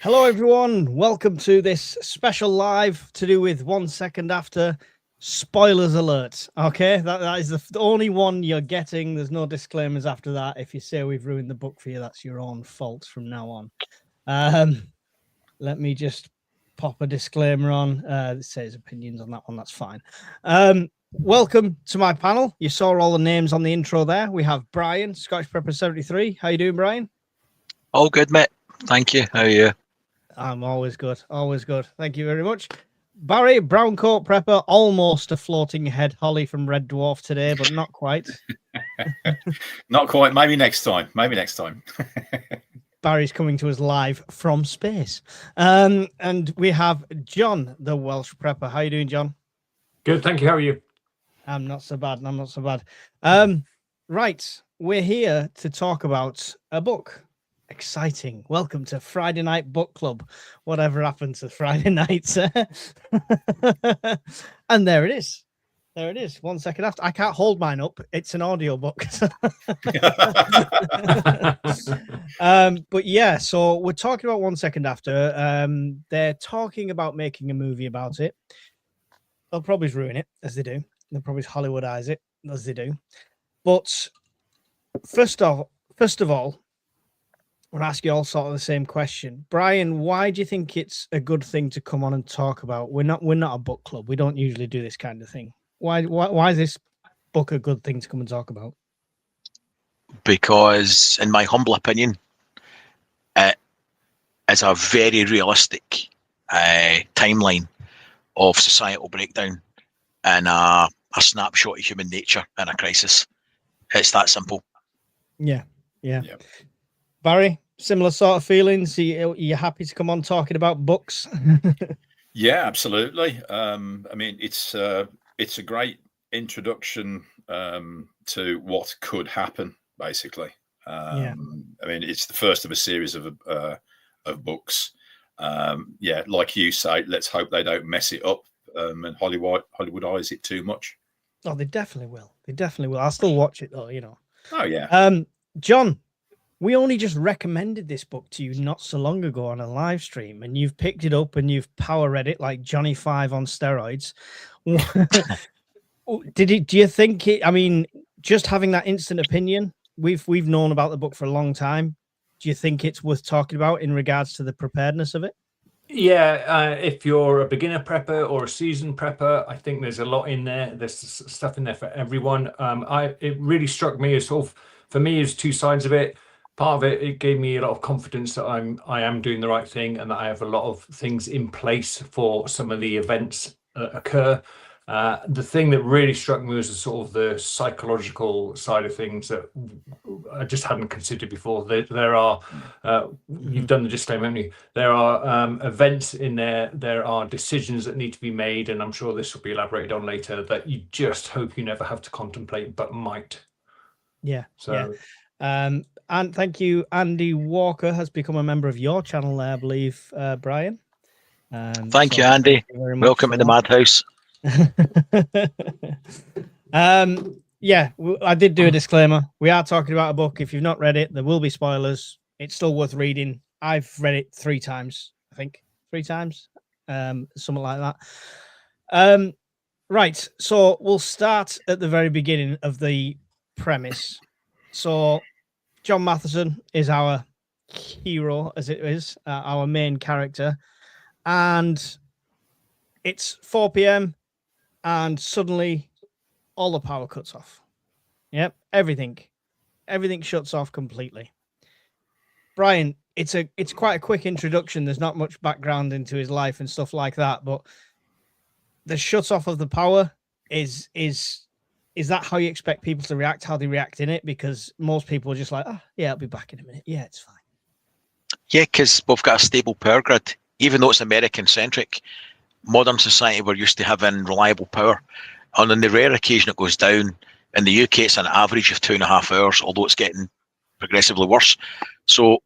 Hello, everyone. Welcome to this special live to do with 1 second after. Spoilers alert. Okay, that is the only one you're getting. There's no disclaimers after that. If you say we've ruined the book for you, that's your own fault from now on. Let me just pop a disclaimer on. It says opinions on that one. That's fine. Welcome to my panel. You saw all the names on the intro there. We have Brian, Scottish Prepper 73. How you doing, Brian? All good, mate. Thank you. How are you? I'm always good. Always good. Thank you very much. Barry, brown coat prepper, almost a floating head Holly from Red Dwarf today, but not quite. Not quite. Maybe next time. Barry's coming to us live from space. And we have John, the Welsh prepper. How you doing, John? Good, thank you. How are you? I'm not so bad. Right. We're here to talk about a book. Exciting. Welcome to Friday Night Book Club. Whatever happened to Friday nights. And there it is. There it is. 1 second after. I can't hold mine up. It's an audio book. But yeah, so we're talking about 1 second after. They're talking about making a movie about it. They'll probably ruin it, as they do. They'll probably Hollywoodize it, as they do. But first of all, I want to ask you all sort of the same question. Brian, why do you think it's a good thing to come on and talk about? We're not a book club. We don't usually do this kind of thing. Why is this book a good thing to come and talk about? Because, in my humble opinion, it is a very realistic timeline of societal breakdown and a snapshot of human nature in a crisis. It's that simple. Yeah. Barry, similar sort of feelings. You're happy to come on talking about books? Yeah, absolutely. I mean, it's a great introduction to what could happen, basically. I mean, it's the first of a series of books. Yeah, like you say, let's hope they don't mess it up and Hollywoodize it too much. Oh, they definitely will. I'll still watch it though, you know. Oh yeah. John, we only just recommended this book to you not so long ago on a live stream, and you've picked it up and you've power read it like Johnny Five on steroids. Do you think it? I mean, just having that instant opinion, we've known about the book for a long time. Do you think it's worth talking about in regards to the preparedness of it? Yeah, if you're a beginner prepper or a seasoned prepper, I think there's a lot in there. There's stuff in there for everyone. It really struck me as sort of, for me, as two sides of it. Part of it gave me a lot of confidence that I am doing the right thing and that I have a lot of things in place for some of the events that occur. The thing that really struck me was the sort of the psychological side of things that I just hadn't considered before. There are, you've done the disclaimer, haven't you? There are events in there. There are decisions that need to be made, and I'm sure this will be elaborated on later, that you just hope you never have to contemplate, but might. Yeah. So. Yeah. And thank you, Andy Walker has become a member of your channel there, I believe, Brian. Thank you, Andy. Welcome to the madhouse. Yeah, I did do a disclaimer. We are talking about a book. If you've not read it, there will be spoilers. It's still worth reading. I've read it 3 times, I think. 3 times, something like that. Right, so we'll start at the very beginning of the premise. So John Matheson is our hero, as it is, our main character, and it's 4 p.m. and suddenly all the power cuts off. Yep, everything shuts off completely. Brian, it's quite a quick introduction. There's not much background into his life and stuff like that, but the shut off of the power is that how you expect people to react, how they react in it? Because most people are just like, oh, yeah, I'll be back in a minute. Yeah, it's fine. Yeah, because we've got a stable power grid. Even though it's American-centric, modern society, we're used to having reliable power. And on the rare occasion it goes down, in the UK it's an average of 2.5 hours, although it's getting progressively worse. So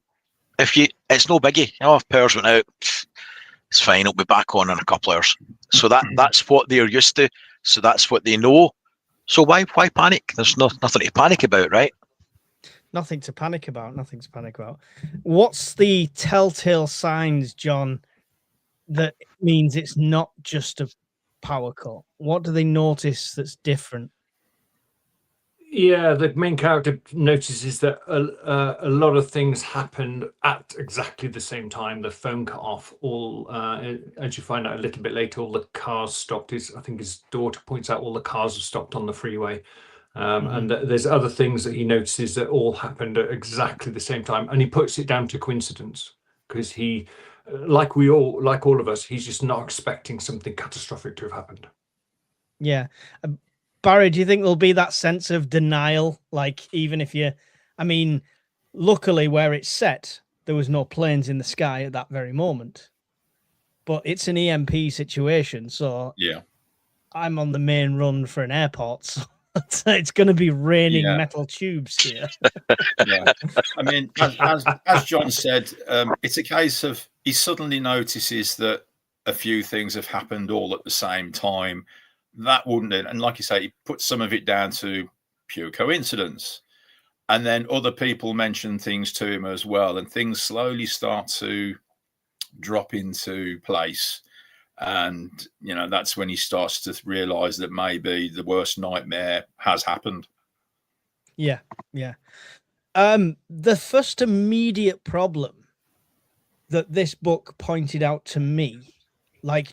it's no biggie. If power's went out, it's fine, it'll be back on in a couple hours. So that's what they're used to. So that's what they know. So why panic? There's nothing to panic about, right? Nothing to panic about. Nothing to panic about. What's the telltale signs, John, that means it's not just a power cut? What do they notice that's different? Yeah, the main character notices that a lot of things happen at exactly the same time. The phone cut off. All as you find out a little bit later, all the cars stopped. I think his daughter points out all the cars are stopped on the freeway. And there's other things that he notices that all happened at exactly the same time, and he puts it down to coincidence because he, like all of us, he's just not expecting something catastrophic to have happened. Yeah. Barry, do you think there'll be that sense of denial? Like, even if luckily where it's set, there was no planes in the sky at that very moment, but it's an EMP situation. So yeah, I'm on the main run for an airport. So it's going to be raining metal tubes here. Yeah. I mean, as John said, it's a case of he suddenly notices that a few things have happened all at the same time. That wouldn't, and like you say, he puts some of it down to pure coincidence. And then other people mention things to him as well, and things slowly start to drop into place. And, that's when he starts to realize that maybe the worst nightmare has happened. Yeah. Yeah. The first immediate problem that this book pointed out to me,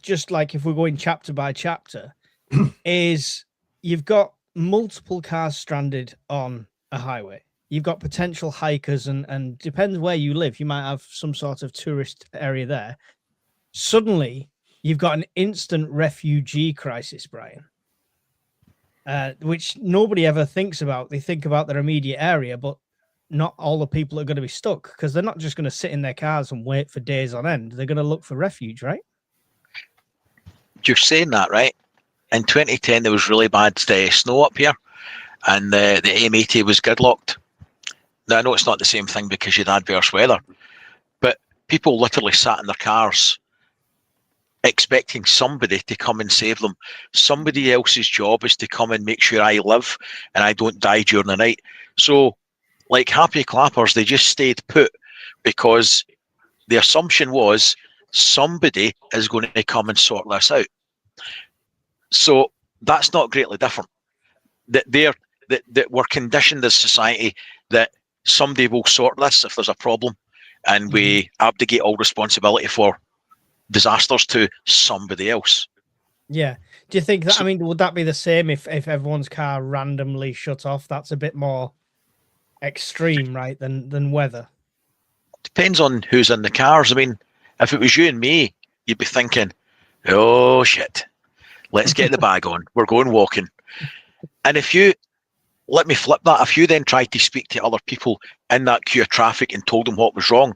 just like if we're going chapter by chapter, is you've got multiple cars stranded on a highway. You've got potential hikers and depends where you live, you might have some sort of tourist area there. Suddenly, you've got an instant refugee crisis, Brian, which nobody ever thinks about. They think about their immediate area, but not all the people are going to be stuck because they're not just going to sit in their cars and wait for days on end. They're going to look for refuge, right? You're saying that, right? In 2010, there was really bad snow up here, and the M80 was gridlocked. Now, I know it's not the same thing because you had adverse weather, but people literally sat in their cars expecting somebody to come and save them. Somebody else's job is to come and make sure I live and I don't die during the night. So, like happy clappers, they just stayed put because the assumption was somebody is going to come and sort this out. So that's not greatly different. That we're conditioned as society that somebody will sort this if there's a problem, and we abdicate all responsibility for disasters to somebody else. Yeah. Do you think that? Would that be the same if everyone's car randomly shut off? That's a bit more extreme, right? Than weather. Depends on who's in the cars. If it was you and me, you'd be thinking, "Oh shit, let's get the bag on. We're going walking." And let me flip that. If you then tried to speak to other people in that queue of traffic and told them what was wrong,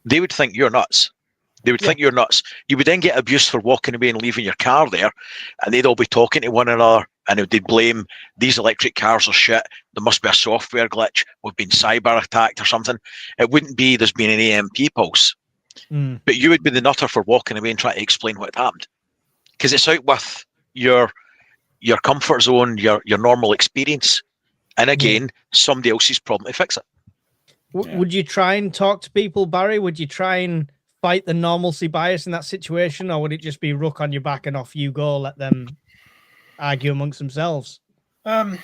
they would think you're nuts. They would think you're nuts. You would then get abuse for walking away and leaving your car there, and they'd all be talking to one another, and they'd blame these electric cars are shit. There must be a software glitch. We've been cyber attacked or something. It wouldn't be there's been an EMP pulse. But you would be the nutter for walking away and trying to explain what had happened, because it's out with your comfort zone, your normal experience, and again, somebody else's problem to fix it. Would you try and talk to people, Barry? Would you try and fight the normalcy bias in that situation, or would it just be ruck on your back and off you go, let them argue amongst themselves? I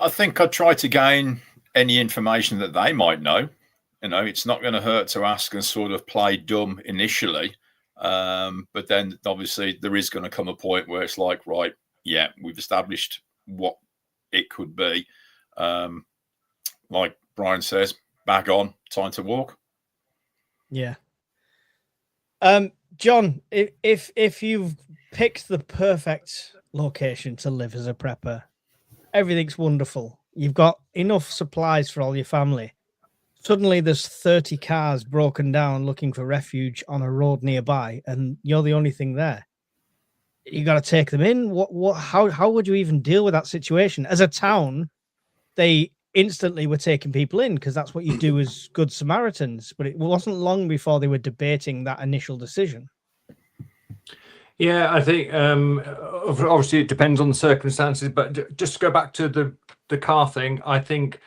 think I'd try to gain any information that they might know. It's not going to hurt to ask and sort of play dumb initially. But then obviously there is going to come a point where it's like, right, yeah, we've established what it could be. Like Brian says, back on, time to walk. Yeah. John, if you've picked the perfect location to live as a prepper, everything's wonderful. You've got enough supplies for all your family. Suddenly there's 30 cars broken down looking for refuge on a road nearby, and you're the only thing there. You got to take them in. How would you even deal with that situation? As a town, they instantly were taking people in because that's what you do as good Samaritans. But it wasn't long before they were debating that initial decision. Yeah, I think obviously it depends on the circumstances. But just to go back to the car thing, I think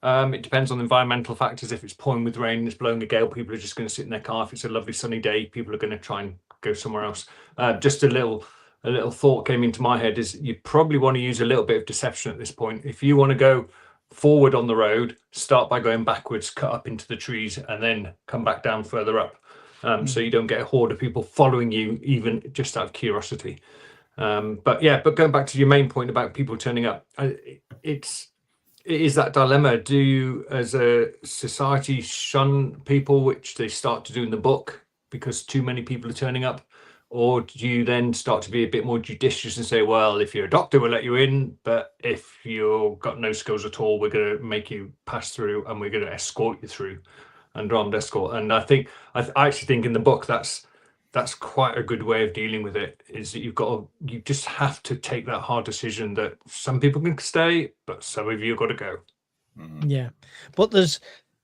It depends on the environmental factors. If it's pouring with rain and it's blowing a gale, people are just going to sit in their car. If it's a lovely sunny day, people are going to try and go somewhere else. Just a little thought came into my head is you probably want to use a little bit of deception at this point. If you want to go forward on the road, start by going backwards, cut up into the trees, and then come back down further up. So you don't get a horde of people following you, even just out of curiosity. But going back to your main point about people turning up, it is that dilemma. Do you, as a society, shun people, which they start to do in the book because too many people are turning up? Or do you then start to be a bit more judicious and say, well, if you're a doctor, we'll let you in, but if you've got no skills at all, we're going to make you pass through and we're going to escort you through, and armed escort. And I actually think in the book that's quite a good way of dealing with it, is that you just have to take that hard decision that some people can stay, but some of you have got to go. Yeah, but there's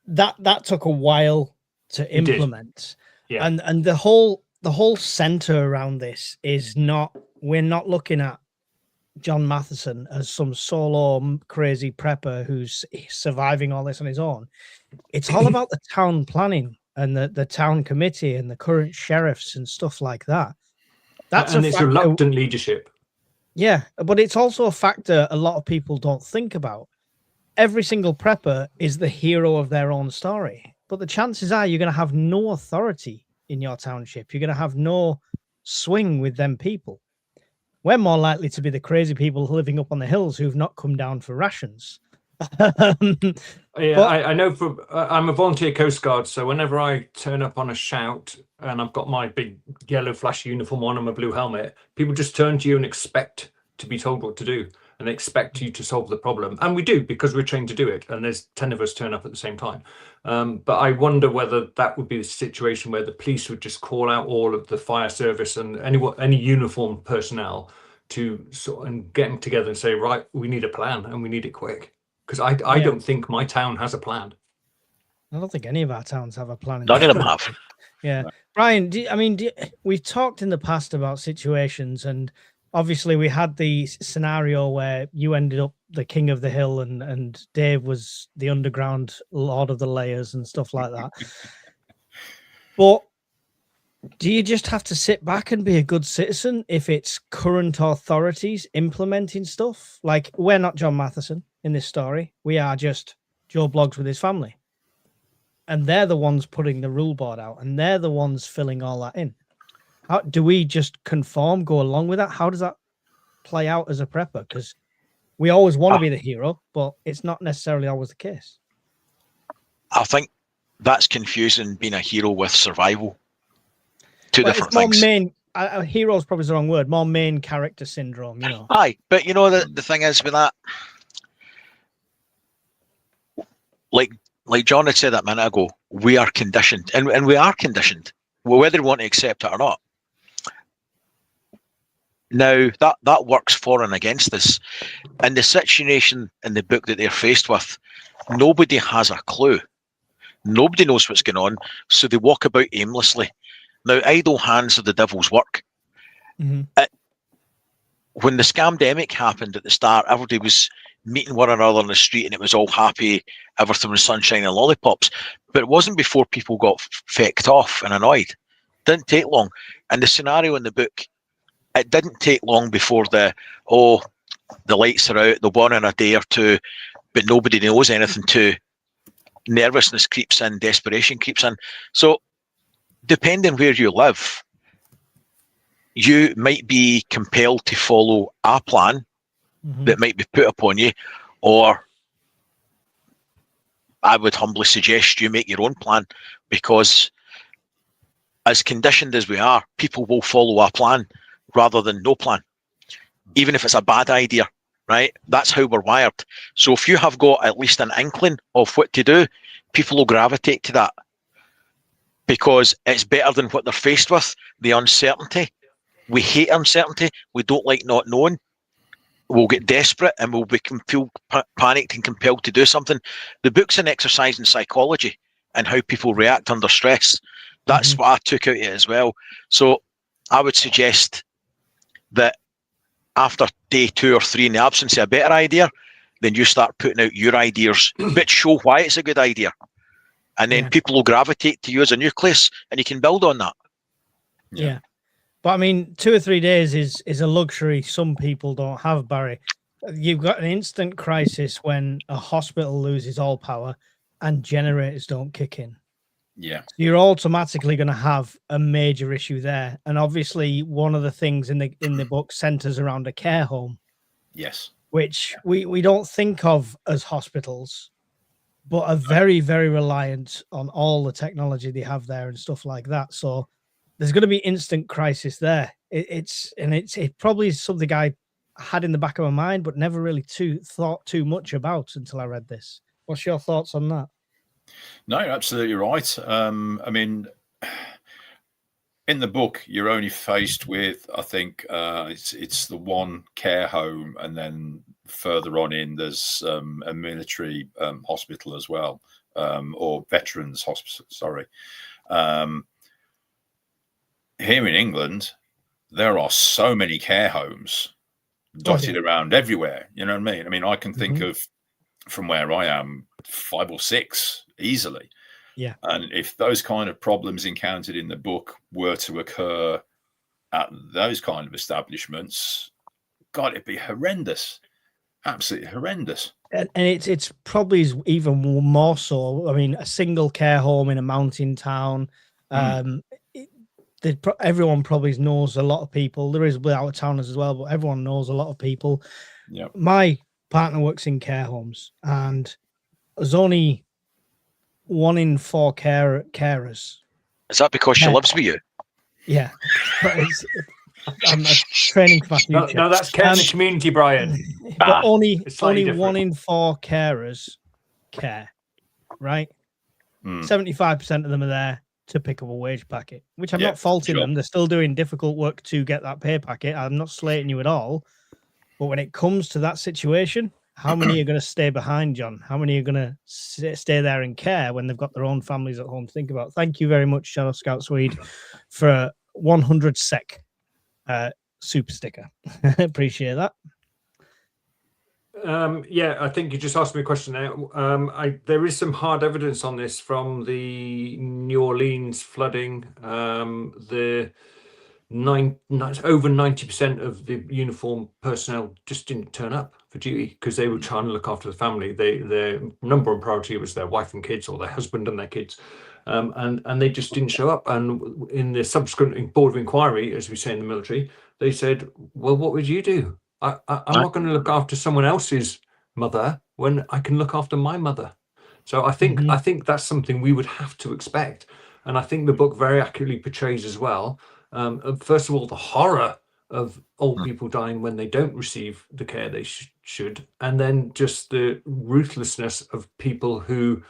that took a while to implement. Yeah, and the whole center around this is we're not looking at John Matheson as some solo crazy prepper who's surviving all this on his own. It's all about the town planning and the town committee and the current sheriffs and stuff like that. And it's reluctant leadership. Yeah, but it's also a factor a lot of people don't think about. Every single prepper is the hero of their own story, but the chances are you're going to have no authority in your township. You're going to have no swing with them people. We're more likely to be the crazy people living up on the hills who've not come down for rations. I know I'm a volunteer Coast Guard, so whenever I turn up on a shout and I've got my big yellow flashy uniform on and my blue helmet, people just turn to you and expect to be told what to do, and they expect you to solve the problem. And we do, because we're trained to do it, and there's 10 of us turn up at the same time. But I wonder whether that would be the situation where the police would just call out all of the fire service and any uniformed personnel to and get them together and say, right, we need a plan and we need it quick. Because I don't think my town has a plan. I don't think any of our towns have a plan. None of them have. Yeah. Brian, we've talked in the past about situations, and obviously we had the scenario where you ended up the king of the hill and Dave was the underground lord of the layers and stuff like that. But do you just have to sit back and be a good citizen if it's current authorities implementing stuff? Like, we're not John Matheson in this story. We are just Joe Bloggs with his family. And they're the ones putting the rule board out, and they're the ones filling all that in. How do we just conform, go along with that? How does that play out as a prepper? Because we always want to be the hero, but it's not necessarily always the case. I think that's confusing being a hero with survival. Two different things. Hero is probably the wrong word. More main character syndrome, you know. Aye, but you know the thing is with that, like John had said that minute ago, we are conditioned, and we are conditioned, whether we want to accept it or not. Now that works for and against us. In the situation in the book that they're faced with, nobody has a clue. Nobody knows what's going on, so they walk about aimlessly. Now, idle hands are the devil's work. Mm-hmm. When the scamdemic happened at the start, everybody was meeting one another on the street and it was all happy, everything was sunshine and lollipops. But it wasn't before people got fecked off and annoyed. It didn't take long. And the scenario in the book, it didn't take long before the lights are out, the one in a day or two, but nobody knows anything to. Nervousness creeps in, desperation creeps in. So, depending where you live, you might be compelled to follow a plan that might be put upon you, or I would humbly suggest you make your own plan, because as conditioned as we are, people will follow a plan rather than no plan, even if it's a bad idea, right? That's how we're wired. So if you have got at least an inkling of what to do, people will gravitate to that, because it's better than what they're faced with, the uncertainty. We hate uncertainty. We don't like not knowing. We'll get desperate and we'll feel panicked and compelled to do something. The book's an exercise in psychology and how people react under stress. That's what I took out of it as well. So I would suggest that after day 2 or 3, in the absence of a better idea, then you start putting out your ideas, but show why it's a good idea. And then people will gravitate to you as a nucleus, and you can build on that. Yeah. But I mean, 2 or 3 days is a luxury some people don't have, Barry. You've got an instant crisis when a hospital loses all power and generators don't kick in. Yeah. You're automatically going to have a major issue there. And obviously, one of the things in the book centers around a care home. Yes. Which we don't think of as hospitals, but are very, very reliant on all the technology they have there and stuff like that. So there's going to be instant crisis there. It probably is something I had in the back of my mind, but never really thought too much about until I read this. What's your thoughts on that? No, you're absolutely right. I mean, in the book, you're only faced with, I think, it's the one care home, and then further on in, there's a military hospital as well, or veterans hospital. Sorry. Here in England, there are so many care homes dotted around everywhere. You know what I mean? I mean, I can think of, from where I am, 5 or 6 easily. Yeah. And if those kind of problems encountered in the book were to occur at those kind of establishments, God, it'd be horrendous. Absolutely horrendous. And it's probably even more so. I mean, a single care home in a mountain town. Everyone probably knows a lot of people. There is out of towners as well, but everyone knows a lot of people. Yeah. My partner works in care homes, and there's only 1 in 4 carers. Is that because she lives with you? Yeah, but I'm training for my future. No, that's care in the community, Brian. But only different. 1 in 4 carers care, right? 75% of them are there to pick up a wage packet, which I'm not faulting them. They're still doing difficult work to get that pay packet. I'm not slating you at all. But when it comes to that situation, how many are going to stay behind, John? How many are going to stay there and care when they've got their own families at home to think about? Thank you very much, Shadow Scout Swede, for 100 sec super sticker. Appreciate that. I think you just asked me a question now. There is some hard evidence on this from the New Orleans flooding. Over 90% of the uniformed personnel just didn't turn up for duty because they were trying to look after the family. Their number one priority was their wife and kids, or their husband and their kids. And they just didn't show up. And in the subsequent board of inquiry, as we say in the military, they said, well, what would you do? I'm not going to look after someone else's mother when I can look after my mother. So I think that's something we would have to expect. And I think the book very accurately portrays as well, first of all, the horror of old people dying when they don't receive the care they should, and then just the ruthlessness of people who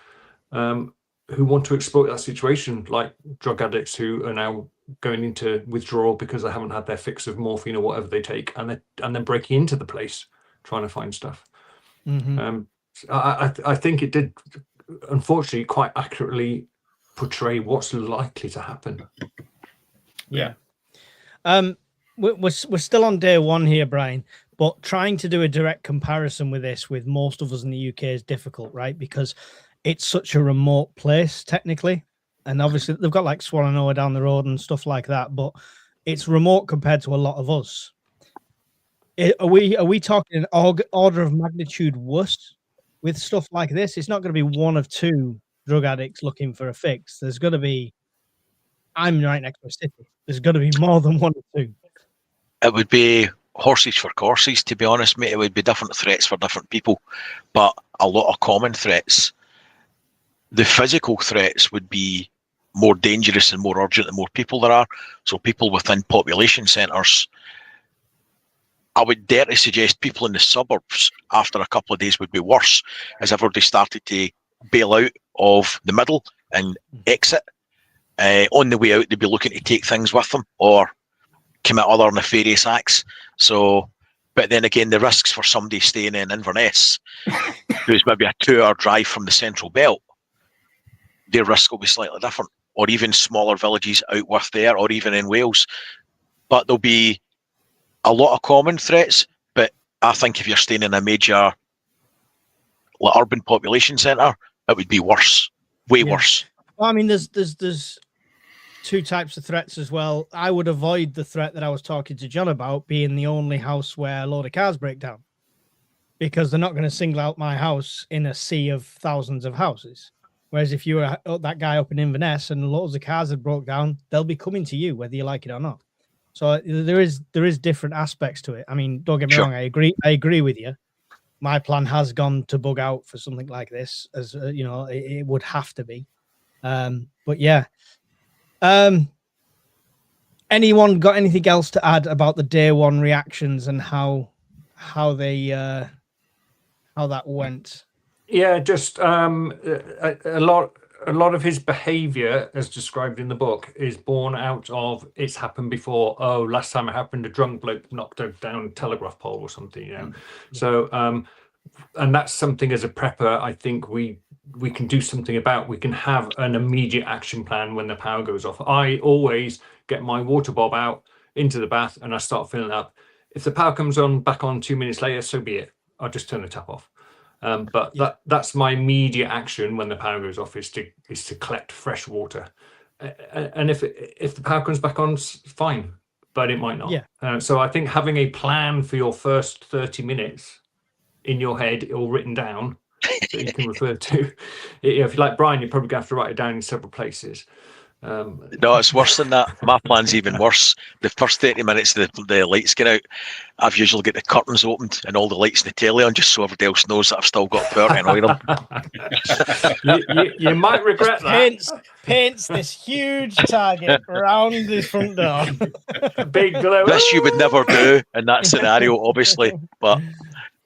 want to exploit that situation, like drug addicts who are now going into withdrawal because they haven't had their fix of morphine or whatever they take, and then breaking into the place trying to find stuff. I think it did, unfortunately, quite accurately portray what's likely to happen. Yeah. We're still on day 1 here, Brian, but trying to do a direct comparison with this with most of us in the UK is difficult, right? Because it's such a remote place technically, and obviously they've got like Swannanoa down the road and stuff like that, but it's remote compared to a lot of us. Are we talking an order of magnitude worse with stuff like this? It's not going to be 1 of 2 drug addicts looking for a fix. There's going to be, I'm right next to a city. There's going to be more than 1 or 2. It would be horses for courses, to be honest, mate. It would be different threats for different people, but a lot of common threats. The physical threats would be more dangerous and more urgent the more people there are. So people within population centres, I would dare to suggest people in the suburbs after a couple of days would be worse, as everybody started to bail out of the middle and exit. On the way out, they'd be looking to take things with them or commit other nefarious acts. So, but then again, the risks for somebody staying in Inverness, who's maybe a 2-hour drive from the central belt, their risk will be slightly different, or even smaller villages out with there, or even in Wales. But there'll be a lot of common threats. But I think if you're staying in a major like urban population centre, it would be worse, way Yeah. worse. Well, I mean, there's two types of threats as well. I would avoid the threat that I was talking to John about, being the only house where a load of cars break down, because they're not going to single out my house in a sea of thousands of houses. Whereas if you were that guy up in Inverness and loads of cars had broke down, they'll be coming to you whether you like it or not. So there is different aspects to it. I mean, don't get me Sure. wrong. I agree with you. My plan has gone to bug out for something like this, as you know, it would have to be. But yeah. Anyone got anything else to add about the day one reactions and how that went? Yeah, just a lot of his behavior, as described in the book, is born out of it's happened before. Oh, last time it happened, a drunk bloke knocked down a telegraph pole or something, you know. So, and that's something as a prepper, I think we can do something about. We can have an immediate action plan when the power goes off. I always get my water bob out into the bath and I start filling up. If the power comes back on 2 minutes later, so be it. I'll just turn the tap off. But that's my immediate action when the power goes off, is to collect fresh water. And if the power comes back on, fine, but it might not. Yeah. So I think having a plan for your first 30 minutes in your head or written down that you can refer to. If you like Brian, you're probably going to have to write it down in several places. No, it's worse than that. My plan's even worse. The first 30 minutes the lights get out, I've usually got the curtains opened and all the lights in the telly on, just so everybody else knows that I've still got power to annoy them. you might regret that. Paints this huge target around the front door. Big glow. This you would never do in that scenario, obviously, but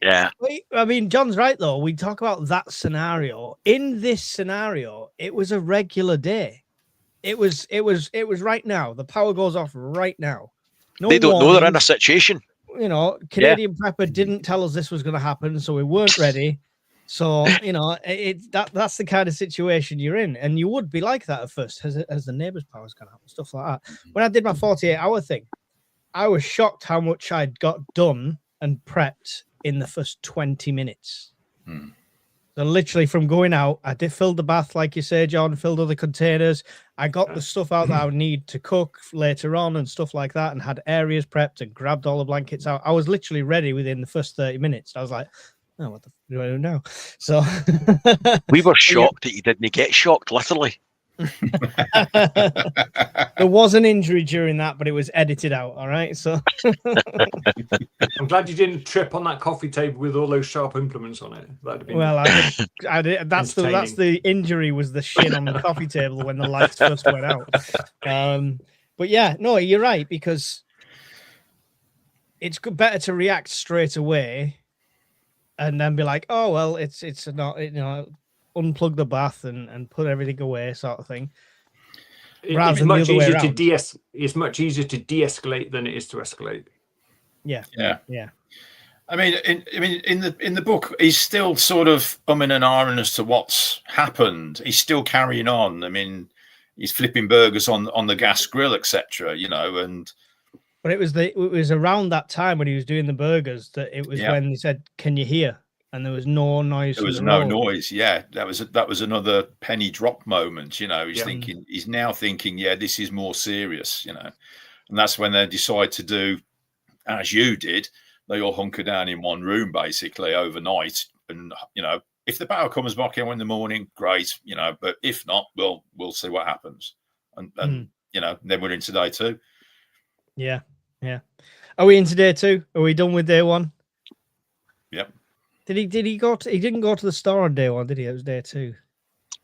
yeah. I mean, John's right though. We talk about that scenario. In this scenario, it was a regular day. It was right now. The power goes off right now. No They don't know warning. they're in a situation. You know, Canadian Prepper didn't tell us this was going to happen, so we weren't ready. So, you know, that's the kind of situation you're in. And you would be like that at first, as the neighbour's power's gone out and stuff like that. When I did my 48-hour thing, I was shocked how much I'd got done and prepped in the first 20 minutes. So literally from going out, I filled the bath, like you say, John, filled other containers. I got the stuff out that I would need to cook later on and stuff like that, and had areas prepped and grabbed all the blankets out. I was literally ready within the first 30 minutes. I was like, oh, what the f do I do now? So we were shocked that you didn't get shocked, literally. There was an injury during that, but it was edited out. All right. So I'm glad you didn't trip on that coffee table with all those sharp implements on it. That'd have been I did. That's the injury, was the shin on the coffee table when the lights first went out. But yeah, no, you're right, because it's better to react straight away and then be like, oh well, it's not, you know, unplug the bath and put everything away, sort of thing. It's much easier to de-escalate than it is to escalate. Yeah. I mean, in the book, he's still sort of umming and ahhing as to what's happened. He's still carrying on. I mean, he's flipping burgers on the gas grill, etc. You know, and but it was around that time when he was doing the burgers that it was when he said, "Can you hear?" And there was no noise. There was no noise. Yeah, that was another penny drop moment. You know, he's now thinking, yeah, this is more serious. You know, and that's when they decide to do, as you did. They all hunker down in one room basically overnight, and you know, if the power comes back in the morning, great. You know, but if not, we'll see what happens. And you know, then we're into day two. Yeah. Are we into day two? Are we done with day one? Yep. Did he go to? He didn't go to the store on day one, did he? It was day two.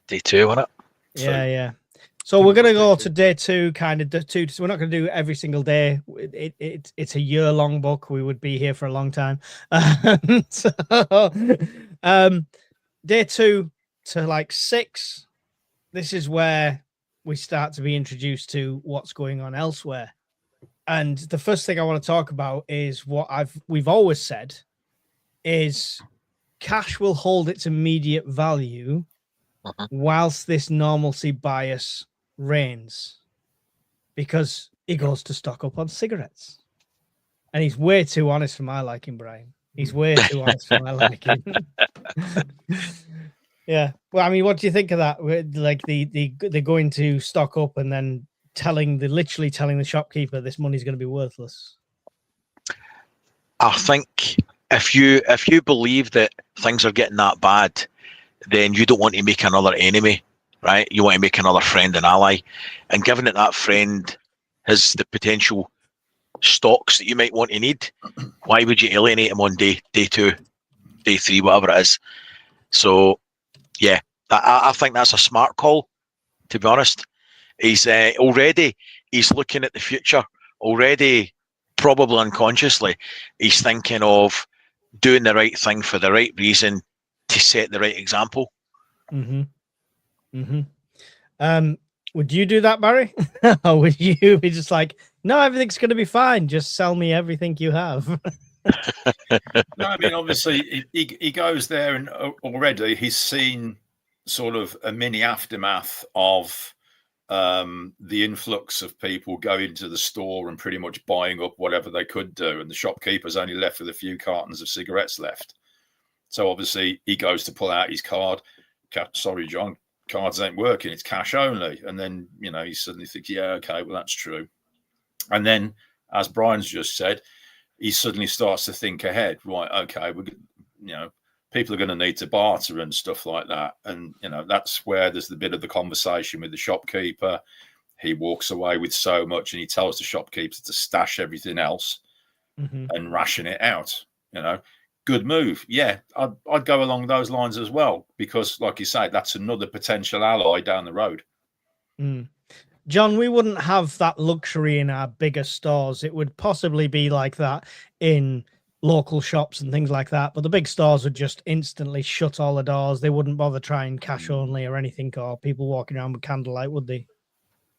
Day two, wasn't it? Yeah. So we're gonna go to day two, kind of two. So we're not gonna do every single day. It's a year-long book. We would be here for a long time. Day two to like 6. This is where we start to be introduced to what's going on elsewhere. And the first thing I want to talk about is what we've always said is cash will hold its immediate value whilst this normalcy bias reigns, because he goes to stock up on cigarettes, and he's way too honest for my liking, Brian. He's way too honest for my liking. Yeah. Well, I mean, what do you think of that? Like they're going to stock up and then literally telling the shopkeeper this money's going to be worthless. I think if you believe that things are getting that bad, then you don't want to make another enemy, right? You want to make another friend and ally. And given that that friend has the potential stocks that you might want to need, why would you alienate him on day 2, day 3, whatever it is? So, yeah, I think that's a smart call, to be honest. He's he's looking at the future already, probably unconsciously. He's thinking of doing the right thing for the right reason to set the right example. Would you do that, Barry? Or would you be just like, no, everything's going to be fine, just sell me everything you have? No, I mean, obviously he goes there and already he's seen sort of a mini aftermath of the influx of people going to the store and pretty much buying up whatever they could do, and the shopkeeper's only left with a few cartons of cigarettes left. So obviously he goes to pull out his card. Sorry, John, cards ain't working. It's cash only. And then, you suddenly think, yeah, okay, well, that's true. And then, as Brian's just said, he suddenly starts to think ahead. Right, okay, people are going to need to barter and stuff like that. And, that's where there's the bit of the conversation with the shopkeeper. He walks away with so much and he tells the shopkeeper to stash everything else and ration it out. Good move. Yeah, I'd go along those lines as well, because like you say, that's another potential ally down the road. John, we wouldn't have that luxury in our bigger stores. It would possibly be like that in local shops and things like that, but the big stores would just instantly shut all the doors. They wouldn't bother trying cash only or anything, or people walking around with candlelight, would they?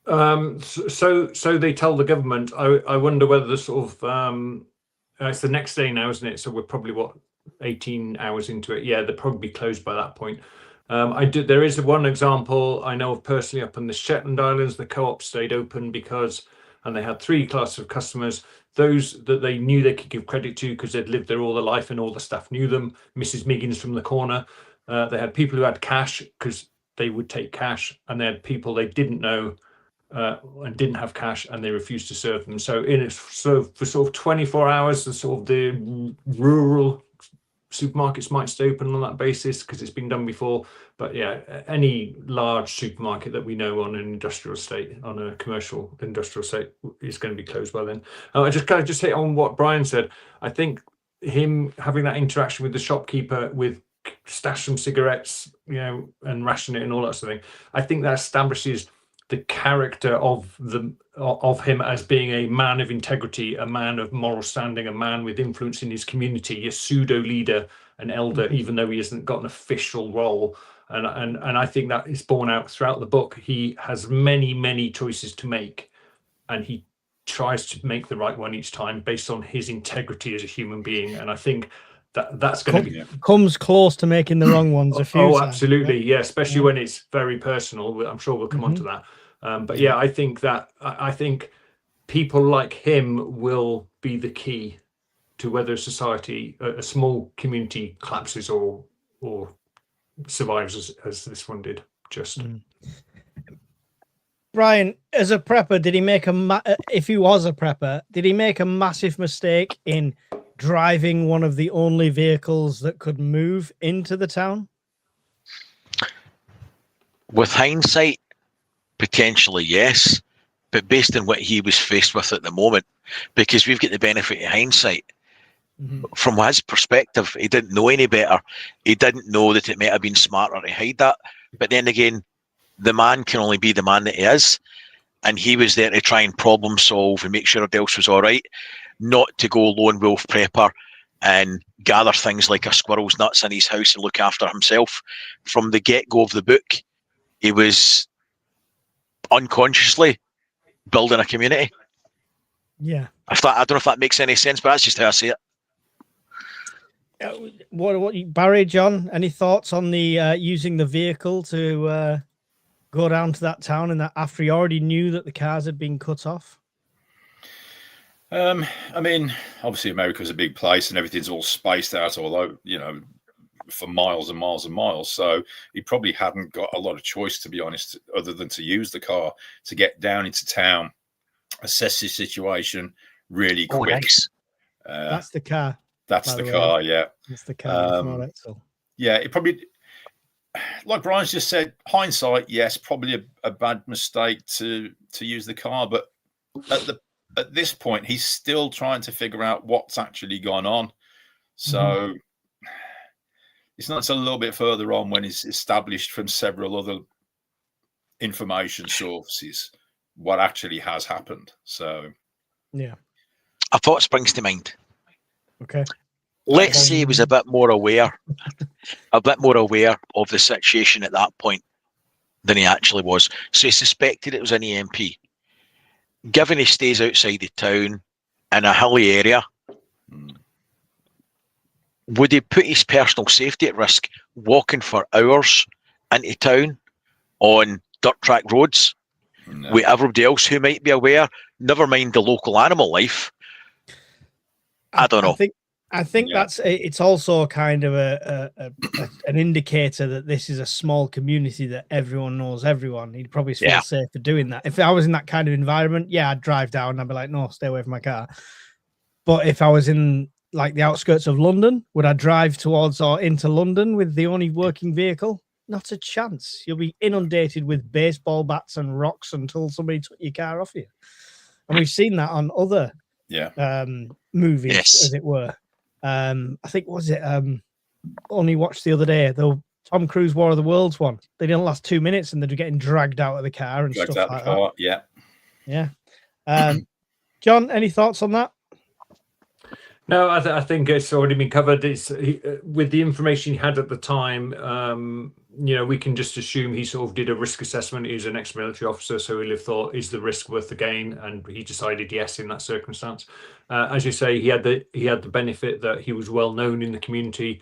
So they tell the government. I wonder whether the sort of it's the next day now, isn't it? So we're probably 18 hours into it. Yeah, they'll probably be closed by that point. There is one example I know of personally up in the Shetland Islands. The co-op stayed open and they had 3 classes of customers. Those that they knew they could give credit to because they'd lived there all their life and all the staff knew them. Mrs. Miggins from the corner. They had people who had cash because they would take cash, and they had people they didn't know and didn't have cash, and they refused to serve them. So for sort of 24 hours, the rural supermarkets might stay open on that basis because it's been done before. But yeah, any large supermarket that we know on an industrial estate, on a commercial industrial estate, is going to be closed by then. I just hit on what Brian said. I think him having that interaction with the shopkeeper, with stash some cigarettes, and ration it and all that sort of thing, I think that establishes the character of him as being a man of integrity, a man of moral standing, a man with influence in his community, a pseudo leader, an elder, even though he hasn't got an official role. And I think that is borne out throughout the book. He has many choices to make, and he tries to make the right one each time based on his integrity as a human being. And I think that's going to be comes close to making the wrong ones a few times. Absolutely, right? Yeah, especially when it's very personal. I'm sure we'll come on to that. But yeah, I think people like him will be the key to whether society, a small community, collapses or survives as this one did. Brian, as a prepper, did he make if he was a prepper, did he make a massive mistake in driving one of the only vehicles that could move into the town? With hindsight, potentially yes, but based on what he was faced with at the moment, because we've got the benefit of hindsight. From his perspective, he didn't know any better. He didn't know that it might have been smarter to hide that. But then again, the man can only be the man that he is, and he was there to try and problem solve and make sure everybody else was all right, not to go lone wolf prepper and gather things like a squirrel's nuts in his house and look after himself. From the get-go of the book, he was unconsciously building a community. Yeah. I don't know if that makes any sense, but that's just how I see it. What Barry, John, any thoughts on the using the vehicle to go down to that town, and that after he already knew that the cars had been cut off? I mean, obviously America's a big place and everything's all spaced out, although, for miles and miles and miles. So he probably hadn't got a lot of choice, to be honest, other than to use the car to get down into town, assess the situation really Oh, quick. nice. That's the car. That's by the the way. car, yeah. That's the car. It's not Etzel. Yeah, it probably, like Brian's just said, hindsight, yes, probably a bad mistake to use the car, but at this point, he's still trying to figure out what's actually gone on. So it's not until a little bit further on when it's established from several other information sources what actually has happened. So yeah, A thought springs to mind. okay. Let's say he was a bit more aware of the situation at that point than he actually was. So he suspected it was an EMP. Given he stays outside the town in a hilly area, would he put his personal safety at risk walking for hours into town on dirt track roads with everybody else who might be aware? Never mind the local animal life. I don't know. I think it's also kind of an indicator that this is a small community that everyone knows everyone. He'd probably feel safe for doing that. If I was in that kind of environment, I'd drive down and I'd be like, no, stay away from my car. But if I was in like the outskirts of London, would I drive towards or into London with the only working vehicle? Not a chance. You'll be inundated with baseball bats and rocks until somebody took your car off you. And we've seen that on other movies, as it were. I think, only watched the other day, the Tom Cruise War of the Worlds one. They didn't last 2 minutes and they're getting dragged out of the car and stuff like that. Yeah. John, any thoughts on that? No, I think it's already been covered. It's with the information he had at the time. We can just assume he sort of did a risk assessment. He's an ex-military officer, so he'll have thought, is the risk worth the gain? And he decided yes in that circumstance. As you say, he had the benefit that he was well known in the community.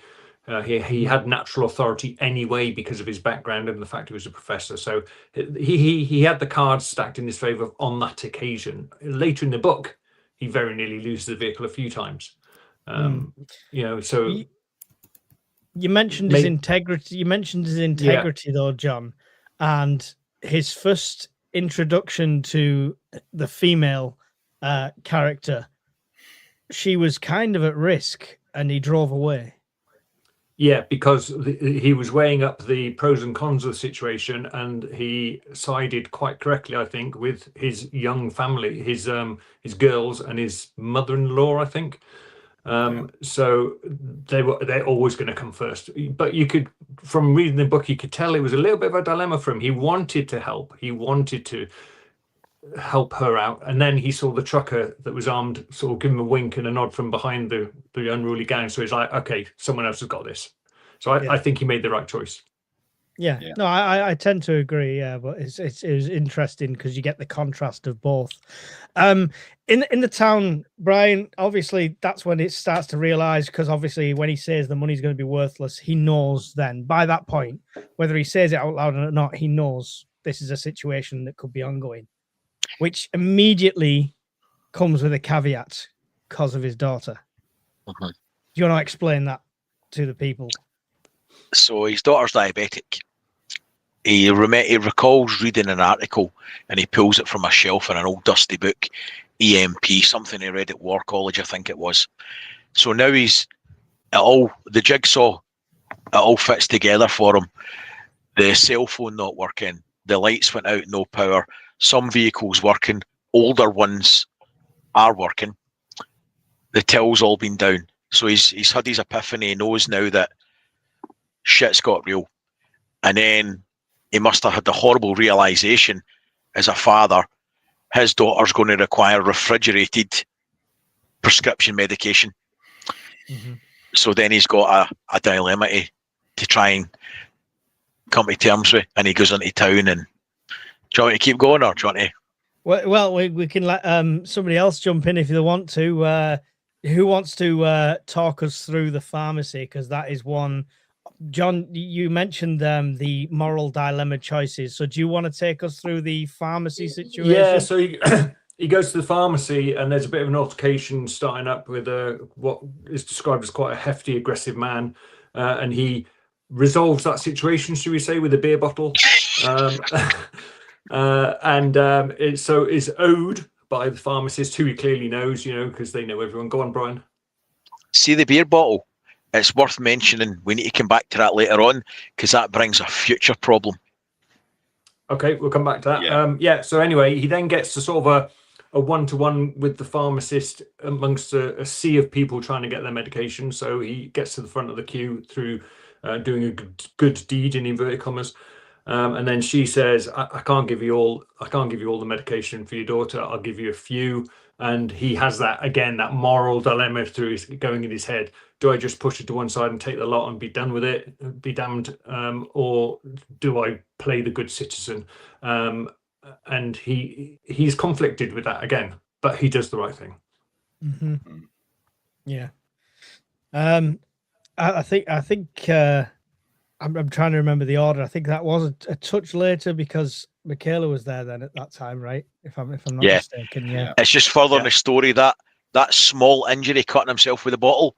He had natural authority anyway because of his background and the fact he was a professor. So he had the cards stacked in his favour on that occasion. Later in the book, he very nearly loses the vehicle a few times. So you mentioned his integrity. You mentioned his integrity, though, John, and his first introduction to the female character. She was kind of at risk, and he drove away. Yeah, because he was weighing up the pros and cons of the situation, and he sided quite correctly, I think, with his young family, his girls and his mother-in-law, I think. So they're always going to come first. But you could, from reading the book, you could tell it was a little bit of a dilemma for him. He wanted to help. He wanted to help her out, and then he saw the trucker that was armed sort of give him a wink and a nod from behind the unruly gang. So he's like, okay, someone else has got this. So I think he made the right choice. No, I tend to agree. But it was interesting because you get the contrast of both. In the town, Brian, obviously that's when it starts to realize, because obviously when he says the money's going to be worthless, he knows then by that point, whether he says it out loud or not, he knows this is a situation that could be ongoing, which immediately comes with a caveat because of his daughter. Do you want to explain that to the people? So his daughter's diabetic. He recalls reading an article and he pulls it from a shelf in an old dusty book, EMP, something he read at War College, I think it was. So now the jigsaw, it all fits together for him. The cell phone not working, the lights went out, no power, some vehicles working, older ones are working. The till's all been down. So he's had his epiphany. He knows now that shit's got real. And then he must have had the horrible realization as a father, his daughter's going to require refrigerated prescription medication. So then he's got a dilemma to try and come to terms with, and he goes into town. And do you want me to keep going, or do you want to? Well, we can let somebody else jump in if they want to. Who wants to talk us through the pharmacy? Because that is one. John, you mentioned the moral dilemma choices. So do you want to take us through the pharmacy situation? Yeah, so he goes to the pharmacy, and there's a bit of an altercation starting up with what is described as quite a hefty, aggressive man, and he resolves that situation, should we say, with a beer bottle, so is owed by the pharmacist, who he clearly knows, because they know everyone. Go on, Brian. See the beer bottle? It's worth mentioning. We need to come back to that later on, because that brings a future problem. Okay, we'll come back to that. So anyway, he then gets to sort of a one-to-one with the pharmacist amongst a sea of people trying to get their medication. So he gets to the front of the queue through doing a good deed, in inverted commas. And then she says, I can't give you all the medication for your daughter. I'll give you a few. And he has that moral dilemma going in his head. Do I just push it to one side and take the lot and be done with it, be damned? Or do I play the good citizen? And he's conflicted with that again, but he does the right thing. Mm-hmm. Yeah. I think I'm trying to remember the order. I think that was a touch later, because Michaela was there then at that time, right? If I'm not mistaken. Yeah. It's just furthering the story that small injury, cutting himself with a bottle,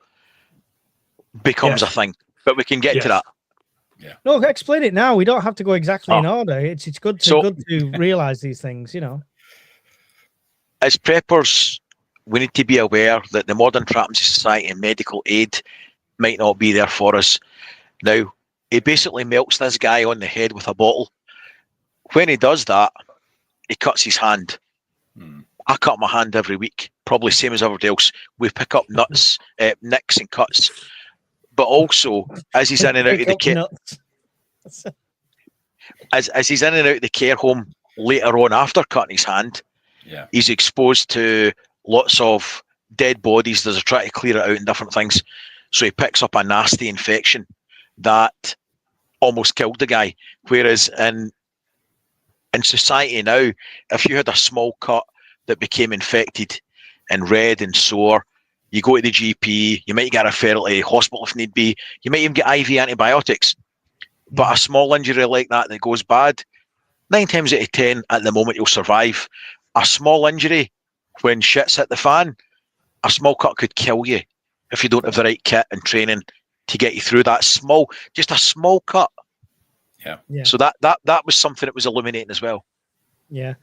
becomes a thing. But we can get to that. Yeah. No, explain it now. We don't have to go exactly in order. It's good to realize these things, As preppers, we need to be aware that the modern trapping society and medical aid might not be there for us. Now, he basically melts this guy on the head with a bottle. When he does that, he cuts his hand. I cut my hand every week, probably same as everybody else. We pick up nicks and cuts. But also, as he's in and out of the care, as he's in and out of the care home later on after cutting his hand, he's exposed to lots of dead bodies. There's a try to clear it out and different things. So he picks up a nasty infection that almost killed the guy. Whereas in society now, if you had a small cut that became infected and red and sore, you go to the GP, you might get a referral to the hospital if need be, you might even get IV antibiotics. But a small injury like that goes bad, 9 times out of 10 at the moment you'll survive. A small injury, when shit's hit the fan, a small cut could kill you if you don't have the right kit and training to get you through that just a small cut. Yeah. So that was something that was illuminating as well. Yeah.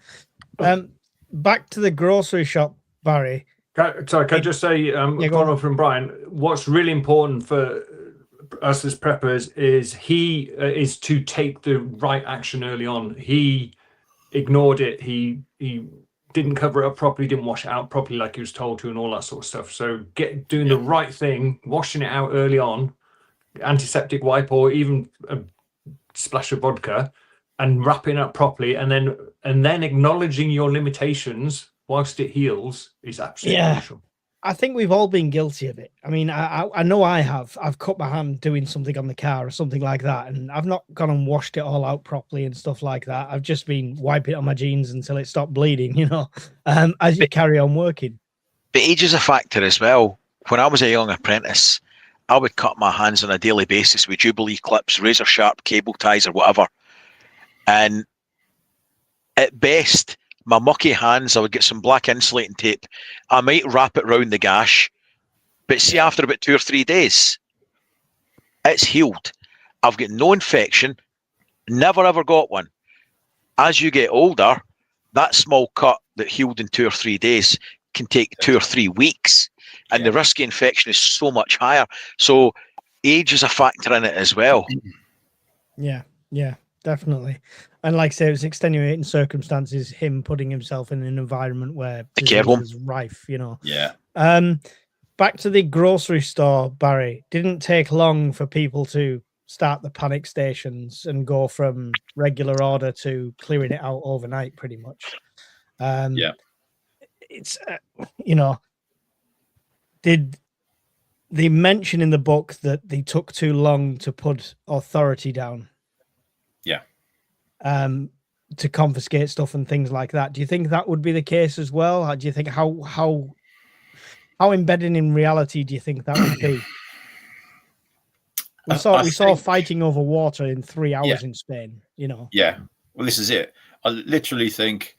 Back to the grocery shop, Barry. Can I just say, following from Brian, what's really important for us as preppers is to take the right action early on. He ignored it. He didn't cover it up properly, didn't wash it out properly like he was told to, and all that sort of stuff. So doing the right thing, washing it out early on, antiseptic wipe or even a splash of vodka, and wrapping up properly, and then acknowledging your limitations whilst it heals is absolutely crucial. I think we've all been guilty of it. I mean, I know I have. I've cut my hand doing something on the car or something like that, and I've not gone and washed it all out properly and stuff like that. I've just been wiping it on my jeans until it stopped bleeding, as you carry on working. But age is a factor as well. When I was a young apprentice, I would cut my hands on a daily basis with Jubilee clips, razor sharp cable ties or whatever. And at best, my mucky hands, I would get some black insulating tape. I might wrap it round the gash, but see, after about 2 or 3 days, it's healed. I've got no infection, never ever got one. As you get older, that small cut that healed in 2 or 3 days can take 2 or 3 weeks, and the risk of infection is so much higher. So age is a factor in it as well. Yeah, definitely. And like I say, it was extenuating circumstances, him putting himself in an environment where disease was rife, Yeah. Back to the grocery store, Barry. Didn't take long for people to start the panic stations and go from regular order to clearing it out overnight, pretty much. It's, did they mention in the book that they took too long to put authority down? To confiscate stuff and things like that. Do you think that would be the case as well? Do you think how embedded in reality do you think that would be? We saw fighting over water in 3 hours in Spain. Yeah. Well, this is it. I literally think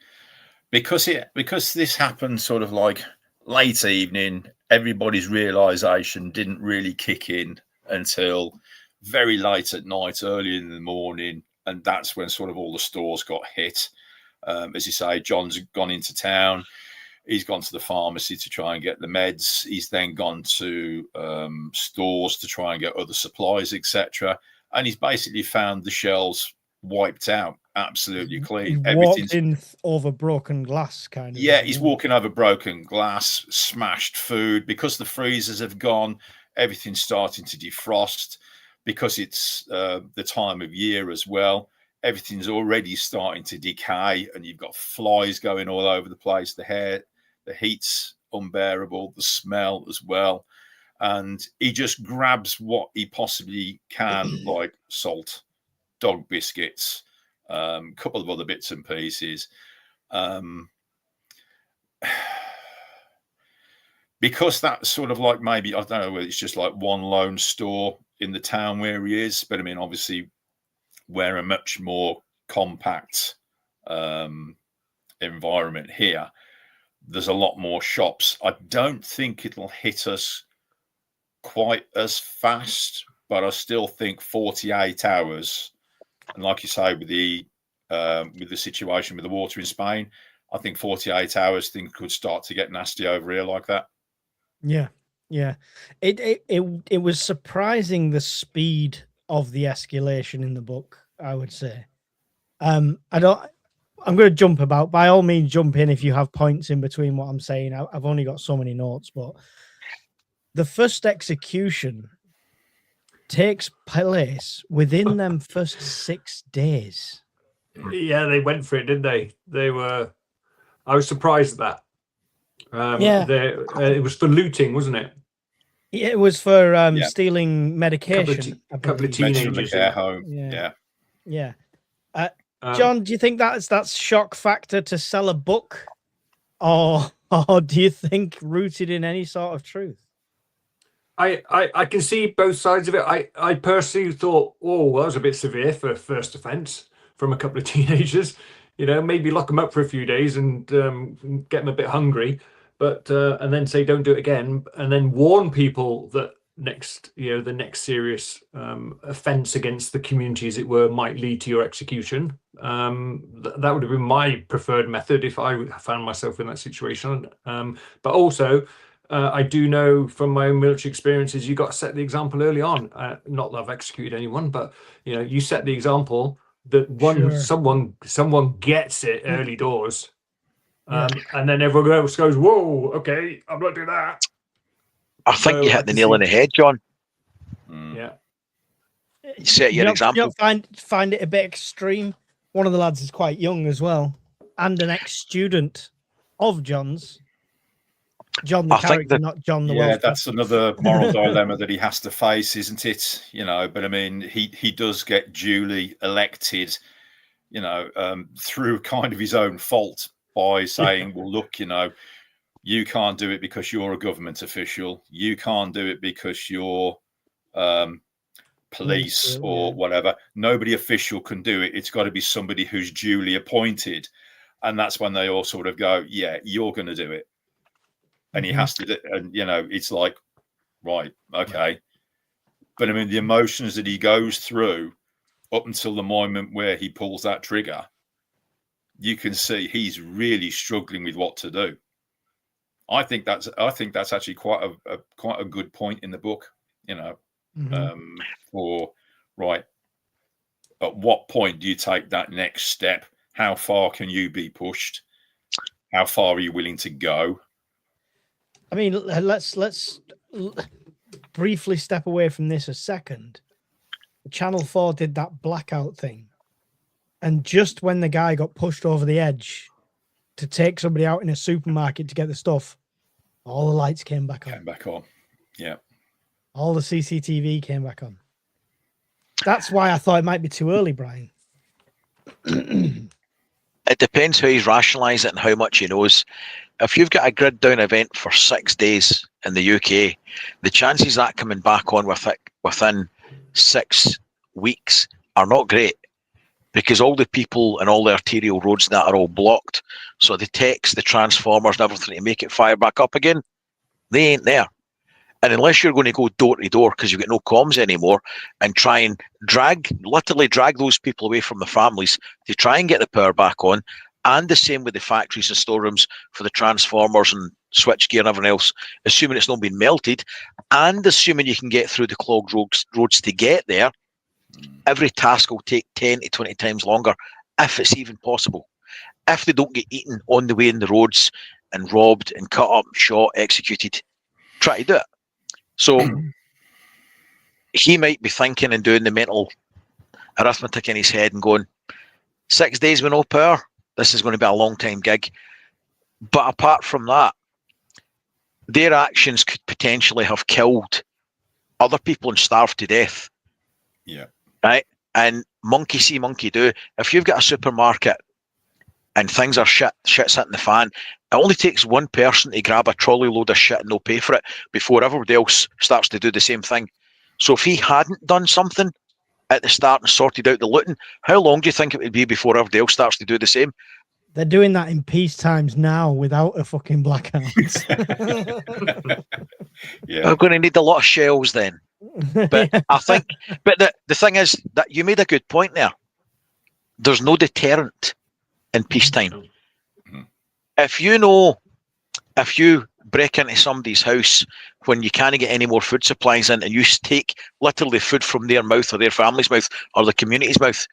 because this happened sort of like late evening, everybody's realization didn't really kick in until very late at night, early in the morning, and that's when sort of all the stores got hit. As you say, John's gone into town. He's gone to the pharmacy to try and get the meds. He's then gone to stores to try and get other supplies, etc. And he's basically found the shelves wiped out, absolutely clean. He walked in over broken glass, kind of. Yeah, he's walking over broken glass, smashed food. Because the freezers have gone, everything's starting to defrost. Because it's the time of year as well, everything's already starting to decay, and you've got flies going all over the place. The heat's unbearable, the smell as well. And he just grabs what he possibly can, like salt, dog biscuits, a couple of other bits and pieces. Because that's sort of like, maybe, I don't know whether it's just like one lone store in the town where he is, but I mean, obviously, we're a much more compact environment here. There's a lot more shops. I don't think it'll hit us quite as fast, but I still think 48 hours. And like you say, with the situation with the water in Spain, I think 48 hours things could start to get nasty over here like that. Yeah. It was surprising the speed of the escalation in the book, I would say. I'm going to jump about. By all means, jump in if you have points in between what I'm saying. I've only got so many notes, but the first execution takes place within them first 6 days. Yeah, they went for it, didn't they? I was surprised at that. It was for looting, wasn't it? Yeah, it was for stealing medication. A couple of teenagers. Care home. Yeah. John, do you think that's shock factor to sell a book, or do you think rooted in any sort of truth? I can see both sides of it. I personally thought, that was a bit severe for first offence from a couple of teenagers. Maybe lock them up for a few days and get them a bit hungry, but and then say don't do it again, and then warn people that the next serious offence against the community, as it were, might lead to your execution. That would have been my preferred method if I found myself in that situation. But also, I do know from my own military experiences, you got to set the example early on. Not that I've executed anyone, but you set the example that someone gets it early doors, and then everyone else goes, "Whoa, okay, I'm not doing that." I think you hit the nail on the head, John. Yeah. You set your example. You don't find it a bit extreme? One of the lads is quite young as well, and an ex-student of John's. John the character, not John the Welsh. That's another moral dilemma that he has to face, isn't it? But I mean, he does get duly elected, through kind of his own fault by saying, well, look, you can't do it because you're a government official. You can't do it because you're police or whatever. Nobody official can do it. It's got to be somebody who's duly appointed. And that's when they all sort of go, yeah, you're going to do it. And he has to, and it's like, right, okay. But I mean, the emotions that he goes through up until the moment where he pulls that trigger, you can see he's really struggling with what to do. I think that's actually quite a good point in the book, for right. At what point do you take that next step? How far can you be pushed? How far are you willing to go? I mean, let's briefly step away from this a second. Channel 4 did that blackout thing. And just when the guy got pushed over the edge to take somebody out in a supermarket to get the stuff, all the lights came back on. Yeah. All the CCTV came back on. That's why I thought it might be too early, Brian. It depends how he's rationalised it and how much he knows. If you've got a grid down event for 6 days in the UK, the chances that coming back on with it within 6 weeks are not great. because all the people and all the arterial roads that are all blocked. So the techs, the transformers and everything to make it fire back up again, they ain't there. And unless you're going to go door to door because you've got no comms anymore and try and literally drag those people away from the families to try and get the power back on, and the same with the factories and storerooms for the transformers and switchgear and everything else, assuming it's not been melted, and assuming you can get through the clogged roads to get there, every task will take 10 to 20 times longer, if it's even possible. If they don't get eaten on the way in the roads and robbed and cut up, shot, executed, try to do it. So he might be thinking and doing the mental arithmetic in his head and going, 6 days with no power, this is going to be a long time gig. But apart from that, their actions could potentially have killed other people and starved to death. Yeah. Right? And monkey see, monkey do. If you've got a supermarket and things are shit's hitting the fan, it only takes one person to grab a trolley load of shit and they'll pay for it before everybody else starts to do the same thing. So if he hadn't done something at the start and sorted out the looting, how long do you think it would be before everybody else starts to do the same? They're doing that in peace times now without a fucking blackout. Yeah. We're going to need a lot of shells then. But I think, but the thing is that you made a good point there. There's no deterrent in peacetime. Mm-hmm. If you break into somebody's house when you can't get any more food supplies in, and you take literally food from their mouth or their family's mouth or the community's mouth,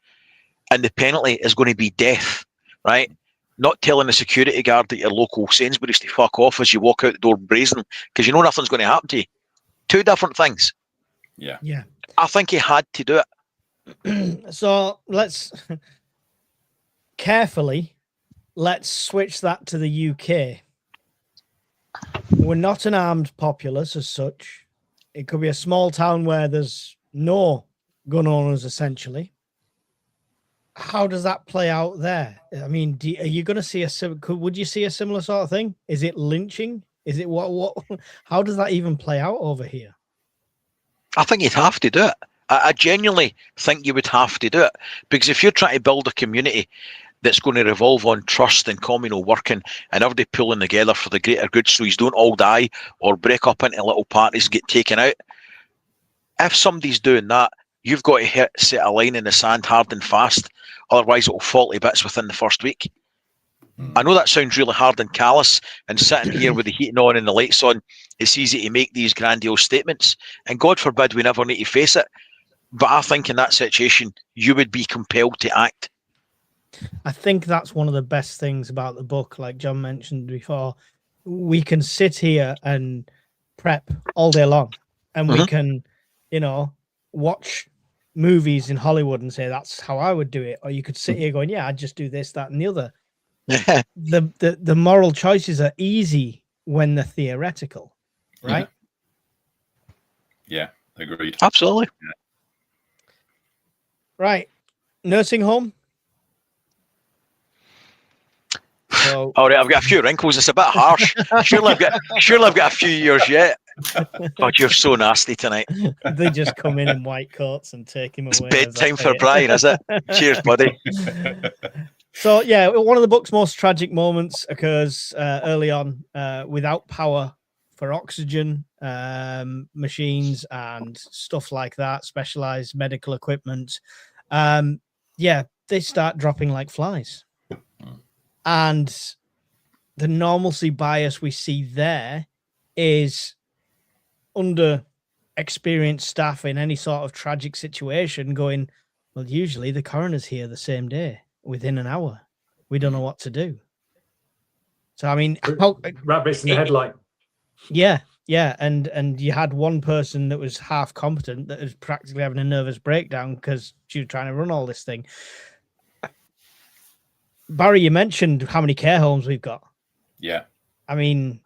and the penalty is going to be death, right? Not telling the security guard at your local Sainsbury's to fuck off as you walk out the door brazen because you know nothing's going to happen to you. Two different things. Yeah. Yeah. I think he had to do it. So let's switch that to the UK. We're not an armed populace as such. It could be a small town where there's no gun owners, essentially. How does that play out there? I mean, are you going to see would you see a similar sort of thing? Is it lynching? Is it what? How does that even play out over here? I think you'd have to do it. I genuinely think you would have to do it, because if you're trying to build a community that's going to revolve on trust and communal working and everybody pulling together for the greater good so you don't all die or break up into little parties and get taken out, if somebody's doing that, you've got to set a line in the sand hard and fast, otherwise it will fall to bits within the first week. I know that sounds really hard and callous, and sitting here with the heating on and the lights on, it's easy to make these grandiose statements, and God forbid we never need to face it. But I think in that situation, you would be compelled to act. I think that's one of the best things about the book, like John mentioned before. We can sit here and prep all day long, and we can, watch movies in Hollywood and say, that's how I would do it. Or you could sit here going, yeah, I'd just do this, that, and the other. The moral choices are easy when they're theoretical, right? Yeah, agreed. Absolutely. Yeah. Right. Nursing home. So, all right, I've got a few wrinkles. It's a bit harsh. Surely I've got a few years yet. God, you're so nasty tonight. They just come in white coats and take him away. It's bedtime for Brian, is it? Cheers, buddy. So, yeah, one of the book's most tragic moments occurs early on without power for oxygen machines and stuff like that, specialized medical equipment. They start dropping like flies. And the normalcy bias we see there is under experienced staff in any sort of tragic situation going, well, usually the coroner's here the same day, within an hour. We don't know what to do. So, I mean, rabbits in the headlight. Yeah. And you had one person that was half competent that was practically having a nervous breakdown because she was trying to run all this thing. Barry, you mentioned how many care homes we've got. Yeah. I mean,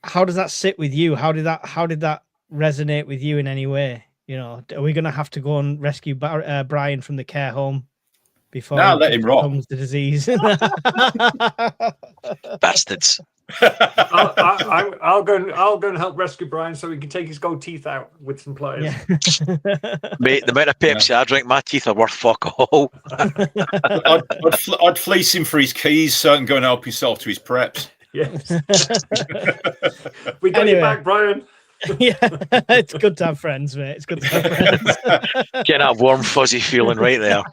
how does that sit with you? How did that resonate with you in any way? Are we going to have to go and rescue Brian from the care home before let him rot. Comes the disease? Bastards. I'll go and help rescue Brian so he can take his gold teeth out with some pliers. Yeah. Mate, the amount of Pepsi I drink, my teeth are worth fuck all. I'd fleece him for his keys so he can go and help himself to his preps. Yes. We got Anyway. you back, Brian. Yeah, it's good to have friends, mate. It's good to have friends. Getting that warm, fuzzy feeling right there.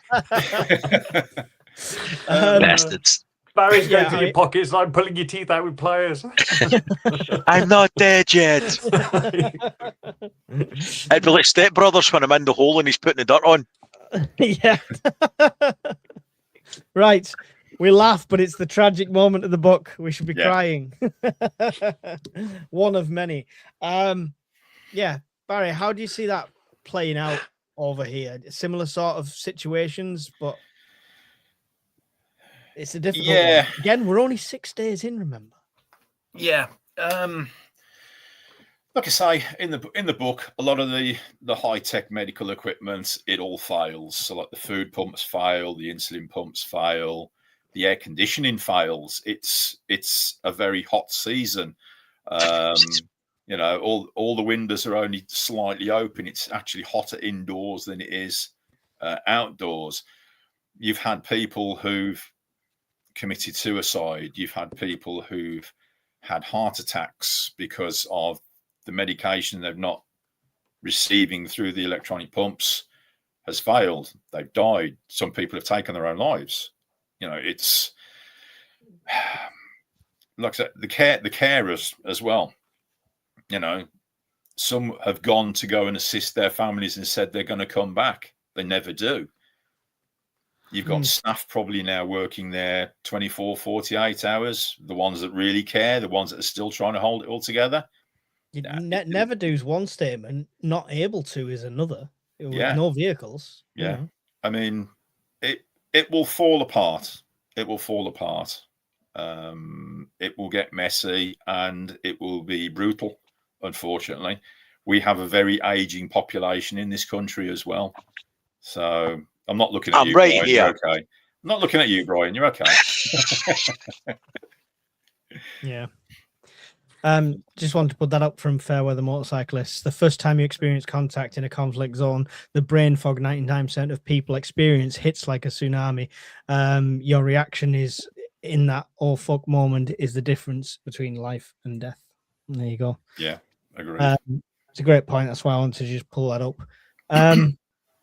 Bastards. Barry's going Yeah, through your pockets. I'm pulling your teeth out with pliers. I'm not dead yet. It'd be like Step Brothers when I'm in the hole and he's putting the dirt on. Yeah. Right. We laugh, but it's the tragic moment of the book. We should be crying. One of many. Yeah, Barry, how do you see that playing out over here? Similar sort of situations, but it's a difficult one. Again, we're only 6 days in, remember? Yeah. Like I say, in the book, a lot of the high-tech medical equipment, it all fails. So like the food pumps fail, the insulin pumps fail, the air conditioning fails. It's a very hot season. You know, all the windows are only slightly open. It's actually hotter indoors than it is outdoors. You've had people who've committed suicide. You've had people who've had heart attacks because of the medication they're not receiving through the electronic pumps has failed. They've died. Some people have taken their own lives. You know, it's like I said, the carers as well. You know, some have gone to go and assist their families and said they're going to come back. They never do. You've got staff probably now working there 24, 48 hours. The ones that really care, the ones that are still trying to hold it all together. Never do's one statement, not able to is another. With no vehicles. Yeah. You know. I mean, it will fall apart. It will fall apart. It will get messy and it will be brutal, unfortunately. We have a very aging population in this country as well. So I'm not looking at you, right Brian. here. You're okay. I'm not looking at you, Brian. You're okay. Yeah. Just want to put that up from Fairweather Motorcyclists. The first time you experience contact in a conflict zone, the brain fog 99% of people experience hits like a tsunami. Your reaction is in that oh fuck moment is the difference between life and death. There you go. Yeah, agree. It's a great point. That's why I wanted to just pull that up.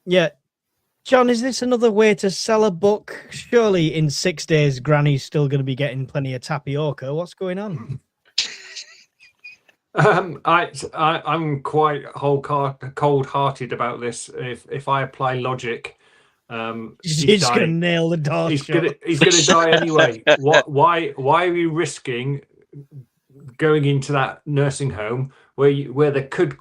Yeah. John, is this another way to sell a book? Surely in 6 days, Granny's still going to be getting plenty of tapioca. What's going on? I'm quite cold-hearted about this. If I apply logic, He's going to nail the door. He's going to die anyway. Why are we risking going into that nursing home where there could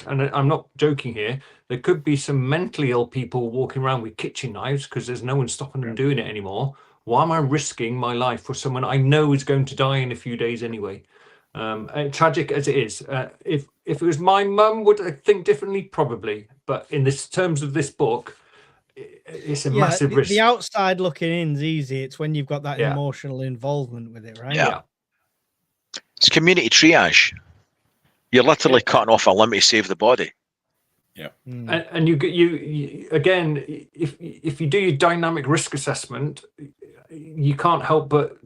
and I'm not joking here, there could be some mentally ill people walking around with kitchen knives because there's no one stopping them doing it anymore. Why am I risking my life for someone I know is going to die in a few days anyway? Tragic as it is, if it was my mum, would I think differently? Probably, but in terms of this book, it's a massive risk. The outside looking in is easy. It's when you've got that emotional involvement with it, right? Yeah. It's community triage. You're literally cutting off a limb to save the body. Yeah. And you again, if you do your dynamic risk assessment, you can't help but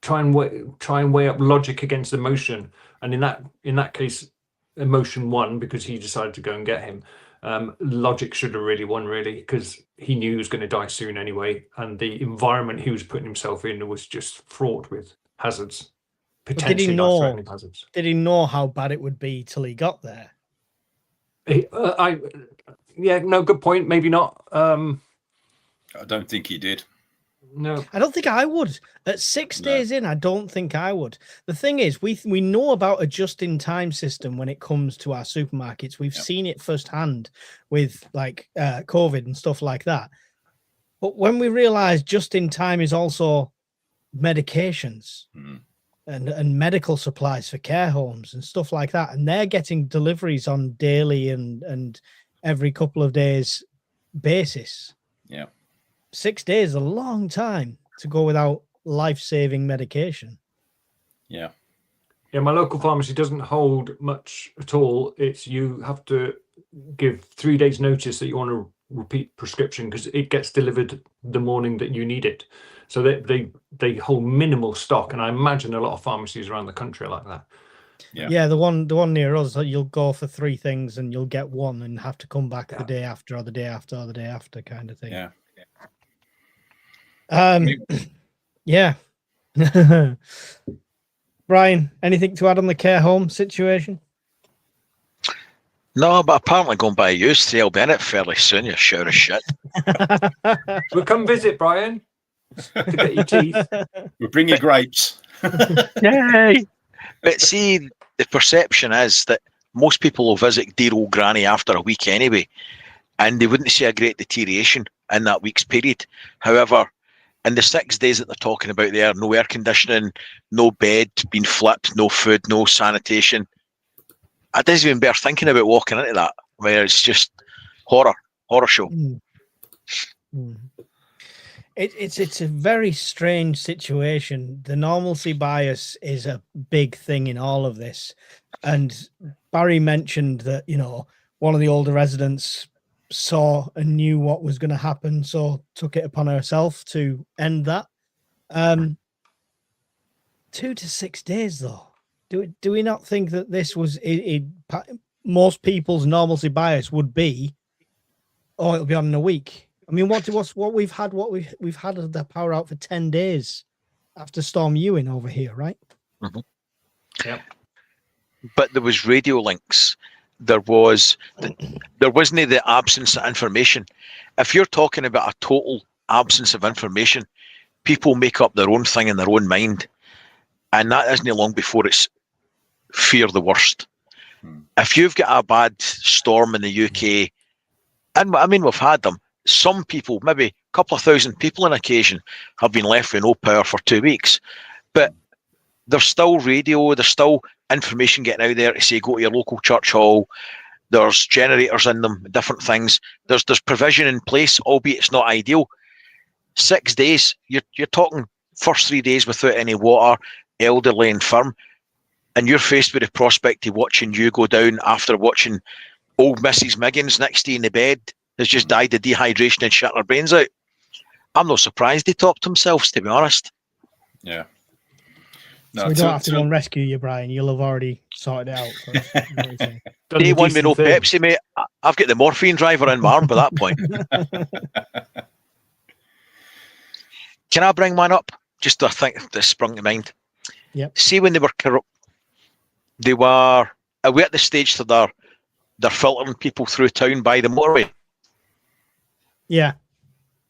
try and weigh up logic against emotion. And in that case, emotion won because he decided to go and get him. Logic should have really won, really, because he knew he was going to die soon anyway, and the environment he was putting himself in was just fraught with hazards. Potentially life-threatening hazards. Did he know how bad it would be till he got there? Good point. Maybe not. I don't think he did. No, I don't think I would. At 6 days in, I don't think I would. The thing is, we know about a just-in-time system when it comes to our supermarkets. We've seen it firsthand with like COVID and stuff like that. But when we realize just-in-time is also medications and medical supplies for care homes and stuff like that, and they're getting deliveries on daily and every couple of days basis. Yeah. 6 days is a long time to go without life-saving medication. Yeah. Yeah, my local pharmacy doesn't hold much at all. It's you have to give 3 days notice that you want to repeat prescription because it gets delivered the morning that you need it. So they hold minimal stock, and I imagine a lot of pharmacies around the country are like that. Yeah. The one near us, you'll go for 3 things and you'll get one and have to come back the day after or the day after or the day after kind of thing. Yeah. Yeah. Brian, anything to add on the care home situation? No, but apparently going by use to LB in it fairly soon, you shower of shit. We'll come visit, Brian, to get your teeth. We'll bring you grapes. Yay! But see, the perception is that most people will visit dear old granny after a week anyway, and they wouldn't see a great deterioration in that week's period. However, in the 6 days that they're talking about there, no air conditioning, no bed being flipped, no food, no sanitation. I didn't even bear thinking about walking into that, where it's just horror show. It's a very strange situation. The normalcy bias is a big thing in all of this. And Barry mentioned that, one of the older residents saw and knew what was going to happen, so took it upon herself to end that. 2 to 6 days, though. Do we not think that this was most people's normalcy bias would be, oh, it'll be on in a week? I mean, what we've had the power out for 10 days after Storm Ewan over here, right? Mm-hmm. Yep. But there was radio links. There wasn't the absence of information. If you're talking about a total absence of information, people make up their own thing in their own mind, and that isn't long before it's fear the worst. If you've got a bad storm in the UK, and I mean we've had them, some people, maybe a couple of thousand people on occasion, have been left with no power for 2 weeks, but there's still radio, there's still information getting out there to say go to your local church hall. There's generators in them, different things. There's provision in place, albeit it's not ideal. 6 days, you're talking first 3 days without any water, elderly, infirm, and you're faced with the prospect of watching you go down after watching old Mrs. Miggins next to you in the bed has just died of dehydration and shut her brains out. I'm not surprised he topped themselves, to be honest. Yeah. So we don't have to go and rescue you, Brian. You'll have already sorted it out. Day one with no Pepsi, mate. I've got the morphine driver in my arm by that point. Can I bring one up? Just a thing that sprung to mind. Yep. See, when they were corrupt, are we at the stage that they're filtering people through town by the motorway? Yeah.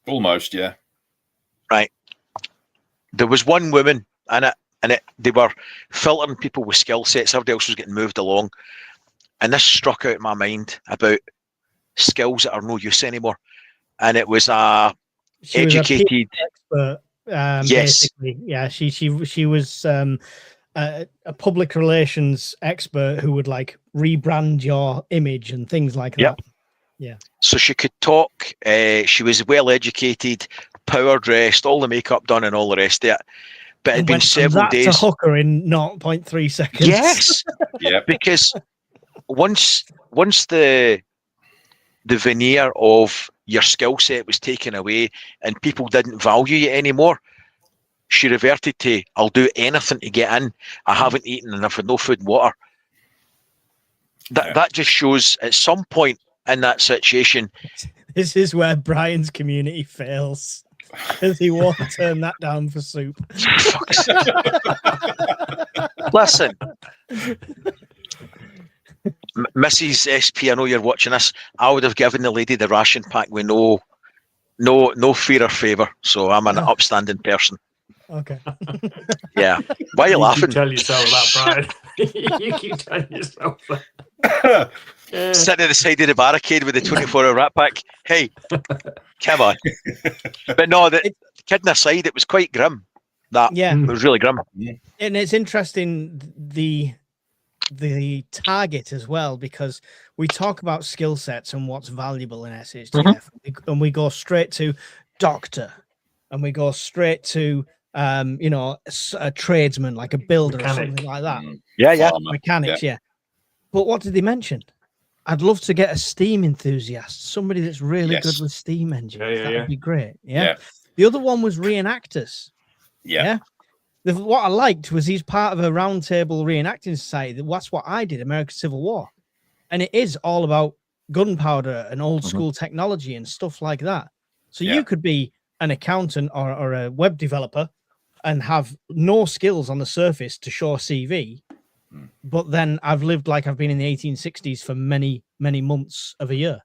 Almost, yeah. Right. There was one woman in it, and they were filtering people with skill sets. Everybody else was getting moved along. And this struck out my mind about skills that are no use anymore. And it was she educated was expert, yes. Basically. Yeah, she was a public relations expert who would like rebrand your image and things like that. Yep. Yeah. So she could talk. She was well educated, power dressed, all the makeup done, and all the rest of it. But it'd been several days. To hooker in 0.3 seconds. Yes. Yeah. Because once the veneer of your skill set was taken away and people didn't value you anymore, she reverted to, I'll do anything to get in. I haven't eaten enough with no food and water. That just shows at some point in that situation. This is where Brian's community fails. Because he won't turn that down for soup. Listen, Mrs. SP, I know you're watching this. I would have given the lady the ration pack with no fear or favour. So I'm an upstanding person. Okay. Yeah. Why are you laughing? Keep telling yourself that, Brian. You keep telling yourself that. Sitting at the side of the barricade with the 24-hour rat pack. Hey, come on. But no, kidding aside, it was quite grim. It was really grim. And it's interesting the target as well, because we talk about skill sets and what's valuable in SHTF, and we go straight to doctor, and we go straight to you know, a tradesman, like a builder or Mechanic. something like that. Yeah. Farmer. Mechanics, yeah. But what did they mention? I'd love to get a steam enthusiast, somebody that's really good Yes. with steam engines. Yeah, That would be great. Yeah? Yeah. The other one was reenactors. Yeah. What I liked was he's part of a roundtable reenacting society. That's what I did, American Civil War. And it is all about gunpowder and old school technology and stuff like that. So Yeah. you could be an accountant or a web developer and have no skills on the surface to show a CV. But then I've lived like I've been in the 1860s for many, many months of a year.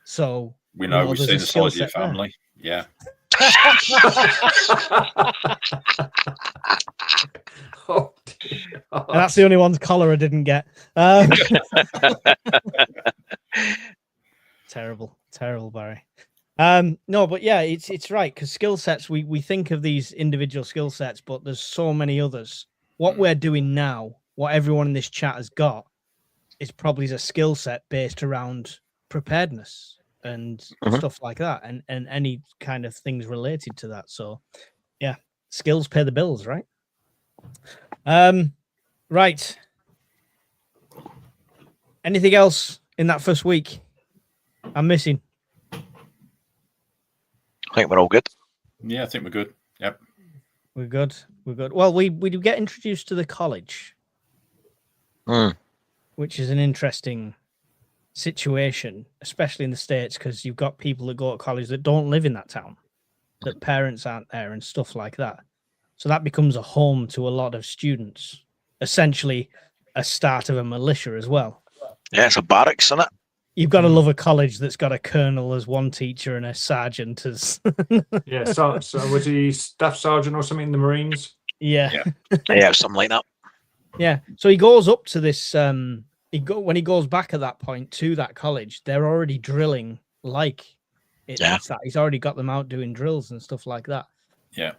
So We know we've there's seen a the skill size of your set there. family. Yeah. Oh, dear. And that's the only one's collar I didn't get. Terrible, Barry. No, but yeah, it's right, because skill sets, we think of these individual skill sets, but there's so many others. What we're doing now, what everyone in this chat has got, is probably a skill set based around preparedness and stuff like that, and any kind of things related to that. So yeah, skills pay the bills, right? Right. Anything else in that first week I'm missing? I think we're all good. Yeah, I think we're good. Yep. We're good. Well, we do get introduced to the college, which is an interesting situation, especially in the States, because you've got people that go to college that don't live in that town, that parents aren't there and stuff like that. So that becomes a home to a lot of students, essentially a start of a militia as well. Yeah, it's a barracks, isn't it? You've got to love a college that's got a colonel as one teacher and a sergeant as Yeah, so was he staff sergeant or something in the Marines? yeah. Yeah, something like that. Yeah. So he goes up to this when he goes back at that point to that college, they're already drilling like it's that. He's already got them out doing drills and stuff like that. Yeah.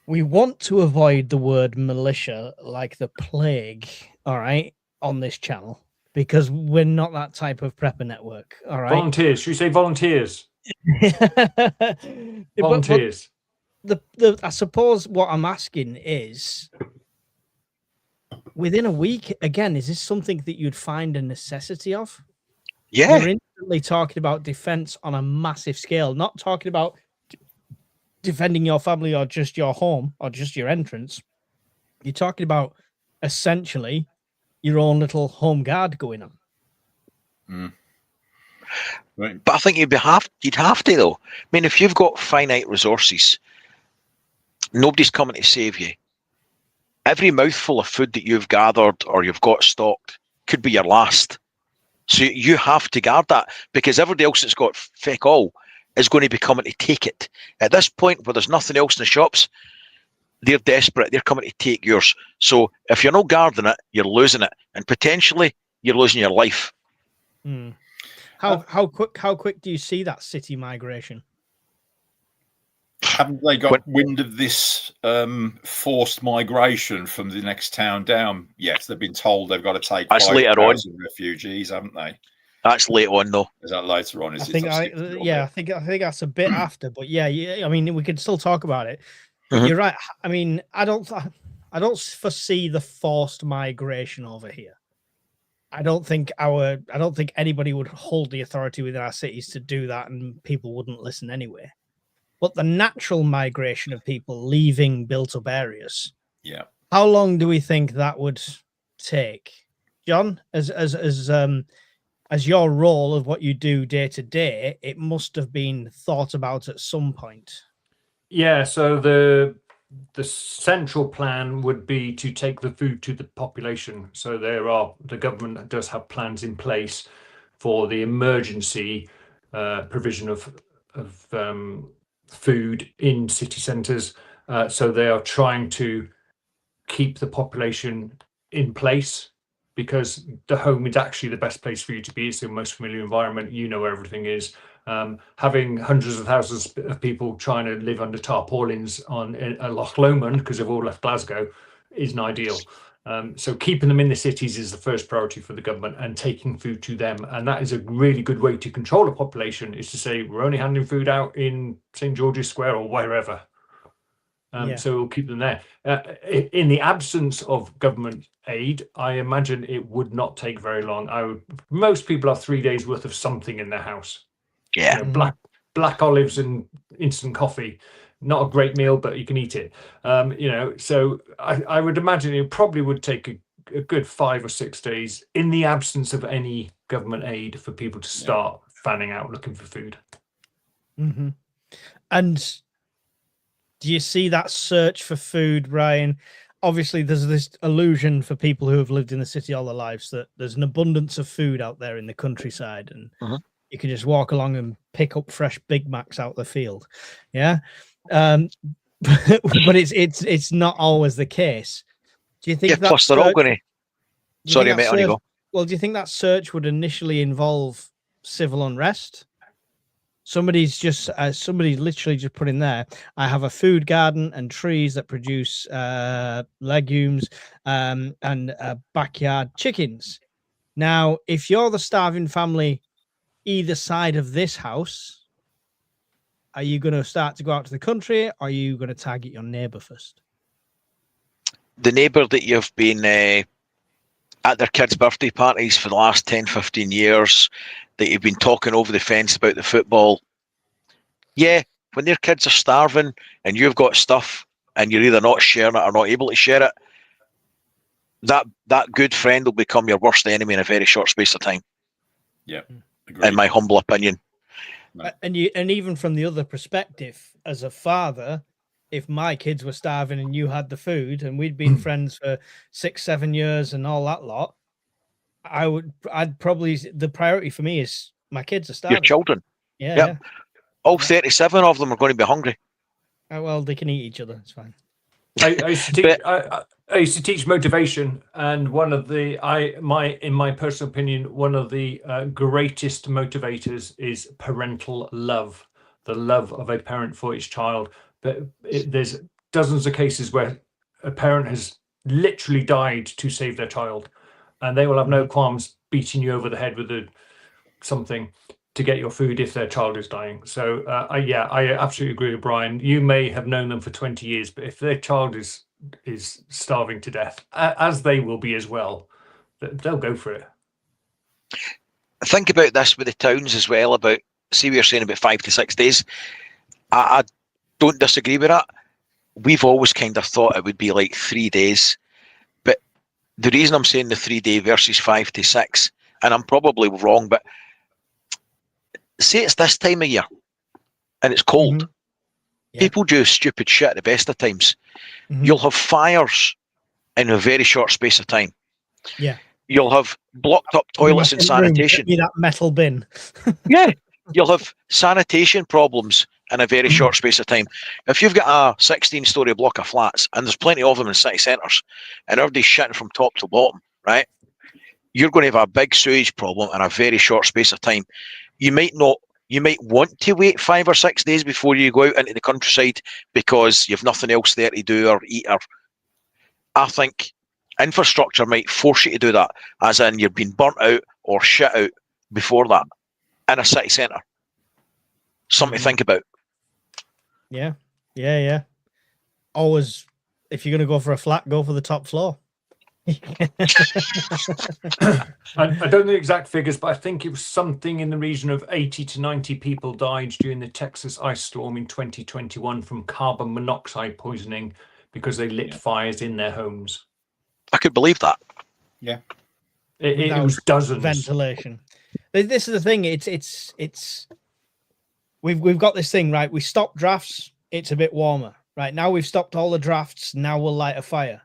We want to avoid the word militia like the plague, all right, on this channel, because we're not that type of prepper network, all right? Volunteers. Should we say volunteers? Volunteers. I suppose what I'm asking is, within a week, again, is this something that you'd find a necessity of? Yeah. You're instantly talking about defense on a massive scale, not talking about defending your family or just your home or just your entrance. You're talking about essentially your own little home guard going on. Right. But I think you'd have to, though. I mean, if you've got finite resources, nobody's coming to save you. Every mouthful of food that you've gathered or you've got stocked could be your last. So you have to guard that, because everybody else that's got feck all is going to be coming to take it. At this point where there's nothing else in the shops, they're desperate. They're coming to take yours. So if you're not guarding it, you're losing it, and potentially you're losing your life. How quick do you see that city migration? Haven't they got wind of this forced migration from the next town down? Yes, they've been told they've got to take 5,000 refugees, haven't they? That's late on, though. Is that later on? I think that's a bit after, but yeah. I mean, we can still talk about it. You're right. I mean, I don't foresee the forced migration over here. I don't think anybody would hold the authority within our cities to do that, and people wouldn't listen anyway. But the natural migration of people leaving built-up areas. Yeah. How long do we think that would take, John? As your role of what you do day to day, it must have been thought about at some point. Yeah. So the central plan would be to take the food to the population. So the government does have plans in place for the emergency provision of food in city centres. So they are trying to keep the population in place, because the home is actually the best place for you to be. It's the most familiar environment. You know where everything is. Having hundreds of thousands of people trying to live under tarpaulins on Loch Lomond because they've all left Glasgow isn't ideal. So keeping them in the cities is the first priority for the government, and taking food to them. And that is a really good way to control a population, is to say, we're only handing food out in St. George's Square or wherever. Yeah. So we'll keep them there. In the absence of government aid, I imagine it would not take very long. Most people have 3 days worth of something in their house. Yeah. You know, black olives and instant coffee. Not a great meal, but you can eat it. You know, so I would imagine it probably would take a good 5 or 6 days in the absence of any government aid for people to start fanning out looking for food. Mm-hmm. And do you see that search for food, Ryan? Obviously, there's this illusion for people who have lived in the city all their lives that there's an abundance of food out there in the countryside, and you can just walk along and pick up fresh Big Macs out the field. Yeah. But it's not always the case. Do you think Yeah, plus they're all going to... Sorry, mate, on you go. Well, do you think that search would initially involve civil unrest? Somebody literally just put in there, I have a food garden and trees that produce legumes and backyard chickens. Now, if you're the starving family either side of this house, are you going to start to go out to the country, or are you going to target your neighbour first? The neighbour that you've been at their kids' birthday parties for the last 10, 15 years, that you've been talking over the fence about the football. Yeah, when their kids are starving and you've got stuff and you're either not sharing it or not able to share it, that good friend will become your worst enemy in a very short space of time. Yeah, agreed. In my humble opinion. And even from the other perspective, as a father, if my kids were starving and you had the food and we'd been friends for 6-7 years and all that lot, I'd probably, the priority for me is my kids are starving. Your children. Yeah. All 37 of them are going to be hungry. Well, they can eat each other. It's fine. I used to teach motivation, and one of the in my personal opinion, one of the greatest motivators is parental love, the love of a parent for its child. But there's dozens of cases where a parent has literally died to save their child, and they will have no qualms beating you over the head with something to get your food if their child is dying. So I absolutely agree with Brian. You may have known them for 20 years, but if their child is starving to death, as they will be as well, they'll go for it. Think about this with the towns as well, about, see we were saying about 5 to 6 days. I don't disagree with that. We've always kind of thought it would be like 3 days. But the reason I'm saying the 3 day versus 5 to 6, and I'm probably wrong, but say it's this time of year and it's cold. People do stupid shit at the best of times. You'll have fires in a very short space of time. Yeah. You'll have blocked up toilets and sanitation. That metal bin. Yeah. You'll have sanitation problems in a very short space of time. If you've got a 16-story block of flats, and there's plenty of them in city centres, and everybody's shitting from top to bottom, right? You're going to have a big sewage problem in a very short space of time. You might want to wait 5 or 6 days before you go out into the countryside because you've nothing else there to do or eat. Or I think infrastructure might force you to do that, as in you're being burnt out or shit out before that in a city centre. Something to think about. Yeah. Always, if you're going to go for a flat, go for the top floor. I don't know the exact figures, but I think it was something in the region of 80 to 90 people died during the Texas ice storm in 2021 from carbon monoxide poisoning because they lit fires in their homes. I could believe that. Yeah. It was dozens. Ventilation. This is the thing. It's we've got this thing, right? We stopped drafts. It's a bit warmer. Right now we've stopped all the drafts. Now we'll light a fire.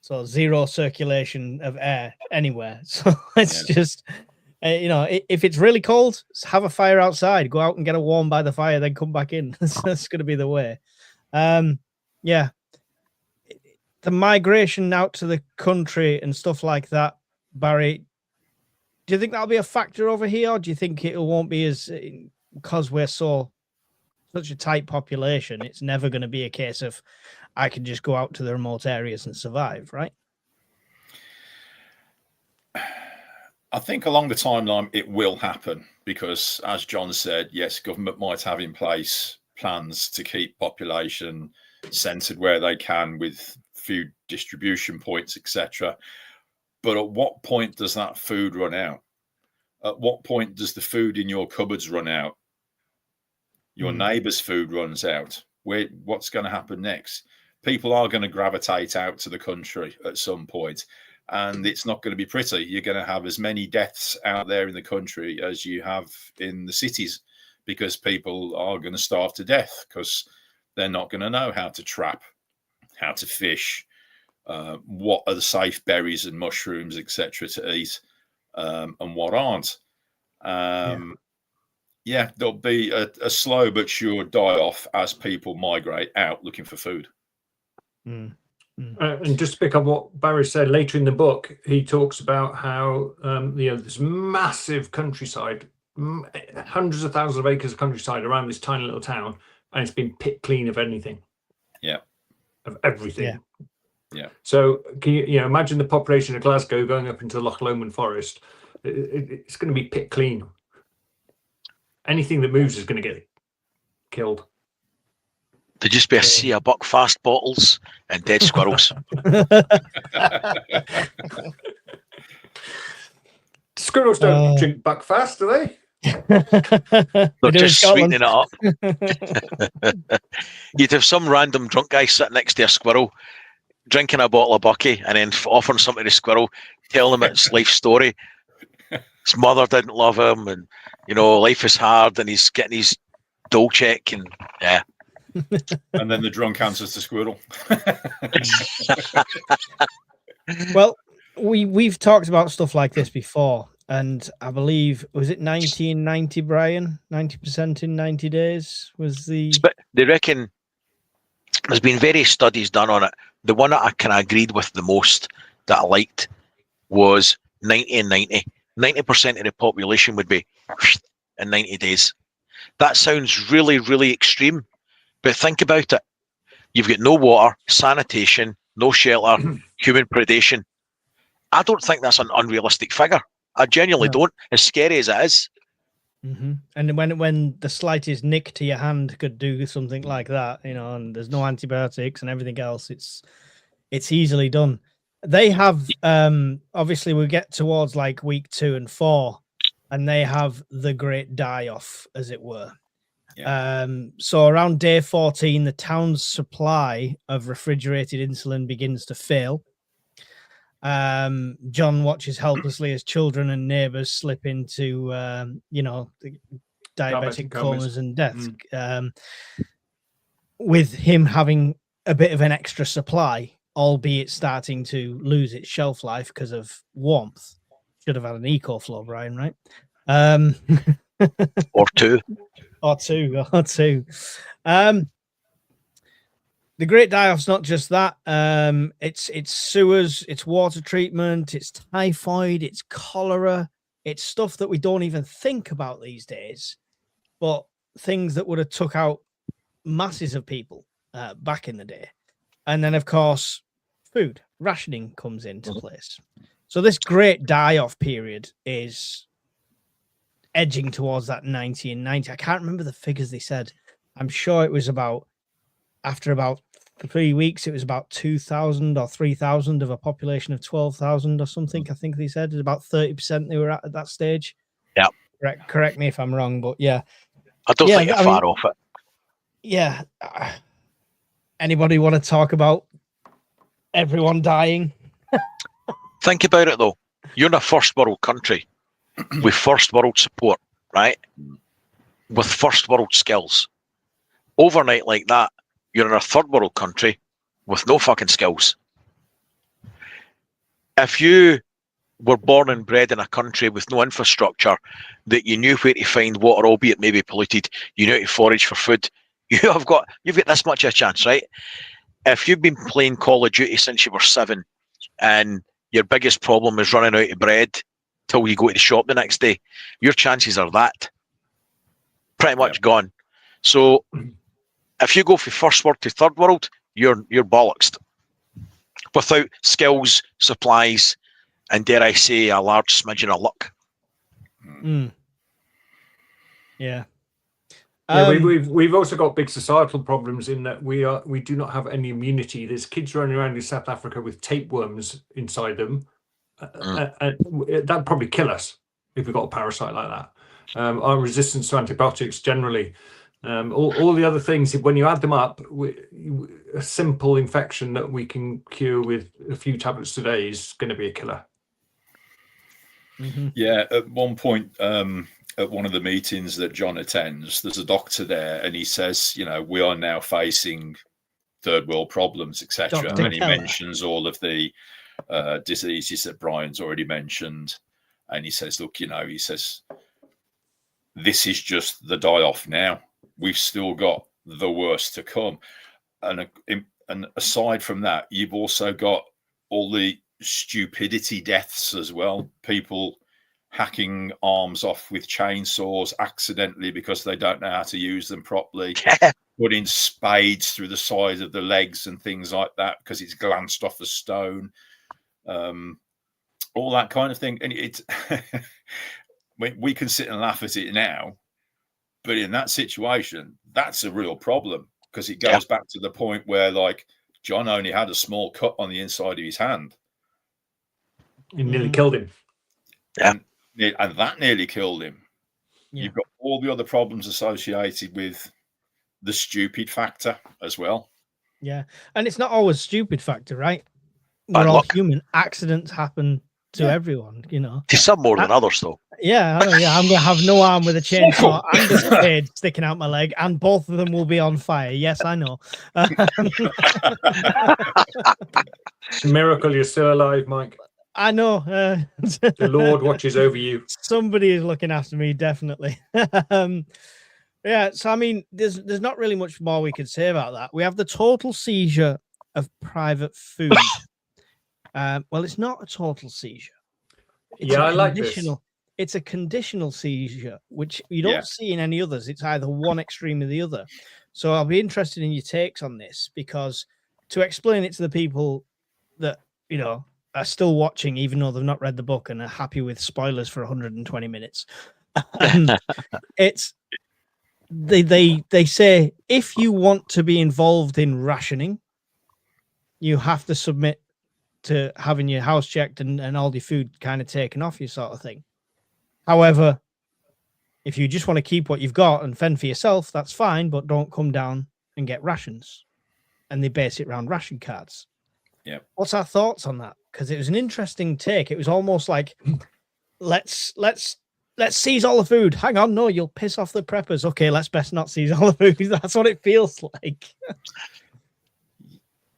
So zero circulation of air anywhere. So it's just, if it's really cold, have a fire outside. Go out and get a warm by the fire, then come back in. That's going to be the way. The migration out to the country and stuff like that, Barry, do you think that'll be a factor over here? Or do you think it won't be as, because we're such a tight population, it's never going to be a case of I can just go out to the remote areas and survive, right? I think along the timeline, it will happen because, as John said, yes, government might have in place plans to keep population centered where they can with food distribution points, etc. But at what point does that food run out? At what point does the food in your cupboards run out? Your neighbour's food runs out. What's going to happen next? People are going to gravitate out to the country at some point, and it's not going to be pretty. You're going to have as many deaths out there in the country as you have in the cities, because people are going to starve to death because they're not going to know how to trap, how to fish, what are the safe berries and mushrooms, etc., to eat, and what aren't. Yeah, there'll be a slow but sure die-off as people migrate out looking for food. And just to pick up what Barry said later in the book, he talks about how this massive countryside, hundreds of thousands of acres of countryside around this tiny little town, and it's been picked clean of anything. Yeah. Of everything. Yeah. So can you imagine the population of Glasgow going up into the Loch Lomond forest? It's going to be picked clean. Anything that moves is going to get killed. There'd just be a sea of Buckfast bottles and dead squirrels. Squirrels don't drink Buckfast, do they? They're just sweetening it up. You'd have some random drunk guy sitting next to a squirrel, drinking a bottle of Bucky, and then offering something to the squirrel, telling him its life story. His mother didn't love him, and life is hard, and he's getting his dole check, and yeah. And then the drunk answers the squirrel. Well, we've talked about stuff like this before, and I believe, was it 1990, Brian? 90% in 90 days was the... But they reckon there's been various studies done on it. The one that I kind of agreed with the most, that I liked, was 90 and 90. 90% of the population would be in 90 days. That sounds really, really extreme. But think about it. You've got no water, sanitation, no shelter, human predation. I don't think that's an unrealistic figure. I genuinely don't, as scary as it is. And when the slightest nick to your hand could do something like that, and there's no antibiotics and everything else, it's easily done. They have, obviously we get towards like week 2 and 4, and they have the great die-off, as it were. Yeah. So around day 14, the town's supply of refrigerated insulin begins to fail. John watches helplessly as children and neighbors slip into, diabetic comas and death. With him having a bit of an extra supply, albeit starting to lose its shelf life because of warmth. Should have had an EcoFlow, Brian, right? Or two. The great die-off's not just that. It's sewers, it's water treatment, it's typhoid, it's cholera, it's stuff that we don't even think about these days, but things that would have took out masses of people back in the day. And then, of course, food rationing comes into place. So this great die-off period is edging towards that 90 and 90. I can't remember the figures they said. I'm sure it was after about 3 weeks, it was about 2,000 or 3,000 of a population of 12,000 or something. I think they said it's about 30% they were at that stage. Yeah. Correct me if I'm wrong, but yeah. I don't think you're far off it. Yeah. Anybody want to talk about everyone dying? Think about it, though. You're in a first world country with first world support, right? With first world skills. Overnight like that, you're in a third world country with no fucking skills. If you were born and bred in a country with no infrastructure, that you knew where to find water, albeit maybe polluted, you knew how to forage for food, you've got this much of a chance, right? If you've been playing Call of Duty since you were 7 and your biggest problem is running out of bread till you go to the shop the next day, your chances are that pretty much gone. So if you go from first world to third world, you're bollocks. Without skills, supplies, and dare I say, a large smidgen of luck. Yeah. Yeah, we've also got big societal problems in that we do not have any immunity. There's kids running around in South Africa with tapeworms inside them. That'd probably kill us if we got a parasite like that. Our resistance to antibiotics generally, all the other things, when you add them up, a simple infection that we can cure with a few tablets today is going to be a killer. Mm-hmm. Yeah, at one point, at one of the meetings that John attends, there's a doctor there, and he says, we are now facing third world problems, etc. And he mentions all of the diseases that Brian's already mentioned, and he says, look, he says, this is just the die-off now. We've still got the worst to come. And aside from that, you've also got all the stupidity deaths as well. People hacking arms off with chainsaws accidentally because they don't know how to use them properly, putting spades through the side of the legs and things like that because it's glanced off a stone, all that kind of thing. And it's we can sit and laugh at it now, but in that situation, that's a real problem because it goes back to the point where, like, John only had a small cut on the inside of his hand. It nearly killed him. And that nearly killed him. Yeah. You've got all the other problems associated with the stupid factor as well. Yeah. And it's not always stupid factor, right? Bad We're all luck. human. Accidents happen to everyone, To some more than others, though. Yeah, I know, yeah. I'm going to have no arm with a chainsaw and a spade sticking out my leg, and both of them will be on fire. Yes, I know. It's a miracle you're still alive, Mike. I know. The Lord watches over you. Somebody is looking after me, definitely. Yeah, so I mean, there's not really much more we could say about that. We have the total seizure of private food. Well, it's not a total seizure. It's I like this. It's a conditional seizure, which you don't see in any others. It's either one extreme or the other. So I'll be interested in your takes on this, because to explain it to the people that, are still watching, even though they've not read the book and are happy with spoilers for 120 minutes. It's they say, if you want to be involved in rationing, you have to submit to having your house checked and all your food kind of taken off you, sort of thing. However, if you just want to keep what you've got and fend for yourself, that's fine, but don't come down and get rations. And they base it around ration cards. Yeah. What's our thoughts on that? Because it was an interesting take. It was almost like, let's seize all the food. Hang on, no, you'll piss off the preppers. Okay, let's best not seize all the food. That's what it feels like.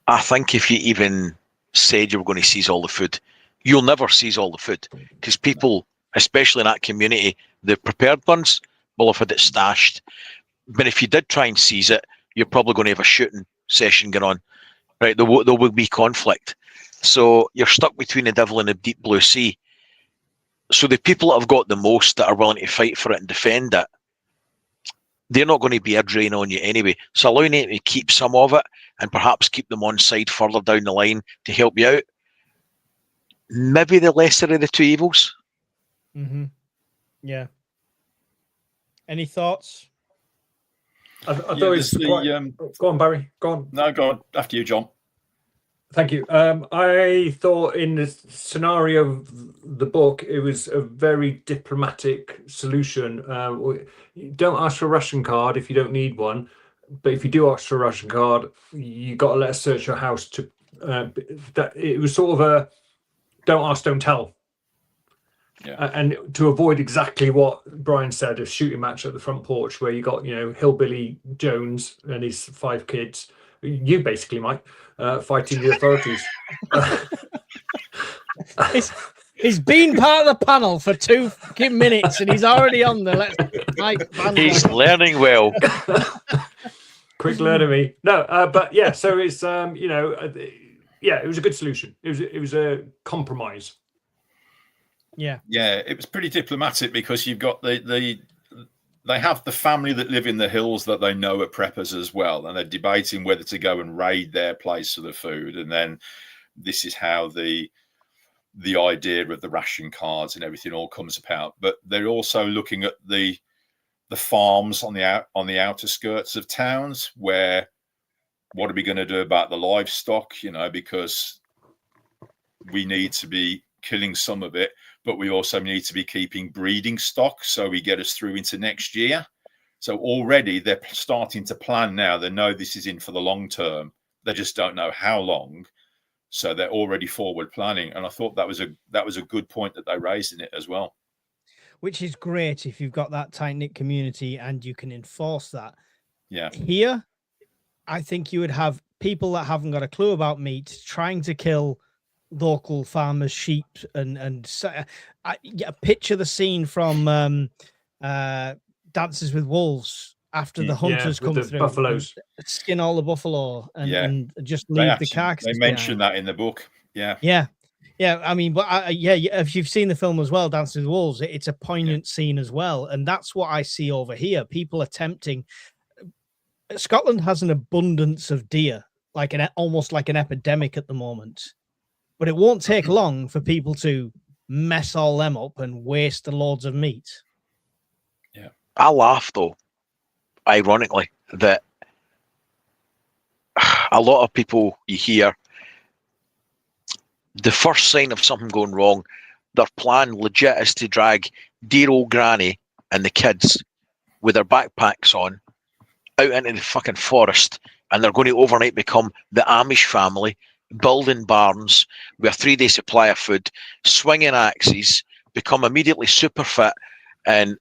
I think if you even said you were going to seize all the food, you'll never seize all the food, because people, especially in that community, the prepared ones will have had it stashed. But if you did try and seize it, you're probably going to have a shooting session going on, right? There will be conflict. So you're stuck between the devil and the deep blue sea. So the people that have got the most, that are willing to fight for it and defend it, they're not going to be a drain on you anyway. So allowing you to keep some of it and perhaps keep them on side further down the line to help you out, maybe the lesser of the two evils. Mm-hmm. Yeah. Any thoughts? I thought it was quite... Go on, Barry. Go on. No, go on. After you, John. Thank you. I thought in the scenario of the book, it was a very diplomatic solution. Don't ask for a ration card if you don't need one. But if you do ask for a ration card, you got to let us search your house. That it was sort of a don't ask, don't tell. Yeah. And to avoid exactly what Brian said, a shooting match at the front porch where you got, Hillbilly Jones and his 5 kids, you basically, Mike, fighting the authorities. He's been part of the panel for 2 fucking minutes and he's already on the He's learning well. Quick learner me. No, but yeah, so it's it was a good solution. It was a compromise. Yeah, it was pretty diplomatic, because you've got they have the family that live in the hills that they know are preppers as well, and they're debating whether to go and raid their place for the food. And then this is how the idea of the ration cards and everything all comes about. But they're also looking at the the farms on the outer skirts of towns, where what are we going to do about the livestock? Because we need to be killing some of it, but we also need to be keeping breeding stock so we get us through into next year. So already they're starting to plan now. They know this is in for the long term. They just don't know how long. So they're already forward planning. And I thought that was a good point that they raised in it as well. Which is great if you've got that tight-knit community and you can enforce that. Yeah. Here, I think you would have people that haven't got a clue about meat trying to kill local farmers' sheep and picture the scene from Dances with Wolves after the hunters come the through, buffaloes, skin all the buffalo and just leave the carcasses. They mention that in the book. Yeah. I mean, but if you've seen the film as well, Dances with Wolves, it's a poignant scene as well, and that's what I see over here. People attempting. Scotland has an abundance of deer, almost like an epidemic at the moment, but it won't take long for people to mess all them up and waste the loads of meat. Yeah, I laugh though, ironically, that a lot of people you hear, the first sign of something going wrong, their plan legit is to drag dear old granny and the kids with their backpacks on out into the fucking forest, and they're going to overnight become the Amish family, building barns with a 3-day supply of food, swinging axes, become immediately super fit and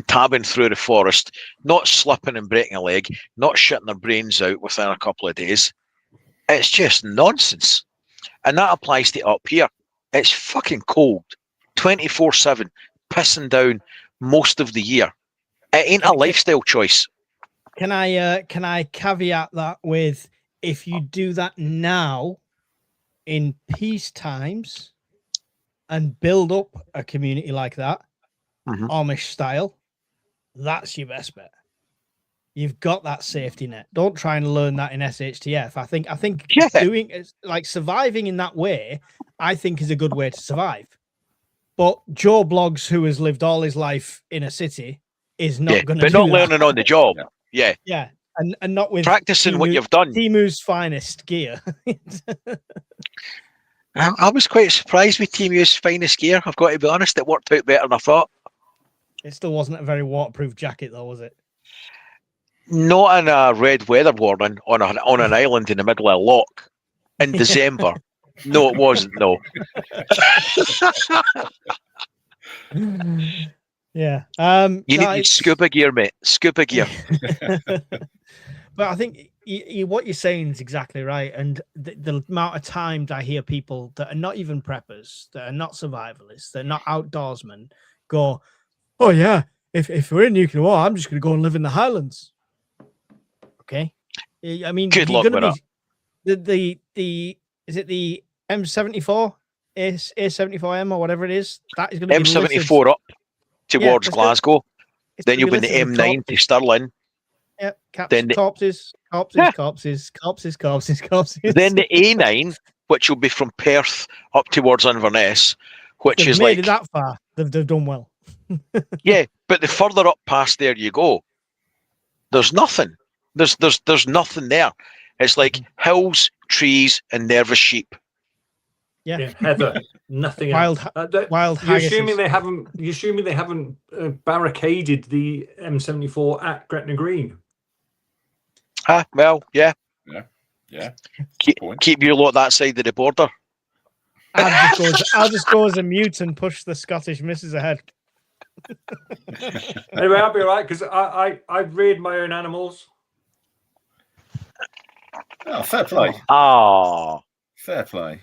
tabbing through the forest, not slipping and breaking a leg, not shitting their brains out within a couple of days. It's just nonsense. And that applies to up here. It's fucking cold, 24/7, pissing down most of the year. It ain't a lifestyle choice. Can I caveat that with, if you do that now in peace times and build up a community like that, Amish style, that's your best bet. You've got that safety net. Don't try and learn that in SHTF. I think doing it, like surviving in that way, I think is a good way to survive. But Joe Bloggs, who has lived all his life in a city, is not going to. But not learning on the job. Yeah. Yeah. And not with practicing what you've done. Temu's finest gear. I was quite surprised with Temu's finest gear. I've got to be honest, it worked out better than I thought. It still wasn't a very waterproof jacket, though, was it? Not in a red weather warning on an island in the middle of a loch in December. No, it wasn't. No. Yeah. You need scuba gear, mate. Scuba gear. But I think what you're saying is exactly right. And the amount of times I hear people that are not even preppers, that are not survivalists, that are not outdoorsmen, go, "Oh yeah, if we're in nuclear war, I'm just going to go and live in the Highlands." Okay. I mean, good luck with that. The is it the M74, A74M or whatever it is? That is going to be M74 up towards Glasgow. Then you'll be in the M9 to Stirling. Yep. Then corpses. Then the A9, which will be from Perth up towards Inverness, which is made it that far. They've done well. Yeah, but the further up past there you go, there's nothing. There's nothing there. It's like hills, trees, and nervous sheep. Yeah, heather, nothing wild. You're assuming they haven't barricaded the M74 at Gretna Green. Well, yeah. Keep your lot that side of the border. I'll just go as a mute and push the Scottish missus ahead. Anyway, I'll be all right because I reared my own animals. Oh, fair play. Oh, fair play.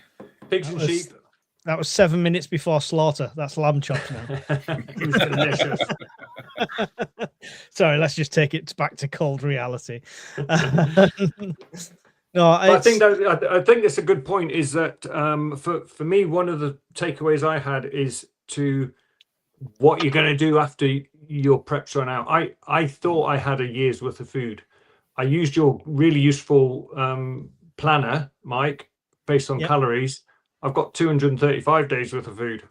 Pigs and sheep. That was 7 minutes before slaughter. That's lamb chops now. It was delicious. Sorry, let's just take it back to cold reality. No, I think that's a good point. Is that for me, one of the takeaways I had is to what you're going to do after your prep's run out. I thought I had a year's worth of food. I used your really useful planner, Mike, based on calories. I've got 235 days worth of food.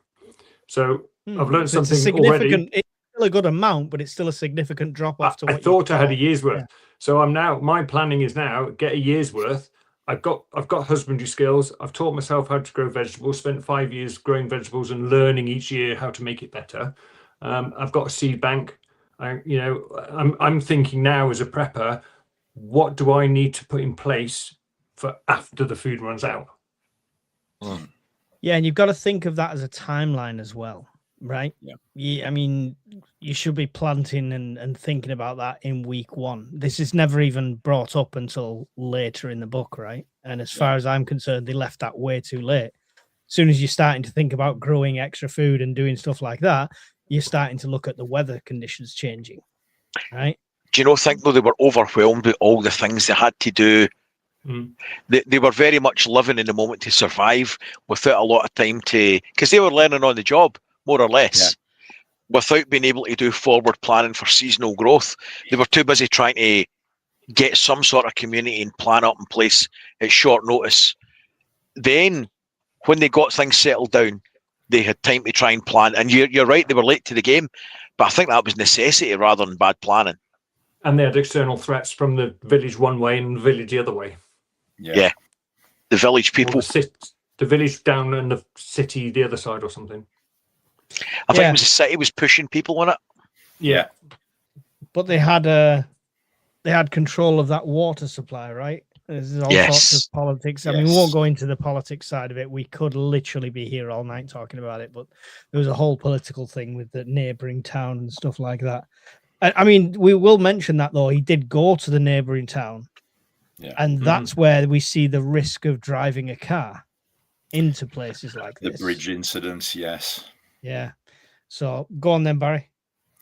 So I've learned something already. still a good amount, but it's still a significant drop off to I what thought I had a thought. year's worth. Yeah. So my planning is now get a year's worth. I've got husbandry skills. I've taught myself how to grow vegetables, spent 5 years growing vegetables and learning each year how to make it better. I've got a seed bank. I'm thinking now as a prepper, what do I need to put in place for after the food runs out? Yeah, and you've got to think of that as a timeline as well, right? Yeah. I mean, you should be planting and thinking about that in week 1. This is never even brought up until later in the book, right? And as far as I'm concerned, they left that way too late. As soon as you're starting to think about growing extra food and doing stuff like that, you're starting to look at the weather conditions changing, right? Do you think though they were overwhelmed with all the things they had to do? They were very much living in the moment to survive without a lot of time to, because they were learning on the job, more or less, without being able to do forward planning for seasonal growth. They were too busy trying to get some sort of community and plan up in place at short notice. Then, when they got things settled down, they had time to try and plan. And you're right, they were late to the game, but I think that was necessity rather than bad planning. And they had external threats from the village one way and the village the other way. Yeah. The village people. The village down and the city the other side or something. I think it was the city was pushing people on it. Yeah. But they had control of that water supply, right? There's all sorts of politics. I mean, we won't go into the politics side of it. We could literally be here all night talking about it, but there was a whole political thing with the neighboring town and stuff like that. I mean, we will mention that though. He did go to the neighboring town. Yeah. And that's where we see the risk of driving a car into places like this. The bridge incidents, yes. Yeah. So go on then, Barry.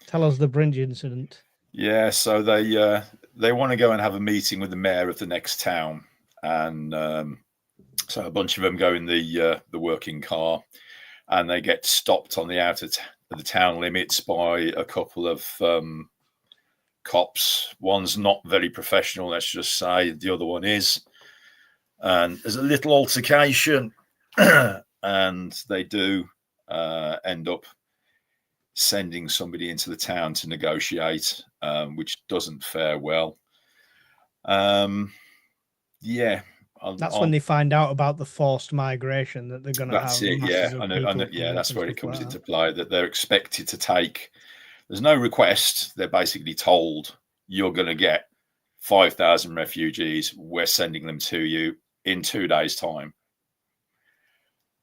Tell us the bridge incident. Yeah, so they want to go and have a meeting with the mayor of the next town. And so a bunch of them go in the working car and they get stopped on the outer the town limits by a couple of cops. One's not very professional, let's just say. The other one is. And there's a little altercation and they do end up sending somebody into the town to negotiate, which doesn't fare well. That's when they find out about the forced migration that they're going to have. That's it, yeah. I know, that's where it comes into play, that they're expected to take. There's no request. They're basically told you're going to get 5,000 refugees. We're sending them to you in 2 days' time.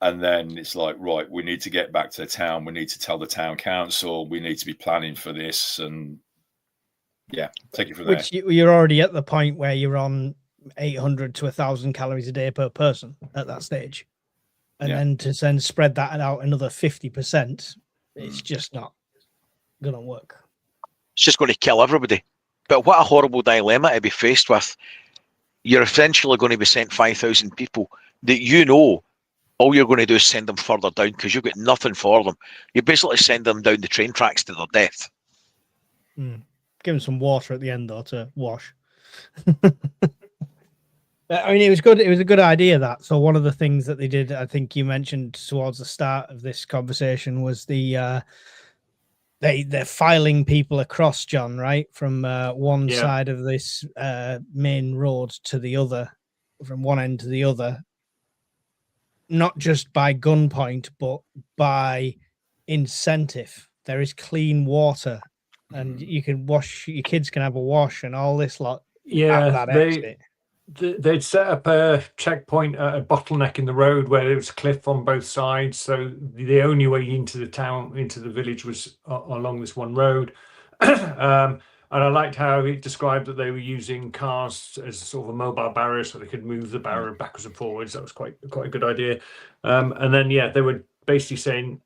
And then it's like, right, we need to get back to the town. We need to tell the town council. We need to be planning for this. And take it from there. Which you're already at the point where you're on 800 to 1,000 calories a day per person at that stage. And then to then spread that out another 50%, it's just not going to work. It's just going to kill everybody. But what a horrible dilemma to be faced with. You're essentially going to be sent 5,000 people that all you're going to do is send them further down because you've got nothing for them. You basically send them down the train tracks to their death. Give them some water at the end, though, to wash. I mean, it was good. It was a good idea, that. So one of the things that they did, I think you mentioned towards the start of this conversation, was they're filing people across, John, right? From one side of this main road to the other, from one end to the other. Not just by gunpoint, but by incentive. There is clean water, and you can wash. Your kids can have a wash, and all this lot. Yeah, they'd set up a checkpoint at a bottleneck in the road where there was a cliff on both sides. So the only way into the town, into the village, was along this one road. And I liked how he described that they were using cars as sort of a mobile barrier, so they could move the barrier backwards and forwards. That was quite a good idea. And then they were basically saying,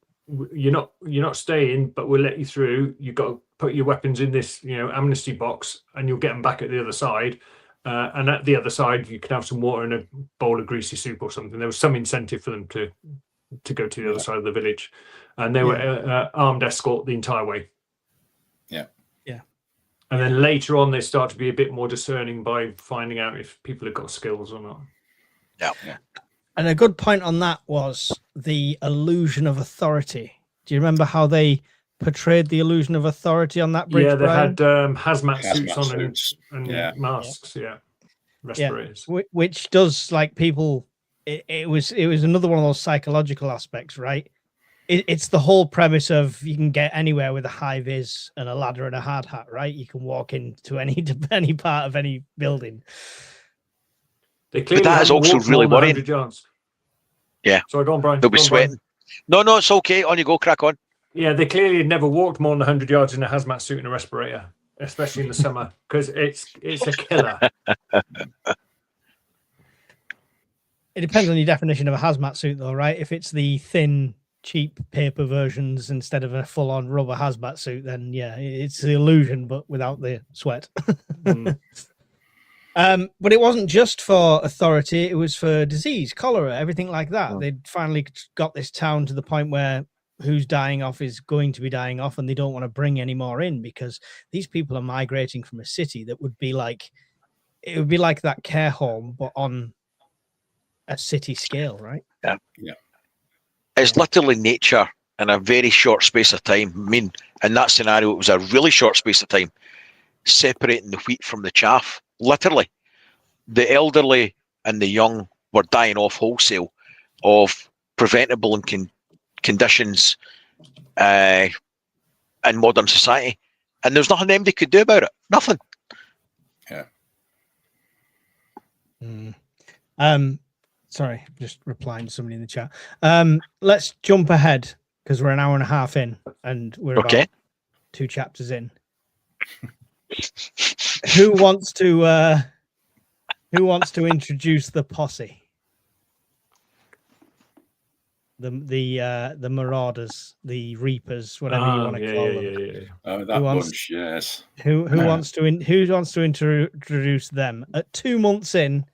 "You're not staying, but we'll let you through. You've got to put your weapons in this, amnesty box, and you'll get them back at the other side. And at the other side, you can have some water and a bowl of greasy soup or something." There was some incentive for them to go to the other side of the village, and they were armed escort the entire way. And then later on, they start to be a bit more discerning by finding out if people have got skills or not. Yeah. And a good point on that was the illusion of authority. Do you remember how they portrayed the illusion of authority on that bridge. Yeah, they Brian? had hazmat suits Hazmat on suits. and Yeah. masks. Yeah, respirators. Which does, like, people. It was another one of those psychological aspects, right? It's the whole premise of you can get anywhere with a high vis and a ladder and a hard hat, right? You can walk into any part of any building. They clearly that is haven't also walked really more than worrying. 100 yards. Yeah. Sorry, go on, Brian. They'll be Go on, Brian. sweating. No, it's okay. On you go, crack on. Yeah, they clearly had never walked more than 100 yards in a hazmat suit and a respirator, especially in the summer, because it's a killer. It depends on your definition of a hazmat suit, though, right? If it's the thin, cheap paper versions instead of a full-on rubber hazmat suit, then yeah, it's the illusion, but without the sweat. Mm. But it wasn't just for authority; it was for disease, cholera, everything like that. Mm. They'd finally got this town to the point where who's dying off is going to be dying off, and they don't want to bring any more in because these people are migrating from a city that would be like, it would be like that care home, but on a city scale, right? It's literally nature in a very short space of time. I mean, in that scenario, it was a really short space of time, separating the wheat from the chaff. Literally, the elderly and the young were dying off wholesale of preventable and conditions in modern society, and there's nothing anybody could do about it. Nothing. Yeah. Sorry, just replying to somebody in the chat. Let's jump ahead because we're an hour and a half in and we're Okay. about 2 chapters in. Who wants to introduce the posse? The marauders, the reapers, whatever you want to call them. Yeah. Oh, that bunch, yes. Who wants to introduce them? At 2 months in,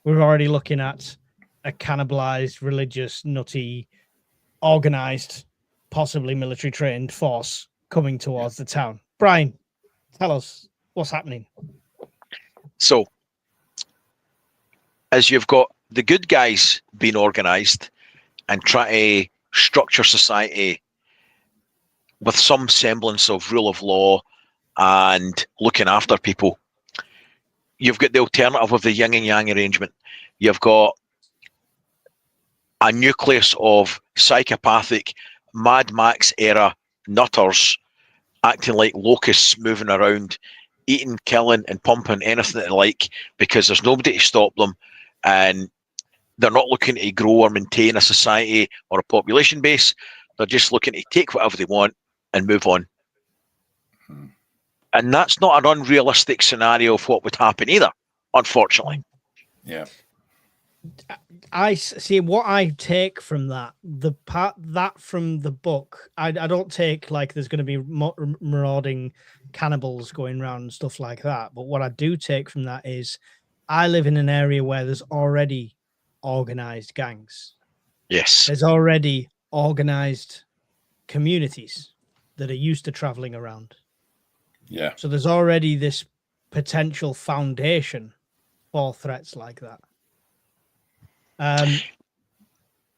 we're already looking at a cannibalized, religious, nutty, organized, possibly military trained force coming towards the town. Brian, tell us what's happening. So, as you've got the good guys being organised and try to structure society with some semblance of rule of law and looking after people, you've got the alternative of the yin and yang arrangement. You've got a nucleus of psychopathic Mad Max era nutters acting like locusts moving around, eating, killing and pumping anything they like because there's nobody to stop them, and they're not looking to grow or maintain a society or a population base. They're just looking to take whatever they want and move on. And that's not an unrealistic scenario of what would happen either, unfortunately. Yeah. I see what I take from that. The part that from the book, I don't take like there's going to be marauding cannibals going around and stuff like that. But what I do take from that is I live in an area where there's already organized gangs. Yes. There's already organized communities that are used to traveling around. Yeah. So there's already this potential foundation for threats like that.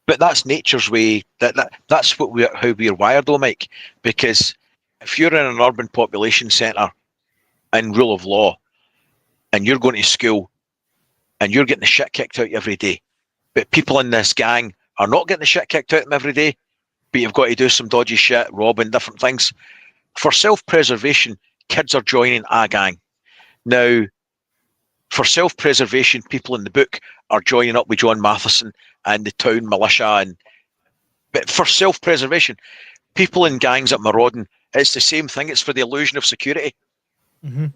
But that's nature's way. That's how we're wired, though, Mike. Because if you're in an urban population centre and rule of law, and you're going to school, and you're getting the shit kicked out of you every day, but people in this gang are not getting the shit kicked out of them every day, but you've got to do some dodgy shit, robbing, different things. For self-preservation, kids are joining a gang. Now, for self-preservation, people in the book are joining up with John Matheson and the town militia. But for self-preservation, people in gangs at marauding, it's the same thing. It's for the illusion of security. Mm-hmm.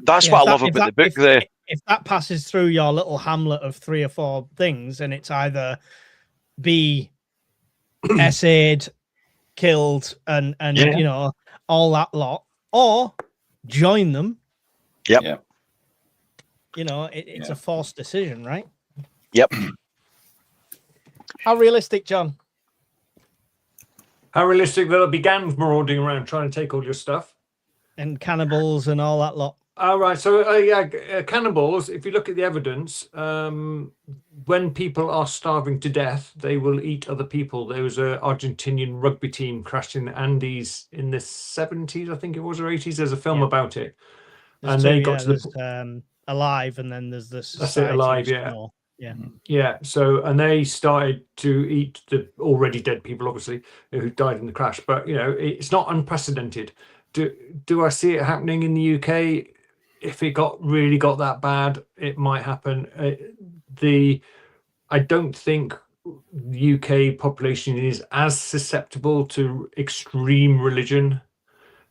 That's what I love about the book. If that passes through your little hamlet of 3 or 4 things, and it's either be essayed, killed, and you know, all that lot, or join them. Yep. Yeah. You know, it's a forced decision, right? Yep. How realistic, John? How realistic that there'll be gangs marauding around trying to take all your stuff? And cannibals and all that lot. All right. So, cannibals, if you look at the evidence, when people are starving to death, they will eat other people. There was an Argentinian rugby team crashed in the Andes in the 70s, I think it was, or 80s. There's a film about it. There's two, there's Alive, and then there's the Society Alive, of Small. Yeah. So, and they started to eat the already dead people, obviously, who died in the crash. But, it's not unprecedented. Do I see it happening in the UK? If it really got that bad, it might happen. I don't think the UK population is as susceptible to extreme religion.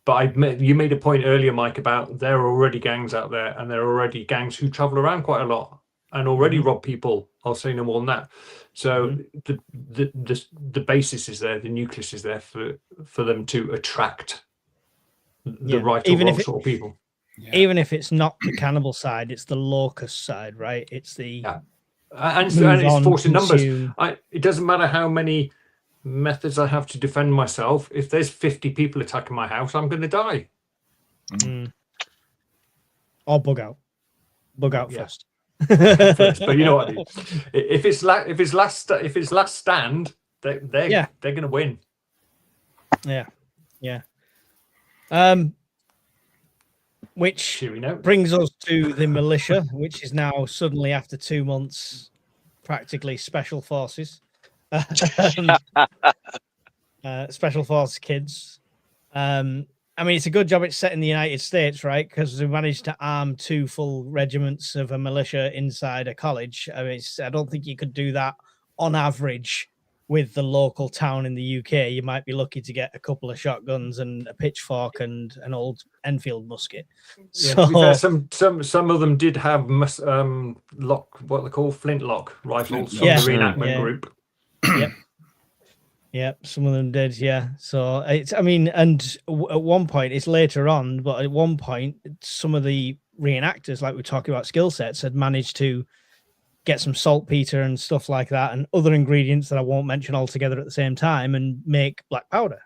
But you made a point earlier, Mike, about there are already gangs out there, and there are already gangs who travel around quite a lot and already rob people. I'll say no more than that. So the basis is there, the nucleus is there for them to attract the right or wrong sort of people. Yeah. Even if it's not the cannibal side, it's the locust side, right? It's the and it's forcing numbers. It doesn't matter how many methods I have to defend myself. If there's 50 people attacking my house, I'm going to die. Or bug out first. But you know what I mean. If it's last stand, they're going to win. Yeah. Which brings us to the militia, which is now suddenly, after 2 months, practically special forces. Special forces kids. I mean, it's a good job it's set in the United States, right? Because we managed to arm 2 full regiments of a militia inside a college. I mean, I don't think you could do that on average with the local town in the UK. You might be lucky to get a couple of shotguns and a pitchfork and an old Enfield musket. So some of them did have what they call flintlock rifles from the reenactment group. Yep, some of them did. Yeah. So and at one point, it's later on, but at one point, some of the reenactors, like we're talking about skill sets, had managed to get some saltpeter and stuff like that and other ingredients that I won't mention altogether at the same time and make black powder.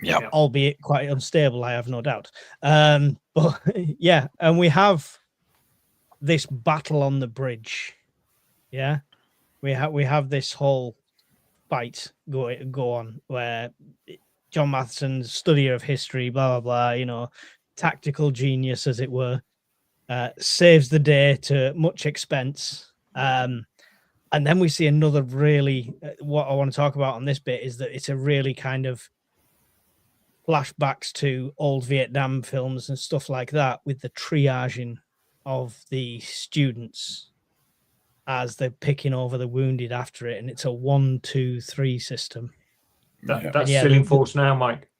Yeah. Albeit quite unstable, I have no doubt. But yeah, and we have this battle on the bridge. Yeah. We have this whole fight go on where John Matheson's study of history, blah, blah, blah, tactical genius, as it were, saves the day to much expense. And then we see another really, what I want to talk about on this bit is that it's a really kind of flashbacks to old Vietnam films and stuff like that, with the triaging of the students as they're picking over the wounded after it. And it's a 1, 2, 3 system. That's still in force now, Mike.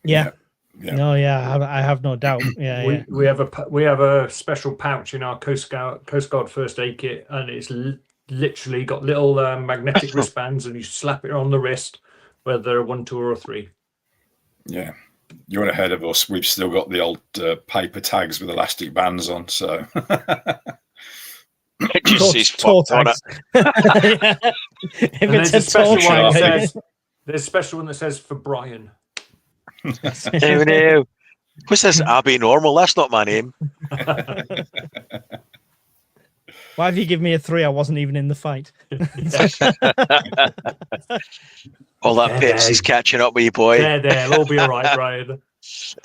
Yeah. No, I have no doubt. We have a special pouch in our Coast Guard first aid kit, and it's literally got little magnetic wristbands, and you slap it on the wrist, whether they're 1, 2, or 3. Yeah, you're ahead of us. We've still got the old paper tags with elastic bands on. So it just says toe tags. If it's a special one, there's a special one that says for Brian. Oh no! What's this? Abby Normal? That's not my name. Why have you given me a 3? I wasn't even in the fight. All that Pepsi's catching up with you, boy. There, it'll be all right, Brian.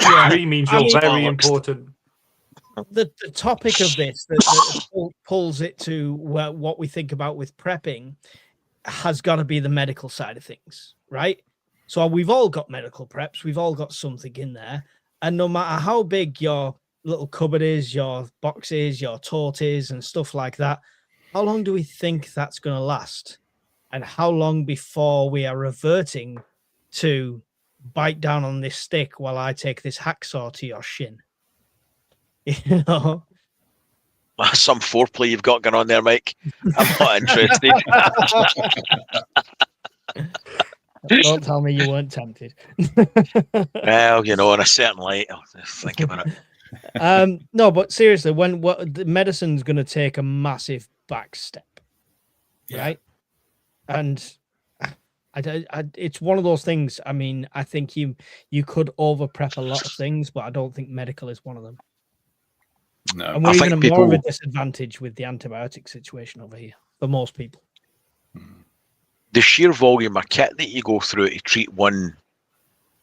3 means you're very important. The topic of this that pulls it to what we think about with prepping has got to be the medical side of things, right? So we've all got medical preps. We've all got something in there. And no matter how big your little cupboard is, your boxes, your tote is, and stuff like that, how long do we think that's going to last? And how long before we are reverting to bite down on this stick while I take this hacksaw to your shin? Some foreplay you've got going on there, Mike. I'm not interested. Don't tell me you weren't tempted. Well, in a certain light, I'll think about it. No, but seriously, the medicine's going to take a massive back step, right? And it's one of those things. I mean, I think you could over prep a lot of things, but I don't think medical is one of them. No. And we're I think even more of a people- disadvantage with the antibiotic situation over here for most people. The sheer volume of kit that you go through to treat one